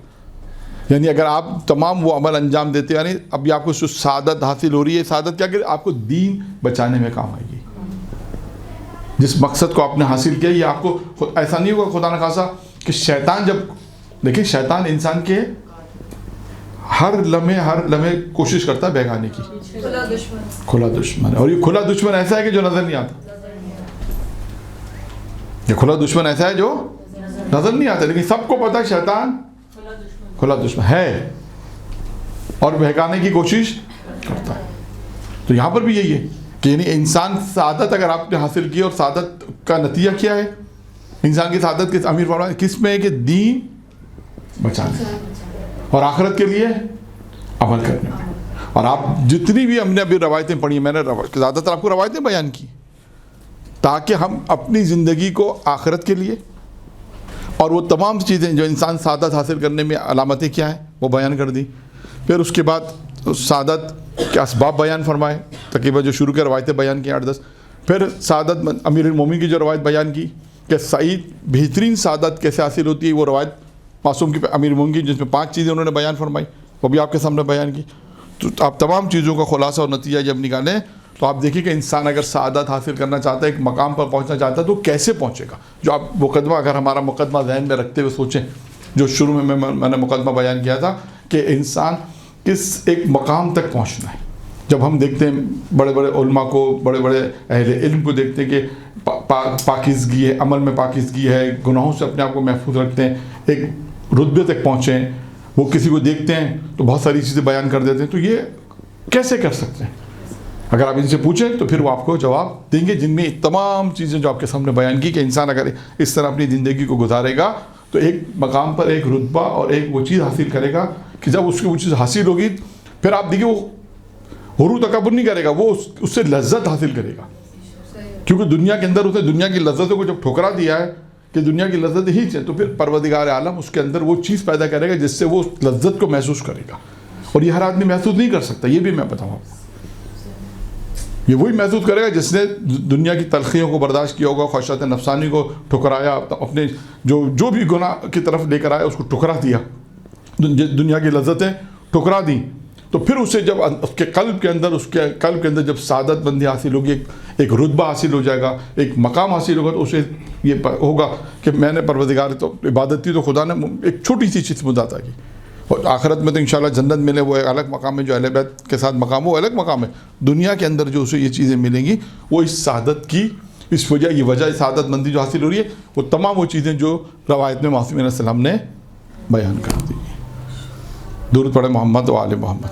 یعنی اگر آپ تمام وہ عمل انجام دیتے، یعنی ابھی آپ کو جو سعادت حاصل ہو رہی ہے، سعادت کیا کرے؟ آپ کو دین بچانے میں کام آئے گی۔ جس مقصد کو آپ نے حاصل کیا، یہ آپ کو ایسا نہیں ہوگا خدا نخواستہ کہ شیطان، جب دیکھیں شیطان انسان کے ہر لمحے کوشش کرتا ہے بہکانے کی، کھلا دشمن ہے، اور یہ کھلا دشمن ایسا ہے کہ جو نظر نہیں آتا، یہ کھلا دشمن ایسا ہے جو نظر نہیں آتا، لیکن سب کو پتا ہے شیطان کھلا دشمن ہے اور بہکانے کی کوشش کرتا ہے۔ تو یہاں پر بھی یہی ہے کہ یعنی انسان سعادت اگر آپ نے حاصل کی، اور سعادت کا نتیجہ کیا ہے؟ انسان کی سعادت کس امیر فرمایا کس میں ہے؟ کہ دین بچانے اور آخرت کے لیے عمل کرنے میں۔ اور آپ جتنی بھی ہم نے ابھی روایتیں پڑھی، میں نے زیادہ تر آپ کو روایتیں بیان کی تاکہ ہم اپنی زندگی کو آخرت کے لیے، اور وہ تمام چیزیں جو انسان سعادت حاصل کرنے میں علامتیں کیا ہیں وہ بیان کر دی۔ پھر اس کے بعد سعادت کے اسباب بیان فرمائے، تقریباً جو شروع کے روایتیں بیان کی 8-10۔ پھر سعادت امیر المومنین کی جو روایت بیان کی کہ سعید بہترین سعادت کیسے حاصل ہوتی ہے، وہ روایت معصوم کی امیر المومنین کی، جس میں 5 چیزیں انہوں نے بیان فرمائی، وہ بھی آپ کے سامنے بیان کی۔ تو آپ تمام چیزوں کا خلاصہ اور نتیجہ جب نکالیں تو آپ دیکھیں کہ انسان اگر سعادت حاصل کرنا چاہتا ہے، ایک مقام پر پہنچنا چاہتا ہے، تو کیسے پہنچے گا؟ جو آپ مقدمہ، اگر ہمارا مقدمہ ذہن میں رکھتے ہوئے سوچیں، جو شروع میں میں نے مقدمہ بیان کیا تھا کہ انسان کس ایک مقام تک پہنچنا ہے۔ جب ہم دیکھتے ہیں بڑے بڑے علماء کو، بڑے بڑے اہل علم کو دیکھتے ہیں کہ پاکیزگی ہے، عمل میں پاکیزگی ہے، گناہوں سے اپنے آپ کو محفوظ رکھتے ہیں، ایک رتبے تک پہنچے ہیں، وہ کسی کو دیکھتے ہیں تو بہت ساری چیزیں بیان کر دیتے ہیں۔ تو یہ کیسے کر سکتے ہیں؟ اگر آپ ان سے پوچھیں تو پھر وہ آپ کو جواب دیں گے، جن میں تمام چیزیں جو آپ کے سامنے بیان کی کہ انسان اگر اس طرح اپنی زندگی کو گزارے گا تو ایک مقام پر ایک رتبہ اور ایک وہ چیز حاصل کرے گا کہ جب اس کی وہ چیز حاصل ہوگی پھر آپ دیکھیں وہ غرور تکبر نہیں کرے گا، وہ اس سے لذت حاصل کرے گا، کیونکہ دنیا کے اندر اسے دنیا کی لذتوں کو جب ٹھکرا دیا ہے کہ دنیا کی لذت ہی ہے، تو پھر پروردگار عالم اس کے اندر وہ چیز پیدا کرے گا جس سے وہ لذت کو محسوس کرے گا، اور یہ ہر آدمی محسوس نہیں کر سکتا، یہ بھی میں بتاؤں آپ کو۔ یہ وہی محسوس کرے گا جس نے دنیا کی تلخیوں کو برداشت کیا ہوگا، خواہشات نفسانی کو ٹھکرایا، اپنے جو بھی گناہ کی طرف لے کر آیا اس کو ٹھکرا دیا، دنیا کی لذتیں ٹھکرا دیں، تو پھر اسے جب اس کے قلب کے اندر جب سعادت مندی حاصل ہوگی، ایک رتبہ حاصل ہو جائے گا، ایک مقام حاصل ہوگا، تو اسے یہ ہوگا کہ میں نے پروردگار تو عبادت کی تو خدا نے ایک چھوٹی سی چیز مدد عطا کی، اور آخرت میں تو انشاءاللہ جنت ملے وہ ایک الگ مقام ہے، جو اہل بیت کے ساتھ مقام وہ الگ مقام ہے. دنیا کے اندر جو اسے یہ چیزیں ملیں گی وہ اس سعادت کی اس وجہ یہ وجہ سعادت مندی جو حاصل ہو رہی ہے وہ تمام وہ چیزیں جو روایت میں معصومین علیہ السلام نے بیان کر دی. درود پڑھے محمد و آل محمد.